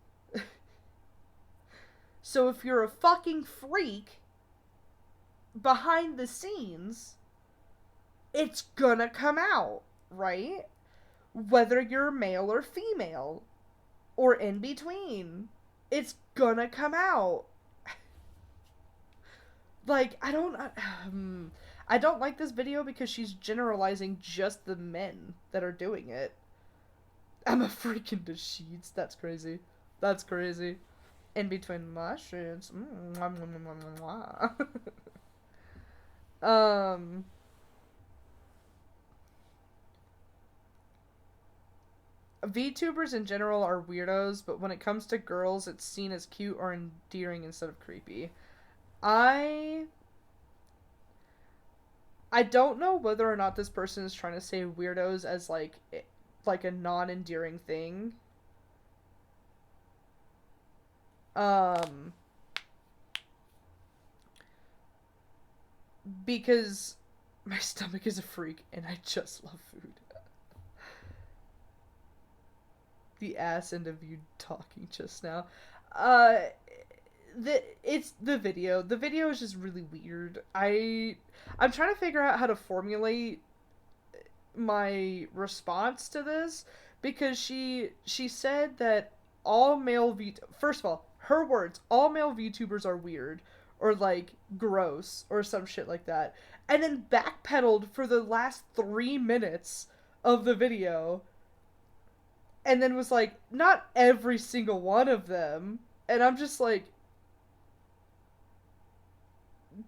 So if you're a fucking freak behind the scenes, it's gonna come out, right? Whether you're male or female, or in between, it's gonna come out. Like, I don't like this video because she's generalizing just the men that are doing it. I'm a freak into sheets. That's crazy. That's crazy. In between my shits. um. VTubers in general are weirdos, but when it comes to girls, it's seen as cute or endearing instead of creepy. I don't know whether or not this person is trying to say weirdos as like a non-endearing thing. Because my stomach is a freak and I just love food. The ass end of you talking just now. It's the video. The video is just really weird. I'm trying to figure out how to formulate my response to this because she said that all male first of all, her words, all male VTubers are weird or like gross or some shit like that. And then backpedaled for the last 3 minutes of the video and then was like, not every single one of them. And I'm just like,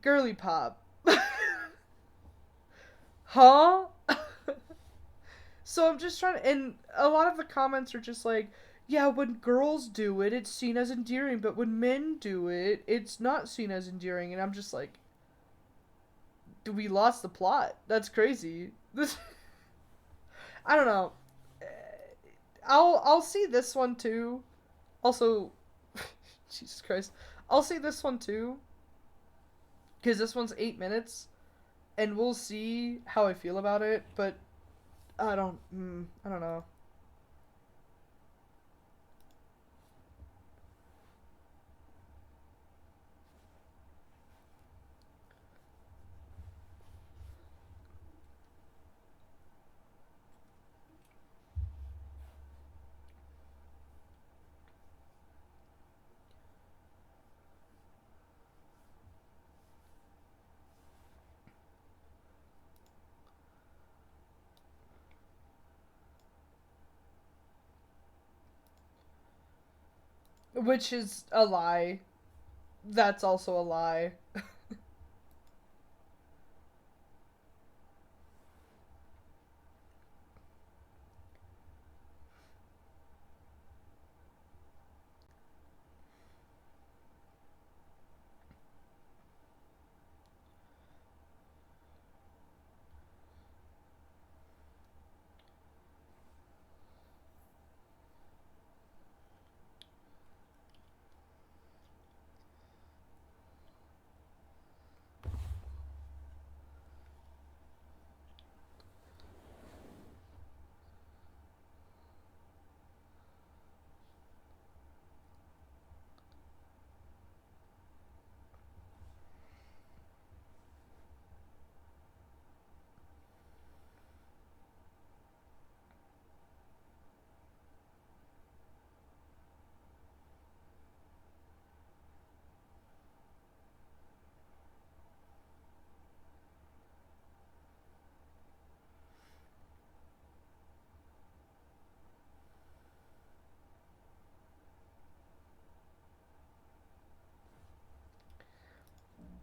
girly pop. Huh? So I'm just trying to, and a lot of the comments are just like, yeah, when girls do it, it's seen as endearing, but when men do it, it's not seen as endearing. And I'm just like, we lost the plot. That's crazy. This, I don't know. I'll see this one too. Also, Jesus Christ, I'll see this one too. Because this one's 8 minutes, and we'll see how I feel about it. But I don't know. Which is a lie. That's also a lie.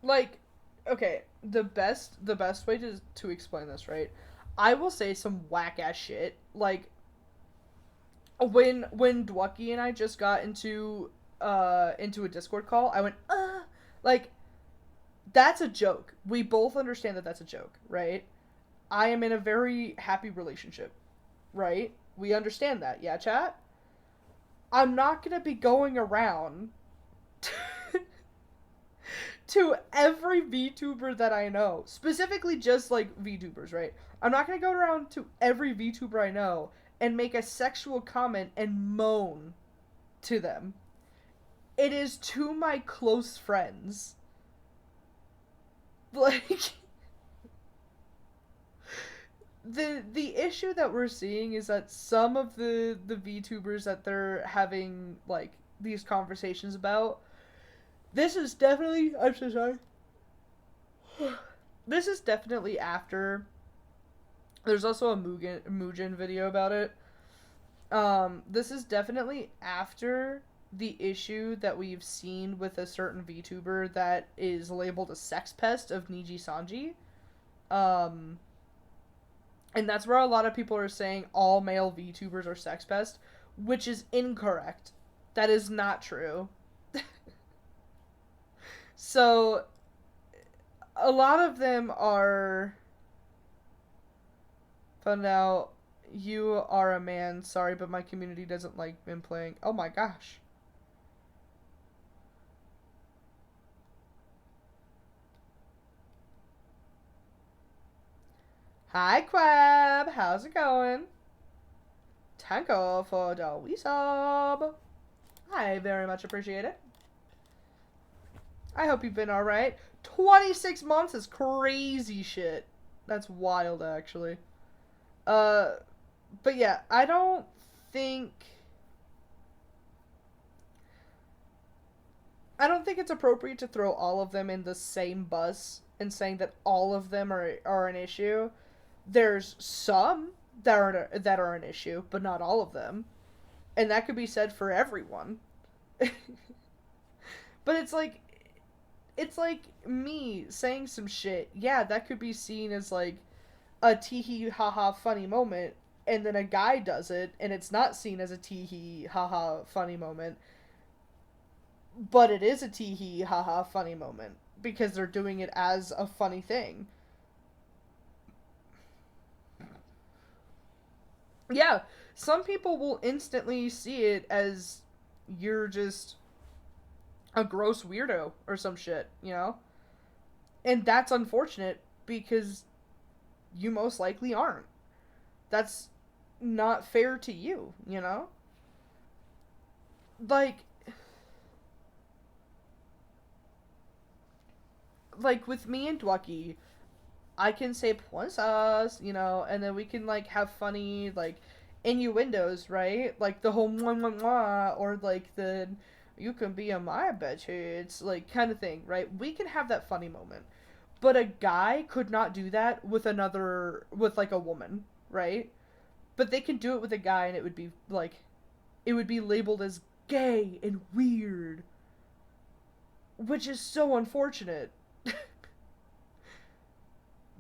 Like, okay, the best way to explain this, right? I will say some whack ass shit. Like when Dwucky and I just got into a Discord call, I went, like, that's a joke. We both understand that that's a joke, right? I am in a very happy relationship, right? We understand that, yeah, chat? I'm not gonna be going around to every VTuber that I know, specifically just like VTubers, right? I'm not gonna go around to every VTuber I know and make a sexual comment and moan to them. It is to my close friends. Like the issue that we're seeing is that some of the VTubers that they're having like these conversations about, this is definitely, I'm so sorry. This is definitely after. There's also a Mugen video about it. This is definitely after the issue that we've seen with a certain VTuber that is labeled a sex pest of Niji Sanji. And that's where a lot of people are saying all male VTubers are sex pests, which is incorrect. That is not true. So, a lot of them are found out you are a man. Sorry, but my community doesn't like men playing. Oh my gosh. Hi, Quab. How's it going? Tango for the Weesub. I very much appreciate it. I hope you've been alright. 26 months is crazy shit. That's wild, actually. But yeah, I don't think it's appropriate to throw all of them in the same bus and saying that all of them are an issue. There's some that are an issue, but not all of them. And that could be said for everyone. But it's like me saying some shit. Yeah, that could be seen as like a tee-hee haha funny moment, and then a guy does it and it's not seen as a tee-hee haha funny moment, but it is a tee-hee haha funny moment because they're doing it as a funny thing. Yeah, some people will instantly see it as you're just a gross weirdo or some shit, you know? And that's unfortunate because you most likely aren't. That's not fair to you, you know? Like with me and Dwucky, I can say puensas, you know, and then we can like have funny like innuendos, right? Like the whole mwah mwah mwah, or like the you can be a my bitch, it's like kind of thing, right? We can have that funny moment. But a guy could not do that with with like a woman, right? But they can do it with a guy and it would be like, it would be labeled as gay and weird. Which is so unfortunate.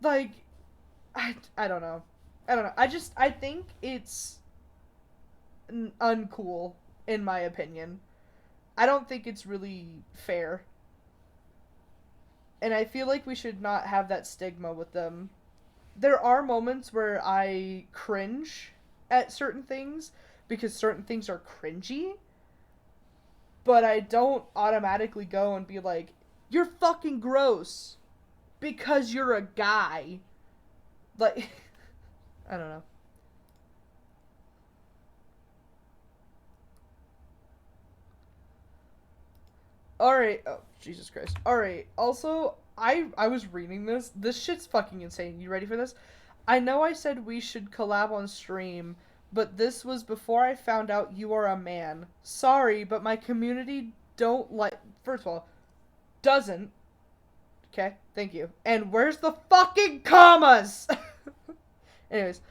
Like, I don't know. I don't know. I think it's uncool, in my opinion. I don't think it's really fair. And I feel like we should not have that stigma with them. There are moments where I cringe at certain things because certain things are cringy, but I don't automatically go and be like, you're fucking gross because you're a guy. Like, I don't know. Alright. Oh, Jesus Christ. Alright. Also, I was reading this. This shit's fucking insane. You ready for this? I know I said we should collab on stream, but this was before I found out you are a man. Sorry, but my community don't like... First of all, doesn't. Okay, thank you. And where's the fucking commas? Anyways,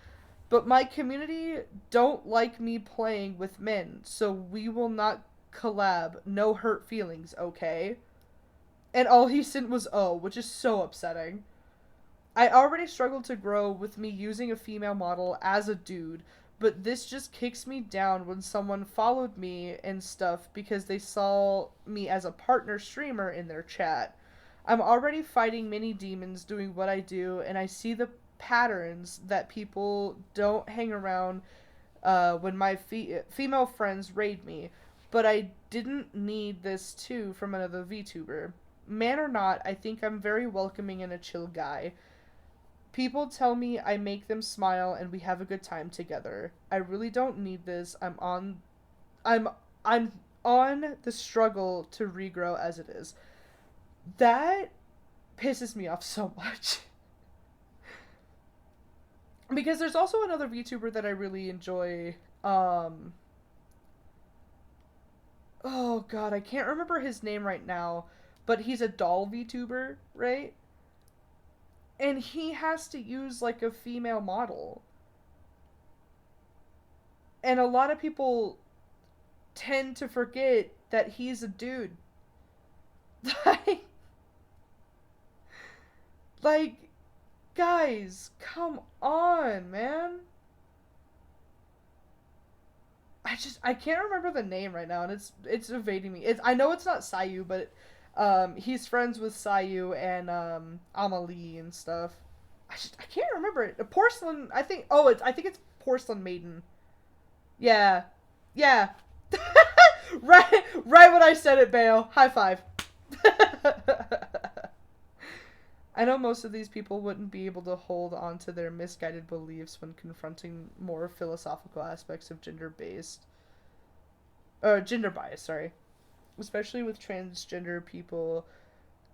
but my community don't like me playing with men, so we will not collab. No hurt feelings, okay? And all he sent was "oh," which is so upsetting. I already struggled to grow with me using a female model as a dude, but this just kicks me down when someone followed me and stuff because they saw me as a partner streamer in their chat. I'm already fighting many demons doing what I do, and I see the patterns that people don't hang around when my female friends raid me, but I didn't need this too from another VTuber. Man or not, I think I'm very welcoming and a chill guy. People tell me I make them smile and we have a good time together. I really don't need this. I'm I'm on the struggle to regrow as it is. That pisses me off so much. Because there's also another VTuber that I really enjoy. Oh god, I can't remember his name right now, but he's a doll VTuber, right? And he has to use like a female model. And a lot of people tend to forget that he's a dude. like, like, guys, come on, man. I can't remember the name right now, and it's evading me. I know it's not Sayu, but he's friends with Sayu and Amalie and stuff. I can't remember it. Porcelain. I think it's Porcelain Maiden. Yeah, yeah. right when I said it, Bale. High five. I know most of these people wouldn't be able to hold on to their misguided beliefs when confronting more philosophical aspects of gender bias, sorry. Especially with transgender people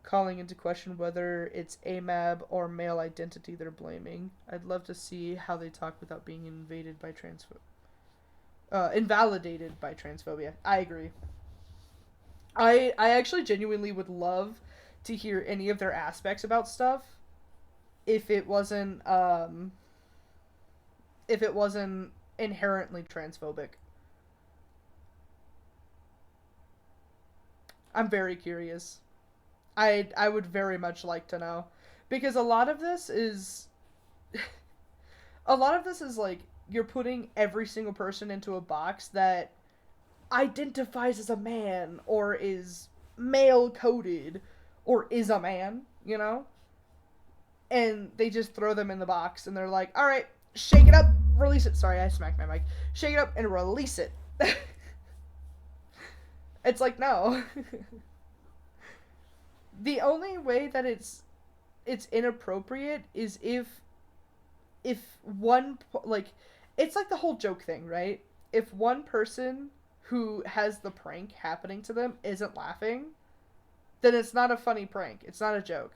calling into question whether it's AMAB or male identity they're blaming. I'd love to see how they talk without being invalidated by transphobia. I agree. I actually genuinely would love to hear any of their aspects about stuff if it wasn't inherently transphobic. I'm very curious. I would very much like to know, because a lot of this is like you're putting every single person into a box that identifies as a man or is male coded or is a man, you know? And they just throw them in the box and they're like, all right, shake it up, release it. Sorry, I smacked my mic. Shake it up and release it. It's like, no. The only way that it's inappropriate is if one, like, it's like the whole joke thing, right? If one person who has the prank happening to them isn't laughing, then it's not a funny prank. It's not a joke.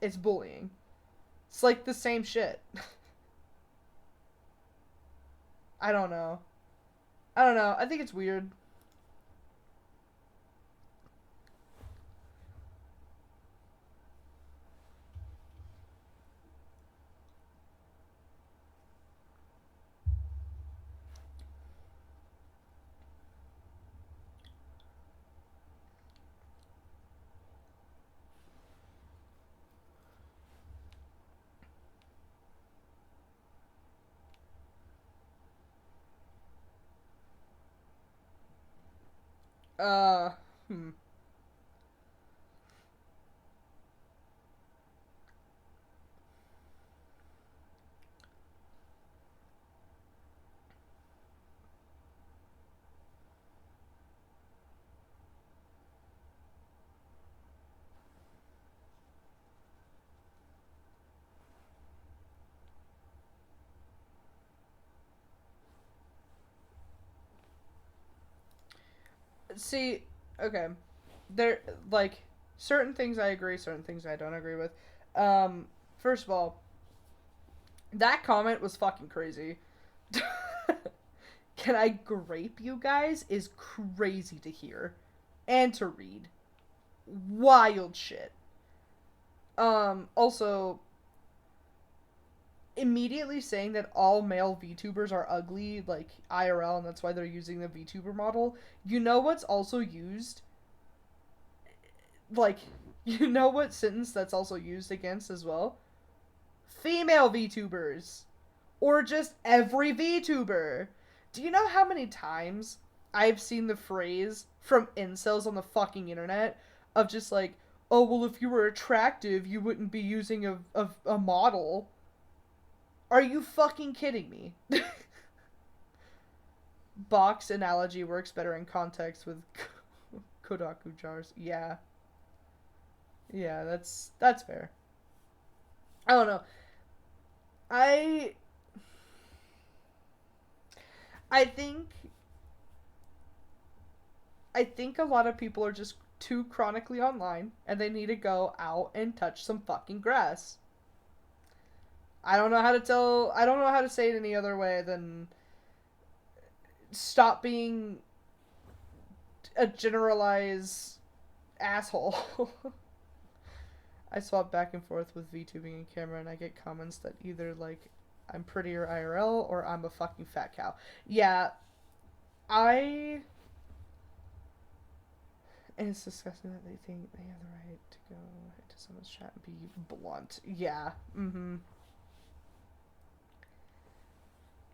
It's bullying. It's like the same shit. I don't know. I think it's weird. Uh, hmm. See, okay. There, like, certain things I agree, certain things I don't agree with. First of all, that comment was fucking crazy. Can I grape you guys is crazy to hear and to read. Wild shit. Also, immediately saying that all male VTubers are ugly, like IRL, and that's why they're using the VTuber model. You know what's also used? Like, you know what sentence that's also used against as well? Female VTubers. Or just every VTuber. Do you know how many times I've seen the phrase from incels on the fucking internet of just like, oh, well, if you were attractive, you wouldn't be using a model. Are you fucking kidding me? box analogy works better in context with Kodaku jars. Yeah. Yeah, that's fair. I don't know. I I think I think a lot of people are just too chronically online and they need to go out and touch some fucking grass. I don't know how to say it any other way than stop being a generalized asshole. I swap back and forth with VTubing and camera and I get comments that either like I'm prettier IRL or I'm a fucking fat cow. Yeah, I and it's disgusting that they think they have the right to go into someone's chat and be blunt. Yeah. Mm-hmm.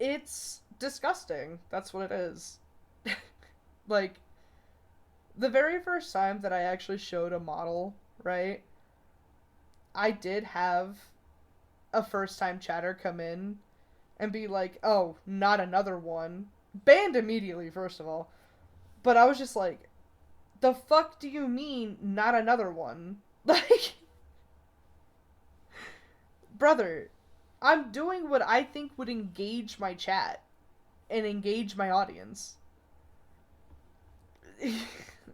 It's disgusting. That's what it is. Like, the very first time that I actually showed a model, right? I did have a first time chatter come in and be like, oh, not another one. Banned immediately, first of all. But I was just like, the fuck do you mean, not another one? Like, brother, I'm doing what I think would engage my chat and engage my audience.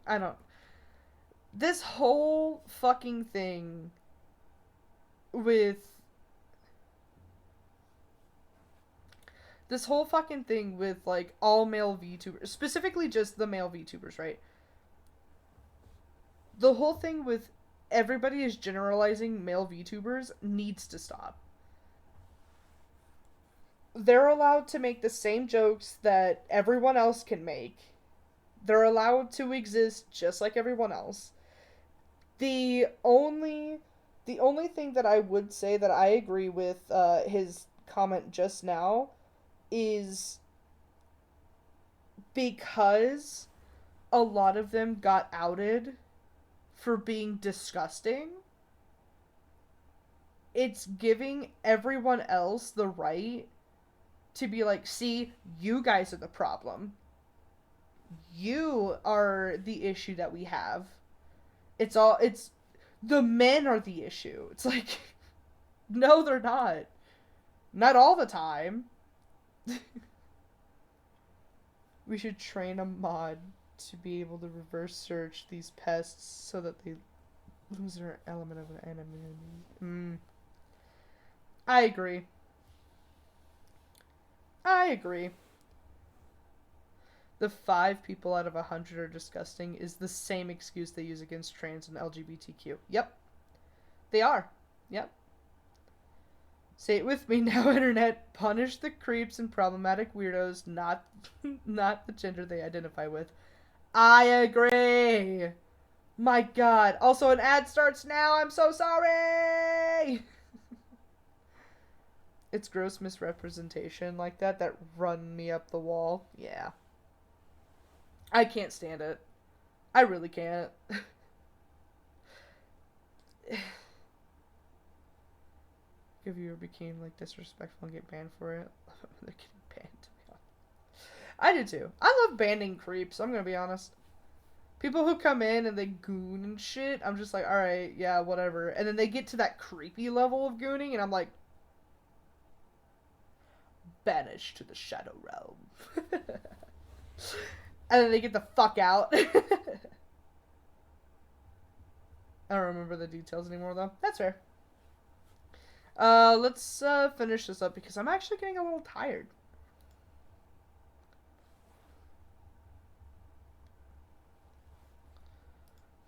I don't. This whole fucking thing with. This whole fucking thing with, like, all male VTubers, specifically just the male VTubers, right? The whole thing with everybody is generalizing male VTubers needs to stop. They're allowed to make the same jokes that everyone else can make. They're allowed to exist just like everyone else. The only thing that I would say that I agree with his comment just now is because a lot of them got outed for being disgusting, it's giving everyone else the right to be like, see, you guys are the problem. You are the issue that we have. It's the men are the issue. It's like, no, they're not. Not all the time. We should train a mod to be able to reverse search these pests so that they lose their element of anonymity. I agree. I agree. The 5 people out of 100 are disgusting is the same excuse they use against trans and LGBTQ. Yep. They are. Yep. Say it with me now, internet. Punish the creeps and problematic weirdos, not the gender they identify with. I agree. My god. Also, an ad starts now. I'm so sorry. It's gross misrepresentation like that run me up the wall. Yeah. I can't stand it. I really can't. If you ever became like disrespectful and get banned for it, they're getting banned. To be honest, I do too. I love banning creeps. I'm gonna be honest. People who come in and they goon and shit, I'm just like, all right, yeah, whatever. And then they get to that creepy level of gooning, and I'm like, banished to the shadow realm. And then they get the fuck out. I don't remember the details anymore, though. That's fair. Let's finish this up because I'm actually getting a little tired.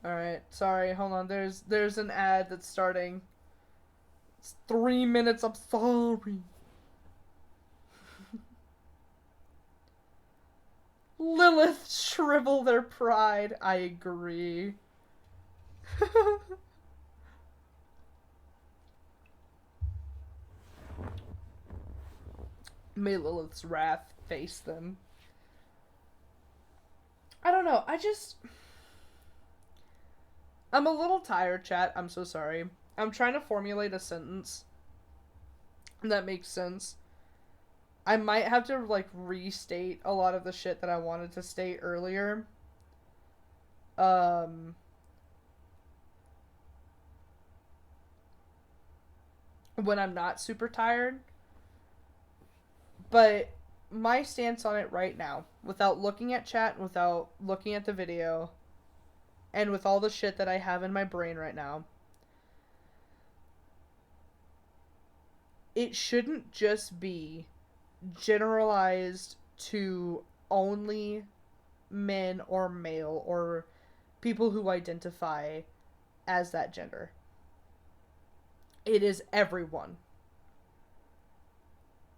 Alright, sorry, hold on. There's an ad that's starting. It's 3 minutes, I'm sorry. Lilith shrivel their pride. I agree. May Lilith's wrath face them. I don't know. I'm a little tired, chat. I'm so sorry. I'm trying to formulate a sentence that makes sense. I might have to, like, restate a lot of the shit that I wanted to state earlier. Um, when I'm not super tired. But my stance on it right now, without looking at chat, without looking at the video, and with all the shit that I have in my brain right now, it shouldn't just be generalized to only men or male or people who identify as that gender. It is everyone.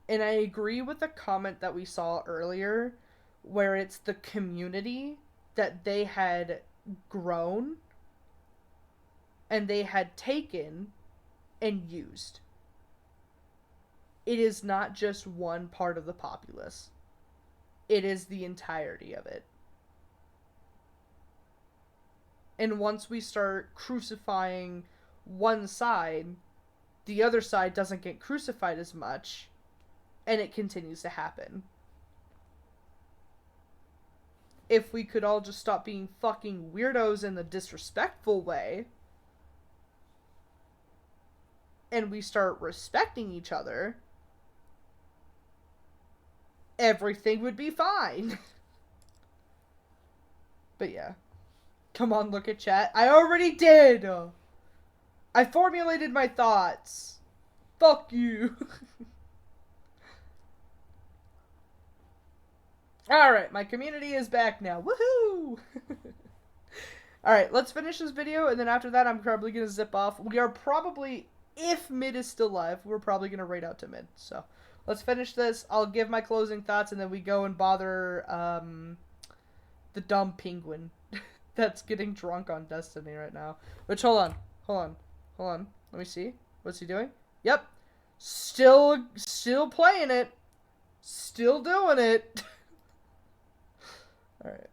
And I agree with the comment that we saw earlier, where it's the community that they had grown and they had taken and used. It is not just one part of the populace. It is the entirety of it. And once we start crucifying one side, the other side doesn't get crucified as much, and it continues to happen. If we could all just stop being fucking weirdos in the disrespectful way, and we start respecting each other, everything would be fine. But yeah. Come on, look at chat. I already did! I formulated my thoughts. Fuck you. Alright, my community is back now. Woohoo! Alright, let's finish this video, and then after that I'm probably going to zip off. We are probably, if mid is still live, we're probably going to raid out to mid. So, let's finish this. I'll give my closing thoughts, and then we go and bother, the dumb penguin that's getting drunk on Destiny right now. Which, hold on. Let me see. What's he doing? Yep. Still playing it. Still doing it. Alright.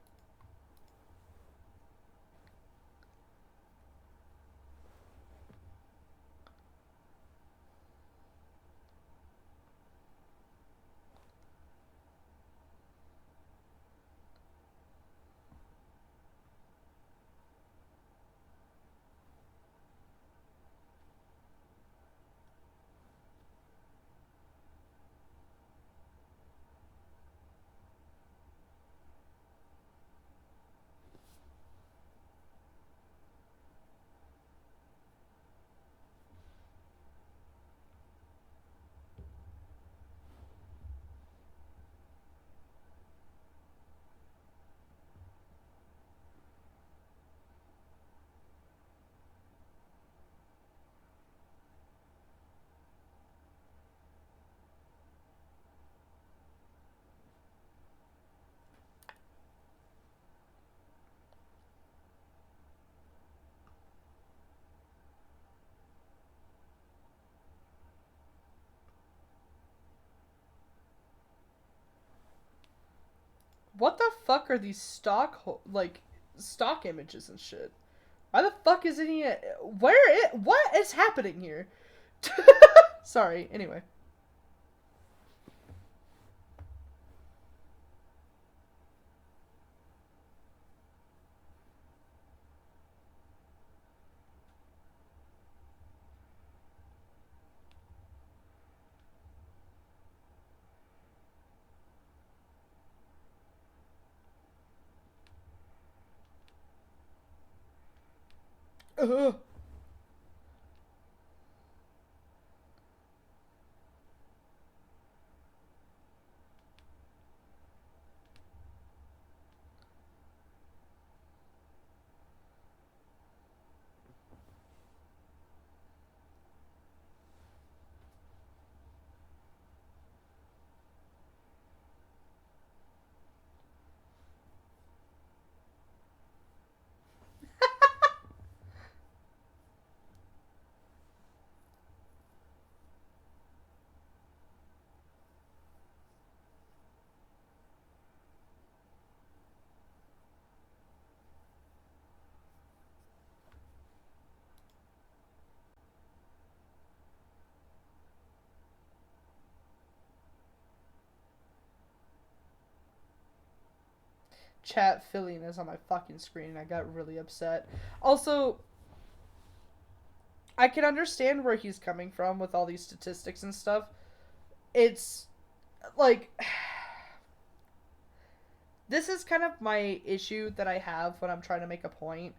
What the fuck are these stock images and shit? Why the fuck is any... What is happening here? Sorry, anyway. Ugh. chat filling is on my fucking screen and I got really upset. Also, I can understand where he's coming from with all these statistics and stuff. It's like this is kind of my issue that I have when I'm trying to make a point.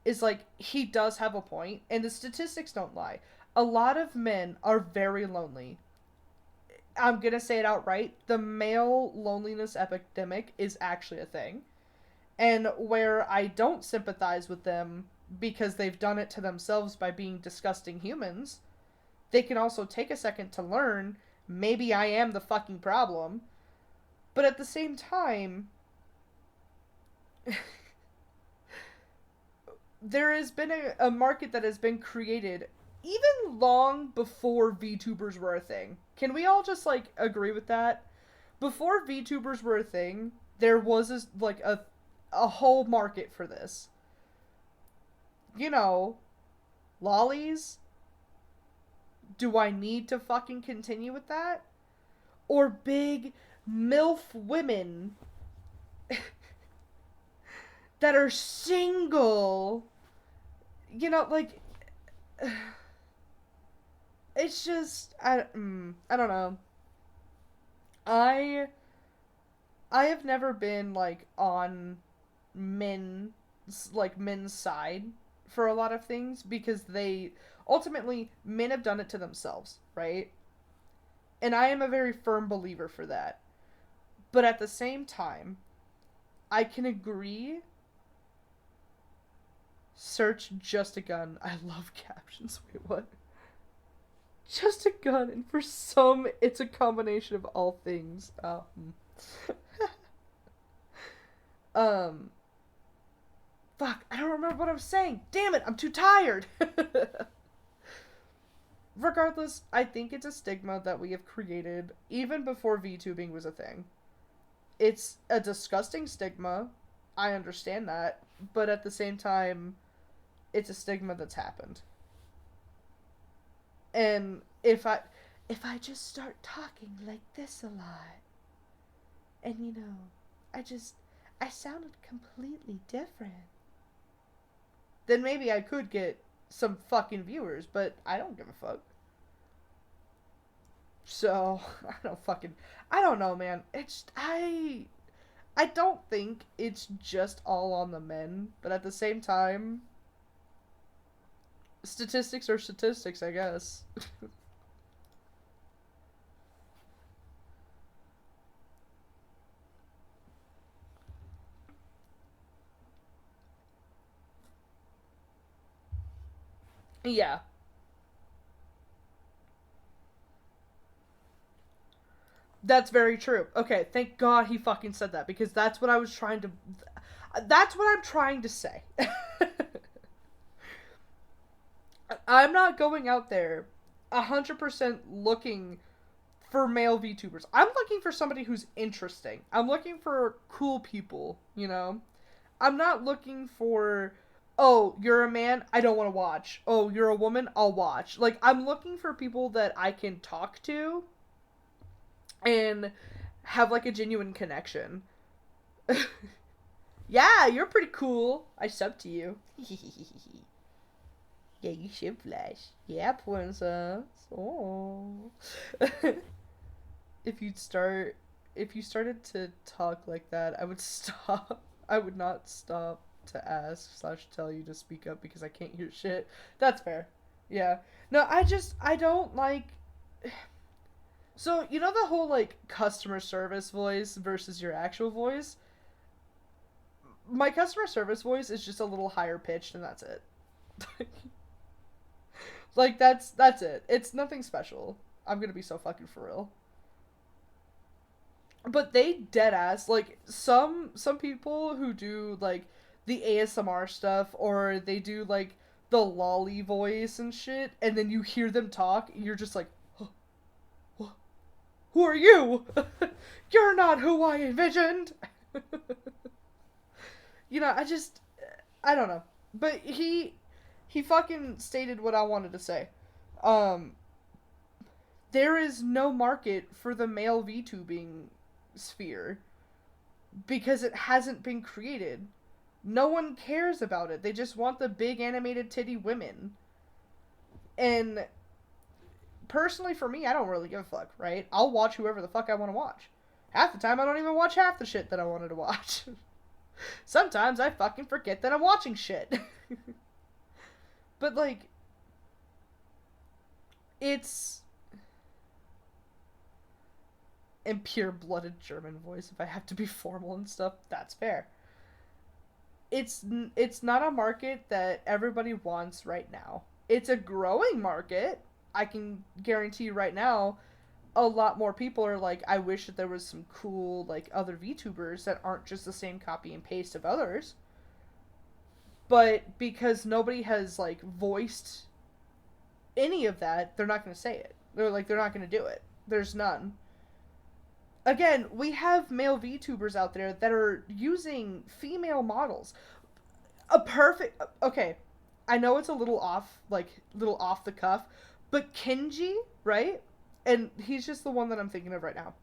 Is like he does have a point, and the statistics don't lie. A lot of men are very lonely. I'm gonna say it outright. The male loneliness epidemic is actually a thing. And where I don't sympathize with them because they've done it to themselves by being disgusting humans, they can also take a second to learn maybe I am the fucking problem. But at the same time, there has been a market that has been created even long before VTubers were a thing. Can we all just, like, agree with that? Before VTubers were a thing, there was, a whole market for this. You know, lollies? Do I need to fucking continue with that? Or big MILF women that are single. You know, like, it's just, I don't know. I have never been, like, on men's side for a lot of things because ultimately, men have done it to themselves, right? And I am a very firm believer for that. But at the same time, I can agree. Search Just a Gun. I love captions. Wait, what? Just a Gun, and for some, it's a combination of all things. Fuck, I don't remember what I was saying. Damn it, I'm too tired. Regardless, I think it's a stigma that we have created even before VTubing was a thing. It's a disgusting stigma. I understand that, but at the same time, it's a stigma that's happened. And if I just start talking like this a lot, and I sounded completely different, then maybe I could get some fucking viewers, but I don't give a fuck. So, I don't know, man. I don't think it's just all on the men, but at the same time, statistics are statistics, I guess. Yeah. That's very true. Okay, thank God he fucking said that, because that's what I'm trying to say. I'm not going out there 100% looking for male VTubers. I'm looking for somebody who's interesting. I'm looking for cool people, you know? I'm not looking for, oh, you're a man, I don't want to watch. Oh, you're a woman, I'll watch. Like, I'm looking for people that I can talk to and have, like, a genuine connection. Yeah, you're pretty cool. I sub to you. Yeah, you should flash. Yeah, princess. Oh. if you started to talk like that, I would stop. I would not stop to ask / tell you to speak up because I can't hear shit. That's fair. Yeah. No, I don't like. So, you know the whole, like, customer service voice versus your actual voice? My customer service voice is just a little higher pitched, and that's it. Like, that's it. It's nothing special. I'm gonna be so fucking for real. But they dead ass, like, some people who do, like, the ASMR stuff, or they do, like, the lolly voice and shit, and then you hear them talk, you're just like, huh, who are you? You're not who I envisioned. You know, I don't know. But he fucking stated what I wanted to say. There is no market for the male VTubing sphere. because it hasn't been created. No one cares about it. They just want the big animated titty women. And personally, for me, I don't really give a fuck, right? I'll watch whoever the fuck I want to watch. Half the time, I don't even watch half the shit that I wanted to watch. Sometimes I fucking forget that I'm watching shit. But, like, it's in pure-blooded German voice. If I have to be formal and stuff, that's fair. It's not a market that everybody wants right now. It's a growing market. I can guarantee you right now, a lot more people are like, I wish that there was some cool, like, other VTubers that aren't just the same copy and paste of others. But because nobody has, like, voiced any of that, they're not going to say it. They're not going to do it. There's none. Again, we have male VTubers out there that are using female models. Okay, I know it's a little off the cuff, but Kenji, right? And he's just the one that I'm thinking of right now.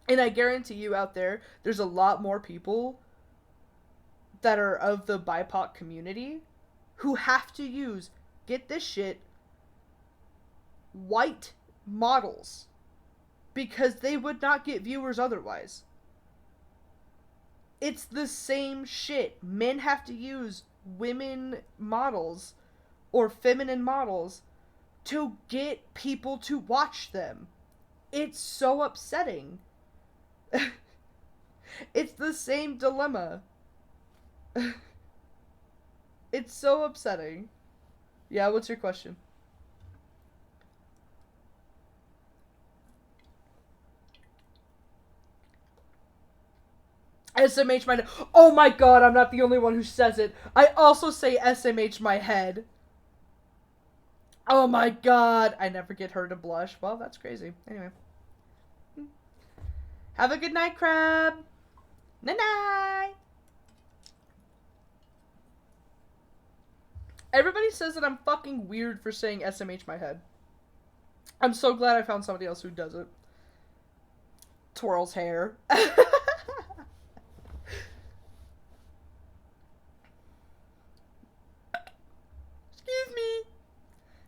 And I guarantee you out there's a lot more people that are of the BIPOC community who have to use, get this shit, white models. Because they would not get viewers otherwise. It's the same shit. Men have to use women models or feminine models to get people to watch them. It's so upsetting. It's the same dilemma. It's so upsetting. Yeah, what's your question? SMH my head. Oh my god, I'm not the only one who says it. I also say SMH my head. Oh my god. I never get her to blush. Well, that's crazy. Anyway. Have a good night, crab. Night-night. Everybody says that I'm fucking weird for saying SMH my head. I'm so glad I found somebody else who does it. Twirls hair. Excuse me.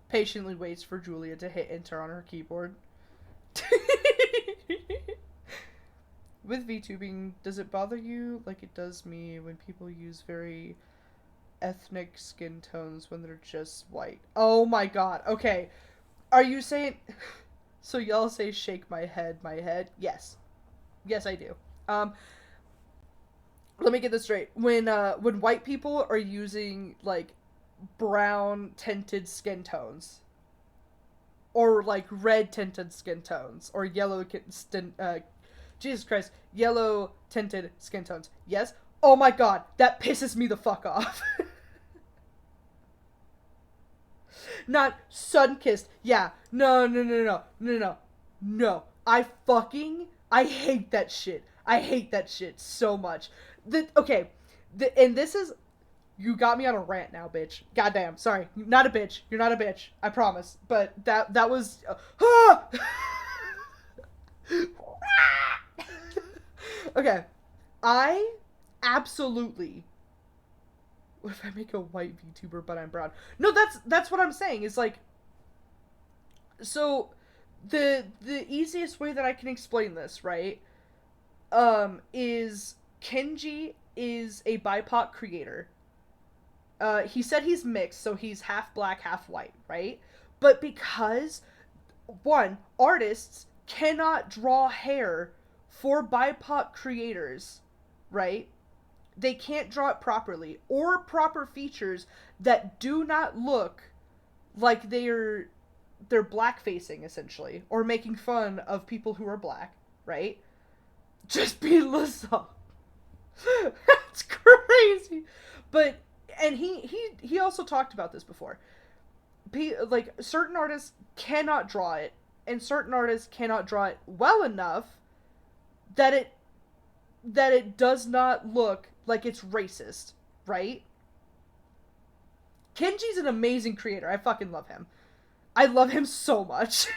Patiently waits for Julia to hit enter on her keyboard. With VTubing, does it bother you like it does me when people use very ethnic skin tones when they're just white? Oh my god. Okay. Are you saying... So y'all say shake my head, my head? Yes. Yes, I do. Let me get this straight. When white people are using, like, brown tinted skin tones, or, like, red tinted skin tones, or yellow Jesus Christ, yellow tinted skin tones. Yes? Oh my god, that pisses me the fuck off. Not sun-kissed. Yeah. No. I hate that shit. I hate that shit so much. And this is... You got me on a rant now, bitch. Goddamn. Sorry. Not a bitch. You're not a bitch. I promise. But that was... Okay. I absolutely... What if I make a white VTuber but I'm brown? No, that's what I'm saying. Is like... So, the easiest way that I can explain this, right? Is... Kenji is a BIPOC creator. He said he's mixed, so he's half black, half white, right? But because, one, artists cannot draw hair for BIPOC creators, right? They can't draw it properly, or proper features that do not look like they're black-facing, essentially, or making fun of people who are black, right? Just be Lazar. That's crazy. But... And he also talked about this before. Like, certain artists cannot draw it, and certain artists cannot draw it well enough that it does not look like it's racist, right? Kenji's an amazing creator. I fucking love him. I love him so much.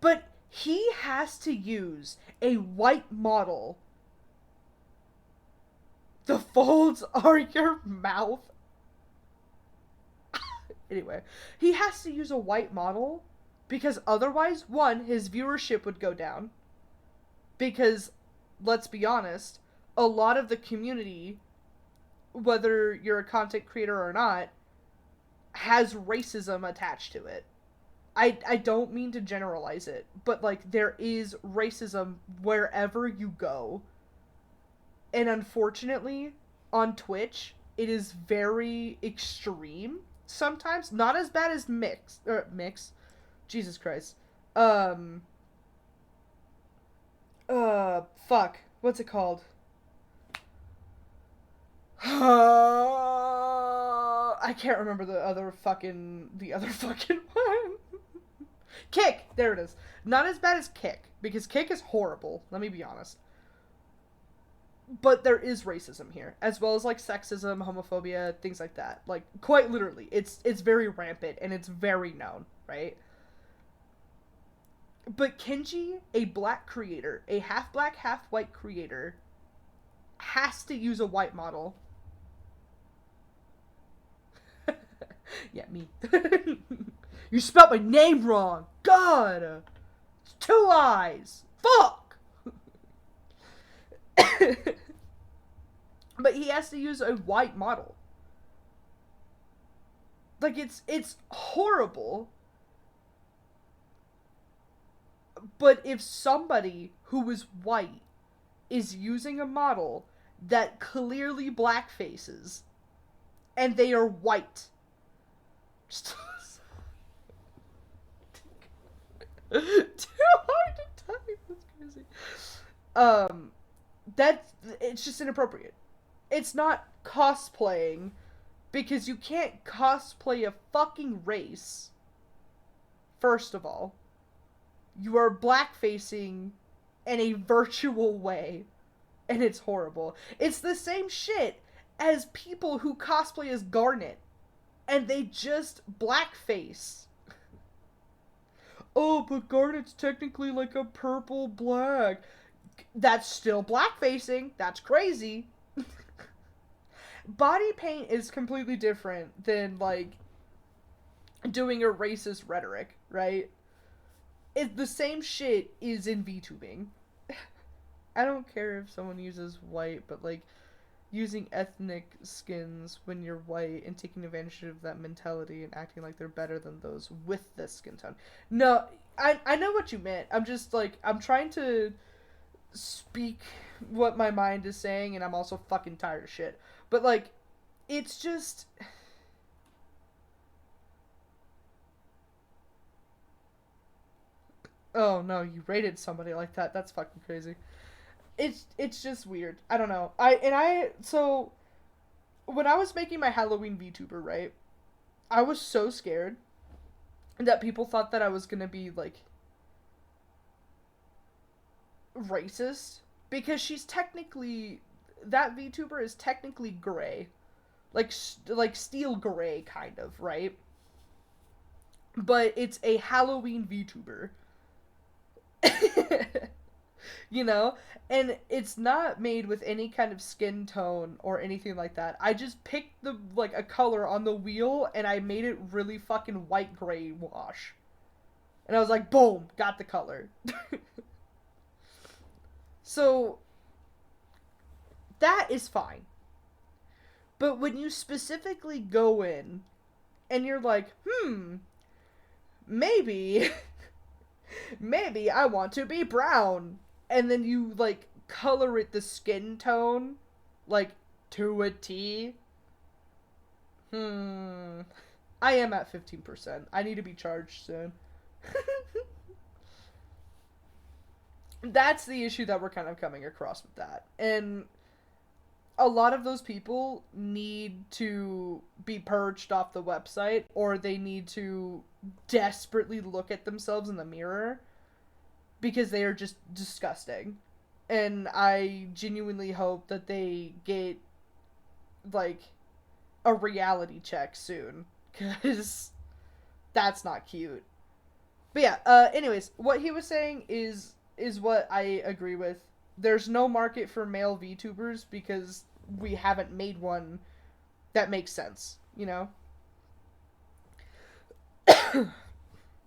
But he has to use a white model The folds are your mouth. Anyway, he has to use a white model because otherwise, one, his viewership would go down. Because, let's be honest, a lot of the community, whether you're a content creator or not, has racism attached to it. I don't mean to generalize it, but, like, there is racism wherever you go. And unfortunately, on Twitch, it is very extreme sometimes. Not as bad as Mix. Jesus Christ. Fuck. What's it called? I can't remember the other fucking one. Kick! There it is. Not as bad as Kick, because Kick is horrible, let me be honest. But there is racism here, as well as, like, sexism, homophobia, things like that. Like, quite literally. It's very rampant, and it's very known, right? But Kenji, a black creator, a half-black, half-white creator, has to use a white model. Yeah, me. You spelled my name wrong! God! It's 2 eyes! Fuck! But he has to use a white model. Like, it's horrible. But if somebody who is white is using a model that clearly blackfaces, and they are white, just too hard to type. That's crazy. It's just inappropriate. It's not cosplaying, because you can't cosplay a fucking race. First of all, you are blackfacing in a virtual way, and it's horrible. It's the same shit as people who cosplay as Garnet, and they just blackface. Oh, but Garnet's technically like a purple black. That's still blackfacing. That's crazy. Body paint is completely different than, like, doing a racist rhetoric, right? The same shit is in VTubing. I don't care if someone uses white, but, like, using ethnic skins when you're white and taking advantage of that mentality and acting like they're better than those with this skin tone. No, I know what you meant. I'm just, like, I'm trying to speak what my mind is saying, and I'm also fucking tired of shit. But, like, it's just... Oh, no, you rated somebody like that. That's fucking crazy. It's just weird. I don't know. So, when I was making my Halloween VTuber, right, I was so scared that people thought that I was gonna be, like, racist, because she's technically... That VTuber is technically gray. Like steel gray, kind of, right? But it's a Halloween VTuber. You know? And it's not made with any kind of skin tone or anything like that. I just picked a color on the wheel, and I made it really fucking white gray wash. And I was like, boom, got the color. So, that is fine. But when you specifically go in, and you're like, maybe I want to be brown. And then you, like, color it the skin tone, like, to a T. I am at 15%. I need to be charged soon. That's the issue that we're kind of coming across with that. And a lot of those people need to be purged off the website, or they need to desperately look at themselves in the mirror, because they are just disgusting. And I genuinely hope that they get, like, a reality check soon, because that's not cute. But yeah, anyways, what he was saying is what I agree with. There's no market for male VTubers because we haven't made one that makes sense, you know?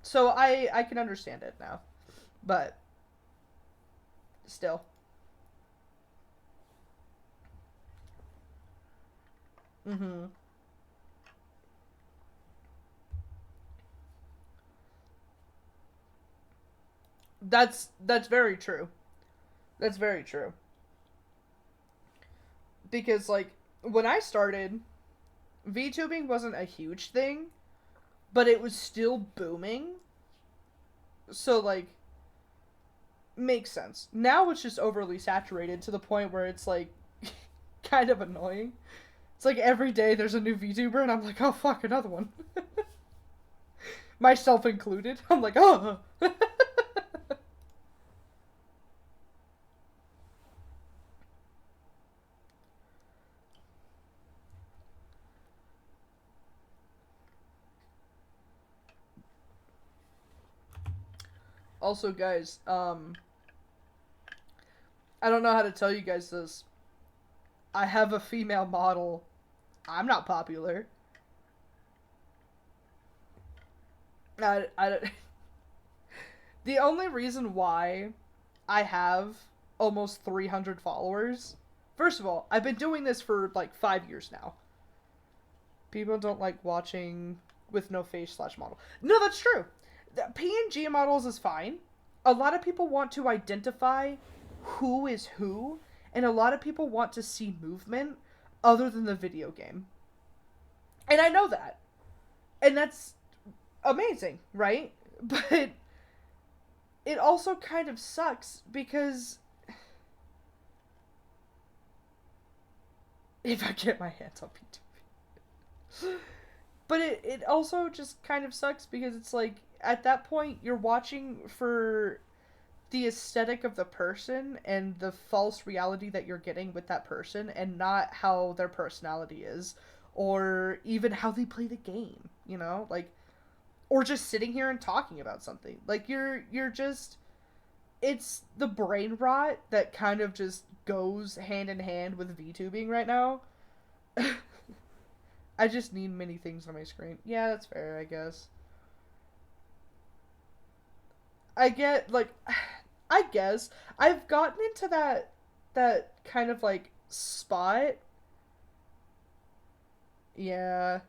So I can understand it now. But still. Mhm. That's very true. That's very true. Because like when I started, VTubing wasn't a huge thing, but it was still booming. So like makes sense. Now it's just overly saturated to the point where it's like kind of annoying. It's like every day there's a new VTuber and I'm like, "Oh fuck, another one." Myself included. I'm like, "Oh." Also, guys, I don't know how to tell you guys this. I have a female model. I'm not popular. I the only reason why I have almost 300 followers. First of all, I've been doing this for like 5 years now. People don't like watching with no face slash model. No, that's true. The PNG models is fine. A lot of people want to identify who is who, and a lot of people want to see movement other than the video game. And I know that. And that's amazing, right? But it also kind of sucks because if I get my hands on P2P. But it also just kind of sucks because it's like at that point you're watching for the aesthetic of the person and the false reality that you're getting with that person and not how their personality is or even how they play the game, you know? Like or just sitting here and talking about something. Like you're just it's the brain rot that kind of just goes hand in hand with VTubing right now. I just need many things on my screen. Yeah, that's fair, I guess. I get like I guess I've gotten into that kind of like spot. Yeah.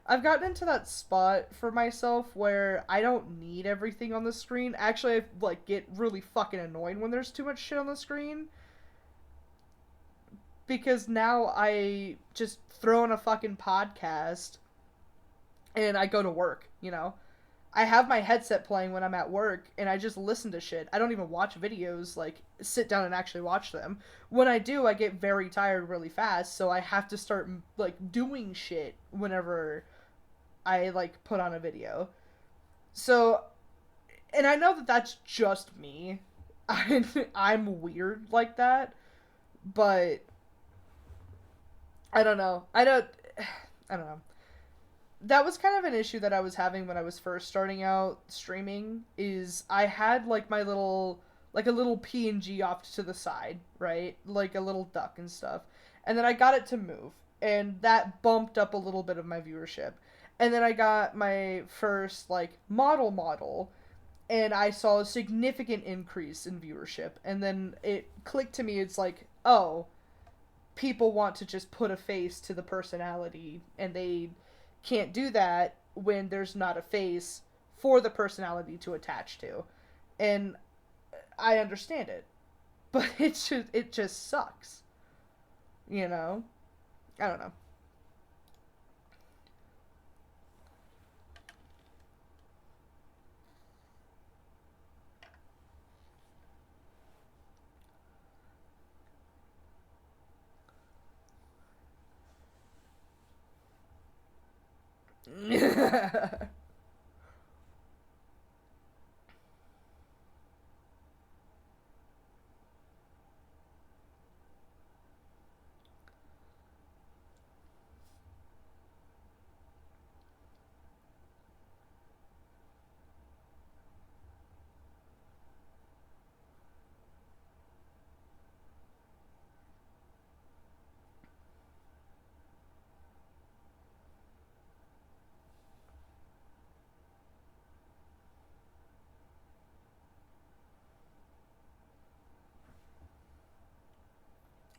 I've gotten into that spot for myself where I don't need everything on the screen. Actually, I like get really fucking annoyed when there's too much shit on the screen because now I just throw in a fucking podcast and I go to work, you know? I have my headset playing when I'm at work and I just listen to shit. I don't even watch videos, like sit down and actually watch them. When I do, I get very tired really fast, so I have to start like doing shit whenever I like put on a video. So, and I know that that's just me. I'm weird like that, but I don't know. I don't know. That was kind of an issue that I was having when I was first starting out streaming is I had like my little like a little PNG off to the side, right? Like a little duck and stuff. And then I got it to move and that bumped up a little bit of my viewership. And then I got my first like model and I saw a significant increase in viewership. And then it clicked to me it's like, "Oh, people want to just put a face to the personality and they can't do that when there's not a face for the personality to attach to." And I understand it, but it just sucks, you know. I don't know.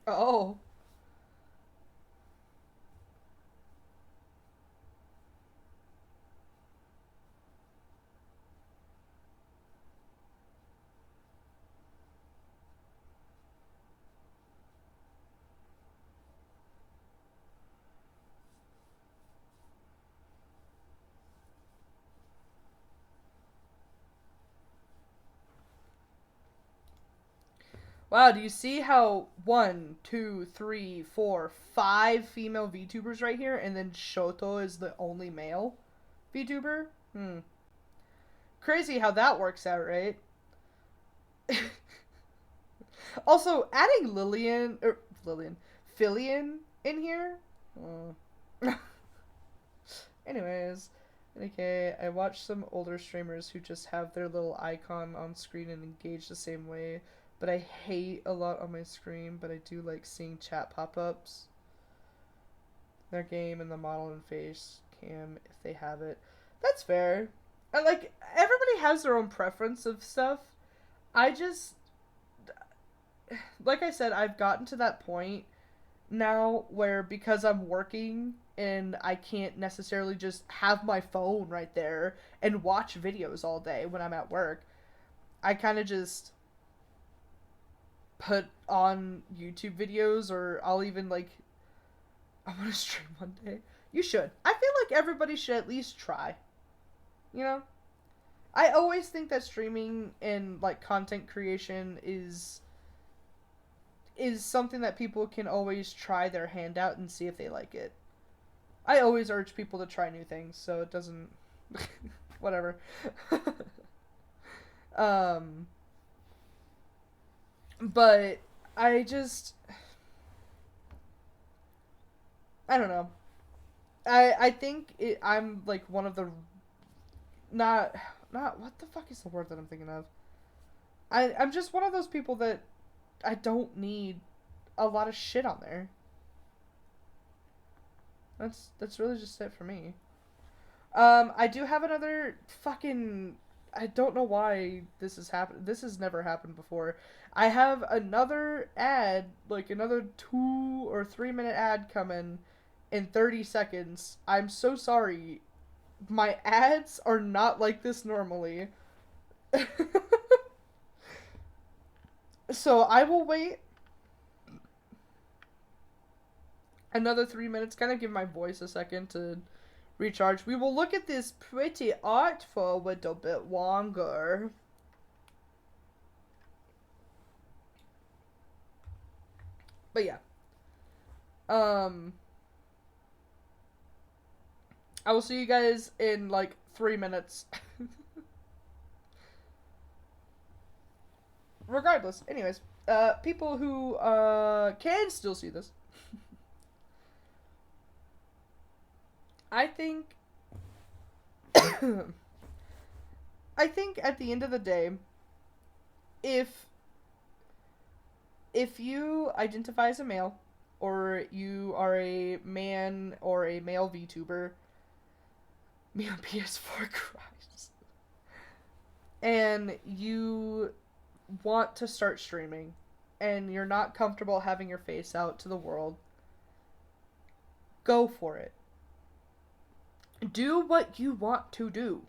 Oh. Wow, do you see how 1, 2, 3, 4, 5 female VTubers right here, and then Shoto is the only male VTuber? Crazy how that works out, right? Also, adding Filian in here? Anyways, okay, I watch some older streamers who just have their little icon on screen and engage the same way, but I hate a lot on my screen, but I do like seeing chat pop-ups. Their game and the model and face cam if they have it. That's fair. I like everybody has their own preference of stuff. I just like I said, I've gotten to that point now where because I'm working and I can't necessarily just have my phone right there and watch videos all day when I'm at work, I kind of just put on YouTube videos, or I'll even like I want to stream one day. You should. I feel like everybody should at least try. You know? I always think that streaming and like content creation is something that people can always try their hand out and see if they like it. I always urge people to try new things, so it doesn't whatever. um but I just I don't know. I think I'm like one of the not what the fuck is the word that I'm thinking of? I'm just one of those people that I don't need a lot of shit on there. That's really just it for me. I do have another fucking. I don't know why this has happened. This has never happened before. I have another ad, like another 2 or 3 minute ad coming in 30 seconds. I'm so sorry. My ads are not like this normally. So I will wait another 3 minutes, kind of give my voice a second to recharge. We will look at this pretty art for a little bit longer. But yeah. I will see you guys in like 3 minutes. Regardless, anyways, people who can still see this. I think I think at the end of the day, if you identify as a male, or you are a man or a male VTuber, me on PS4 cries, and you want to start streaming, and you're not comfortable having your face out to the world, go for it. Do what you want to do.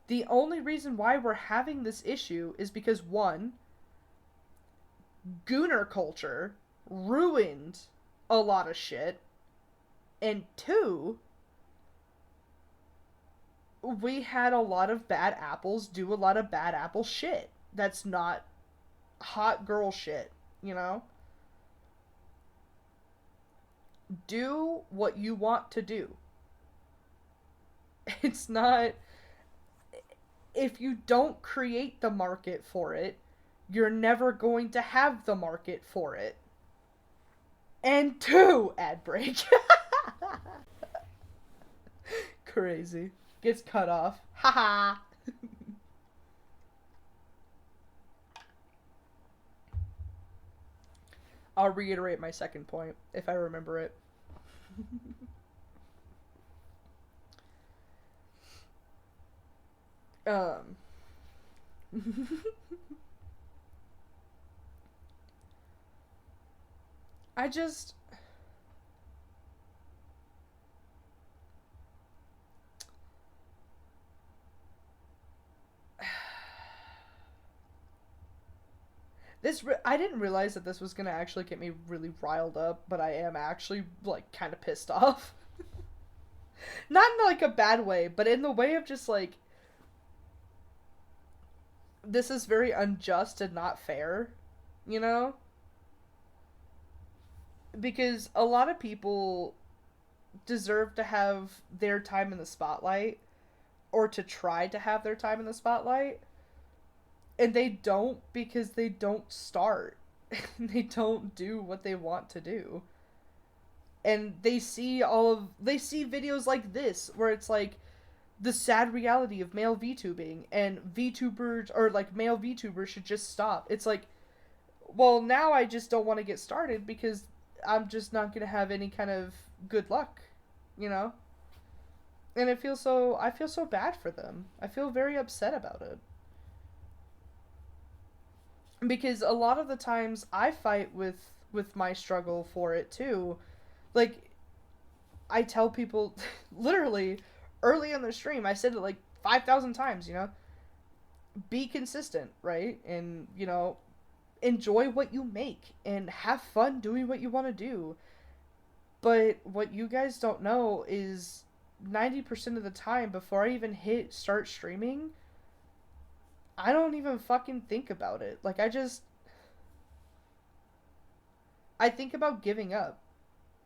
The only reason why we're having this issue is because, one, Gooner culture ruined a lot of shit, and two, we had a lot of bad apples do a lot of bad apple shit. That's not hot girl shit, you know? Do what you want to do. It's not... If you don't create the market for it, you're never going to have the market for it. And two, ad break. Crazy. Gets cut off. Haha. I'll reiterate my second point if I remember it. um I just I didn't realize that this was gonna actually get me really riled up, but I am actually like kind of pissed off. Not in like a bad way, but in the way of just like this is very unjust and not fair, you know? Because a lot of people deserve to have their time in the spotlight or to try to have their time in the spotlight, and they don't because they don't start. They don't do what they want to do. And they see videos like this where it's like the sad reality of male VTubing, and VTubers or like male VTubers should just stop. It's like, well, now I just don't want to get started because I'm just not going to have any kind of good luck, you know? And I feel so bad for them. I feel very upset about it. Because a lot of the times I fight with my struggle for it too. Like I tell people literally early in the stream I said it like 5,000 times, you know? Be consistent, right? And, you know, enjoy what you make and have fun doing what you want to do. But what you guys don't know is 90% of the time before I even hit start streaming, I don't even fucking think about it. Like I think about giving up,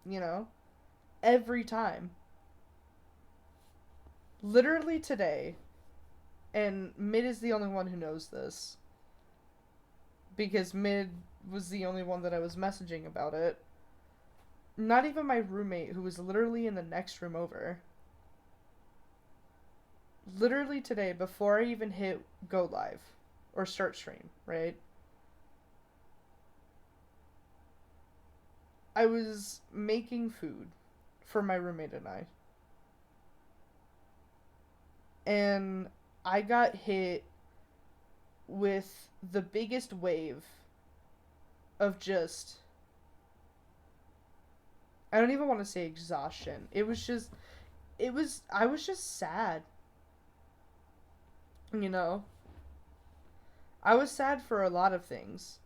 you know? Every time. Literally today, and Mid is the only one who knows this because Mid was the only one that I was messaging about it. Not even my roommate, who was literally in the next room over. Literally today, before I even hit go live or start stream, right? I was making food for my roommate and I. And I got hit with the biggest wave of just, I don't even want to say exhaustion. I was just sad. You know? I was sad for a lot of things.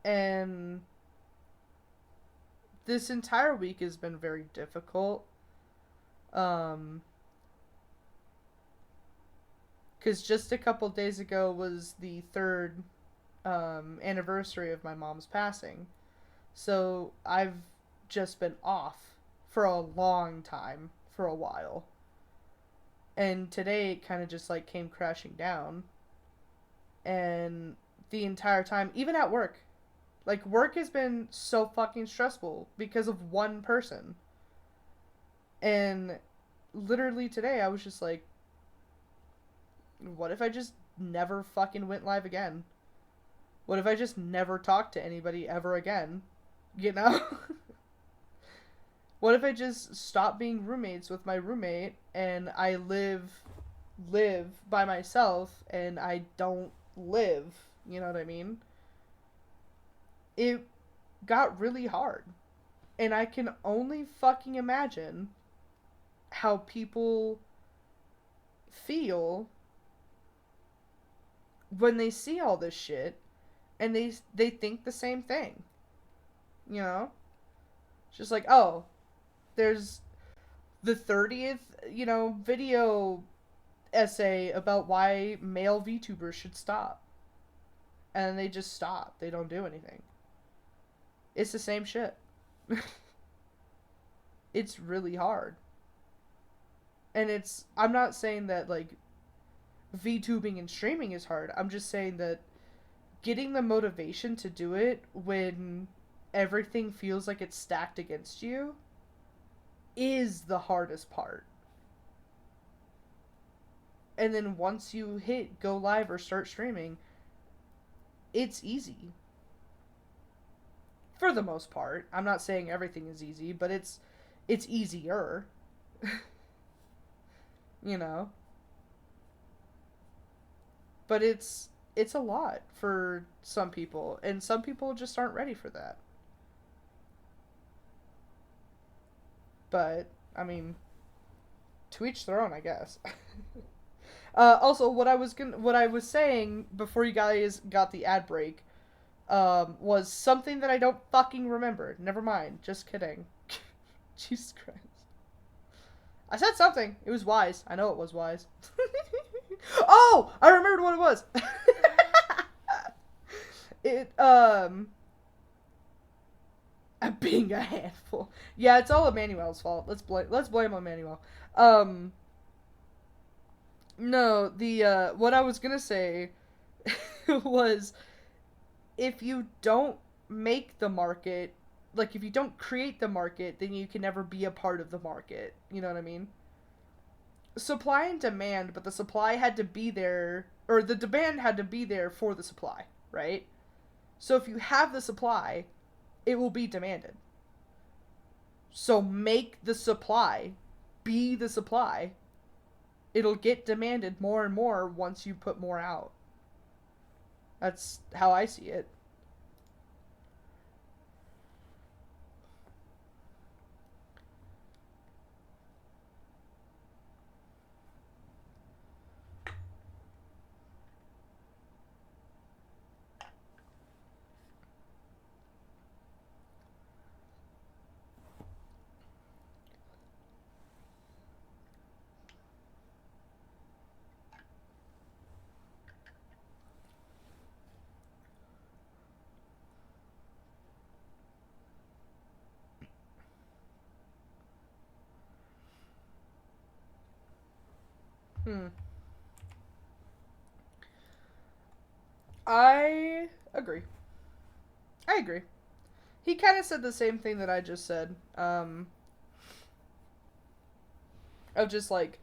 And this entire week has been very difficult. Because just a couple days ago was the third anniversary of my mom's passing. So I've just been off for a long time, for a while. And today it kind of just like came crashing down. And the entire time, even at work, like work has been so fucking stressful because of one person. And literally today I was just like, what if I just never fucking went live again? What if I just never talked to anybody ever again? You know? What if I just stop being roommates with my roommate and I live by myself and I don't live, you know what I mean? It got really hard. And I can only fucking imagine how people feel when they see all this shit and they think the same thing. You know? It's just like, oh, there's the 30th, you know, video essay about why male VTubers should stop. And they just stop. They don't do anything. It's the same shit. It's really hard. And I'm not saying that like VTubing and streaming is hard. I'm just saying that getting the motivation to do it when everything feels like it's stacked against you is the hardest part. And then once you hit go live or start streaming, it's easy. For the most part. I'm not saying everything is easy, but it's easier. You know? But it's a lot for some people, and some people just aren't ready for that. But I mean, to each their own, I guess. Also, what I was saying before you guys got the ad break, was something that I don't fucking remember. Never mind. Just kidding. Jesus Christ. I said something. It was wise. I know it was wise. Oh! I remembered what it was. Being a handful. Yeah, it's all Emmanuel's fault. Let's blame Emmanuel. No, what I was gonna say was, if you don't make the market, like if you don't create the market, then you can never be a part of the market. You know what I mean? Supply and demand, but the supply had to be there, or the demand had to be there for the supply, right? So if you have the supply, it will be demanded. So make the supply be the supply. It'll get demanded more and more once you put more out. That's how I see it. I agree. I agree. He kind of said the same thing that I just said. Of just like,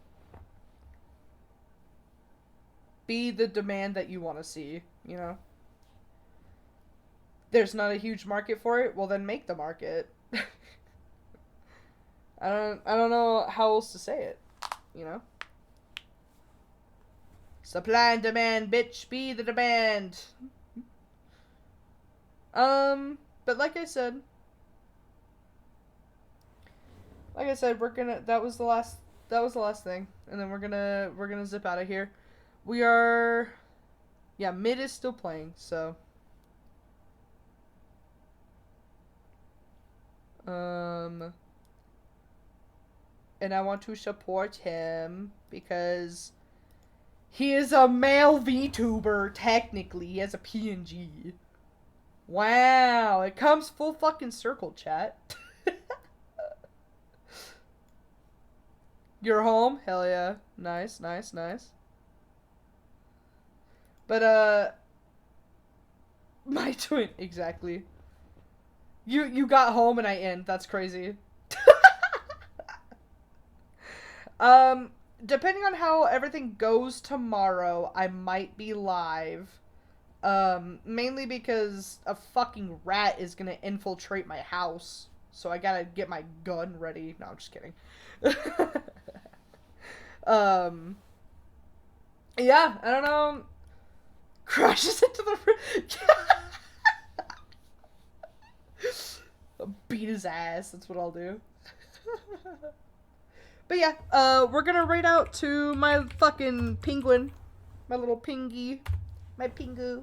be the demand that you want to see, you know? There's not a huge market for it, well then make the market. I don't know how else to say it, you know? Supply and demand, bitch, be the demand. But like I said, that was the last thing, and then we're gonna zip out of here. We are, yeah, mid is still playing, so and I want to support him because he is a male VTuber. Technically, he has a PNG. Wow, it comes full fucking circle, chat. You're home? Hell yeah. Nice, nice, nice. But, my twin, exactly. You got home and I in. That's crazy. Depending on how everything goes tomorrow, I might be live. Mainly because a fucking rat is gonna infiltrate my house. So I gotta get my gun ready. No, I'm just kidding. Yeah, I don't know. Crashes into the I'll beat his ass. That's what I'll do. But yeah, we're gonna raid out to my fucking penguin. My little pingy. My pingu.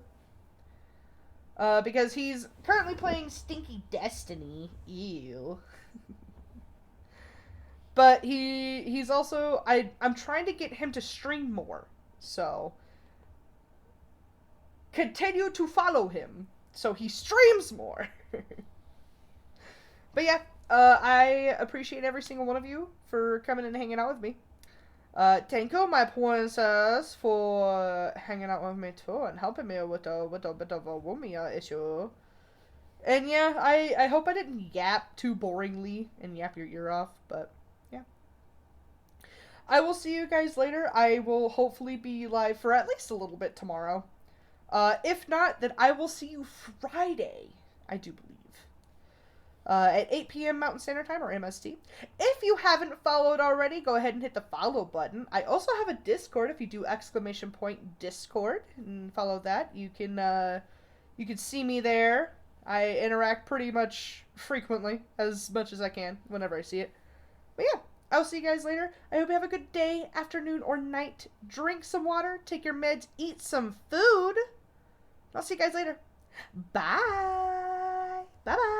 Because he's currently playing Stinky Destiny. Ew. But he's also, I'm trying to get him to stream more. So continue to follow him so he streams more. But yeah, I appreciate every single one of you for coming and hanging out with me. Thank you, my princess, for hanging out with me too and helping me with a bit of a Wumia issue. And yeah, I hope I didn't yap too boringly and yap your ear off, but yeah. I will see you guys later. I will hopefully be live for at least a little bit tomorrow. If not, then I will see you Friday, I do believe. at 8 p.m. Mountain Standard Time, or MST. If you haven't followed already, go ahead and hit the follow button. I also have a Discord. If you do !Discord and follow that, you can see me there. I interact pretty much frequently, as much as I can, whenever I see it. But yeah, I'll see you guys later. I hope you have a good day, afternoon, or night. Drink some water, take your meds, eat some food. I'll see you guys later. Bye. Bye-bye.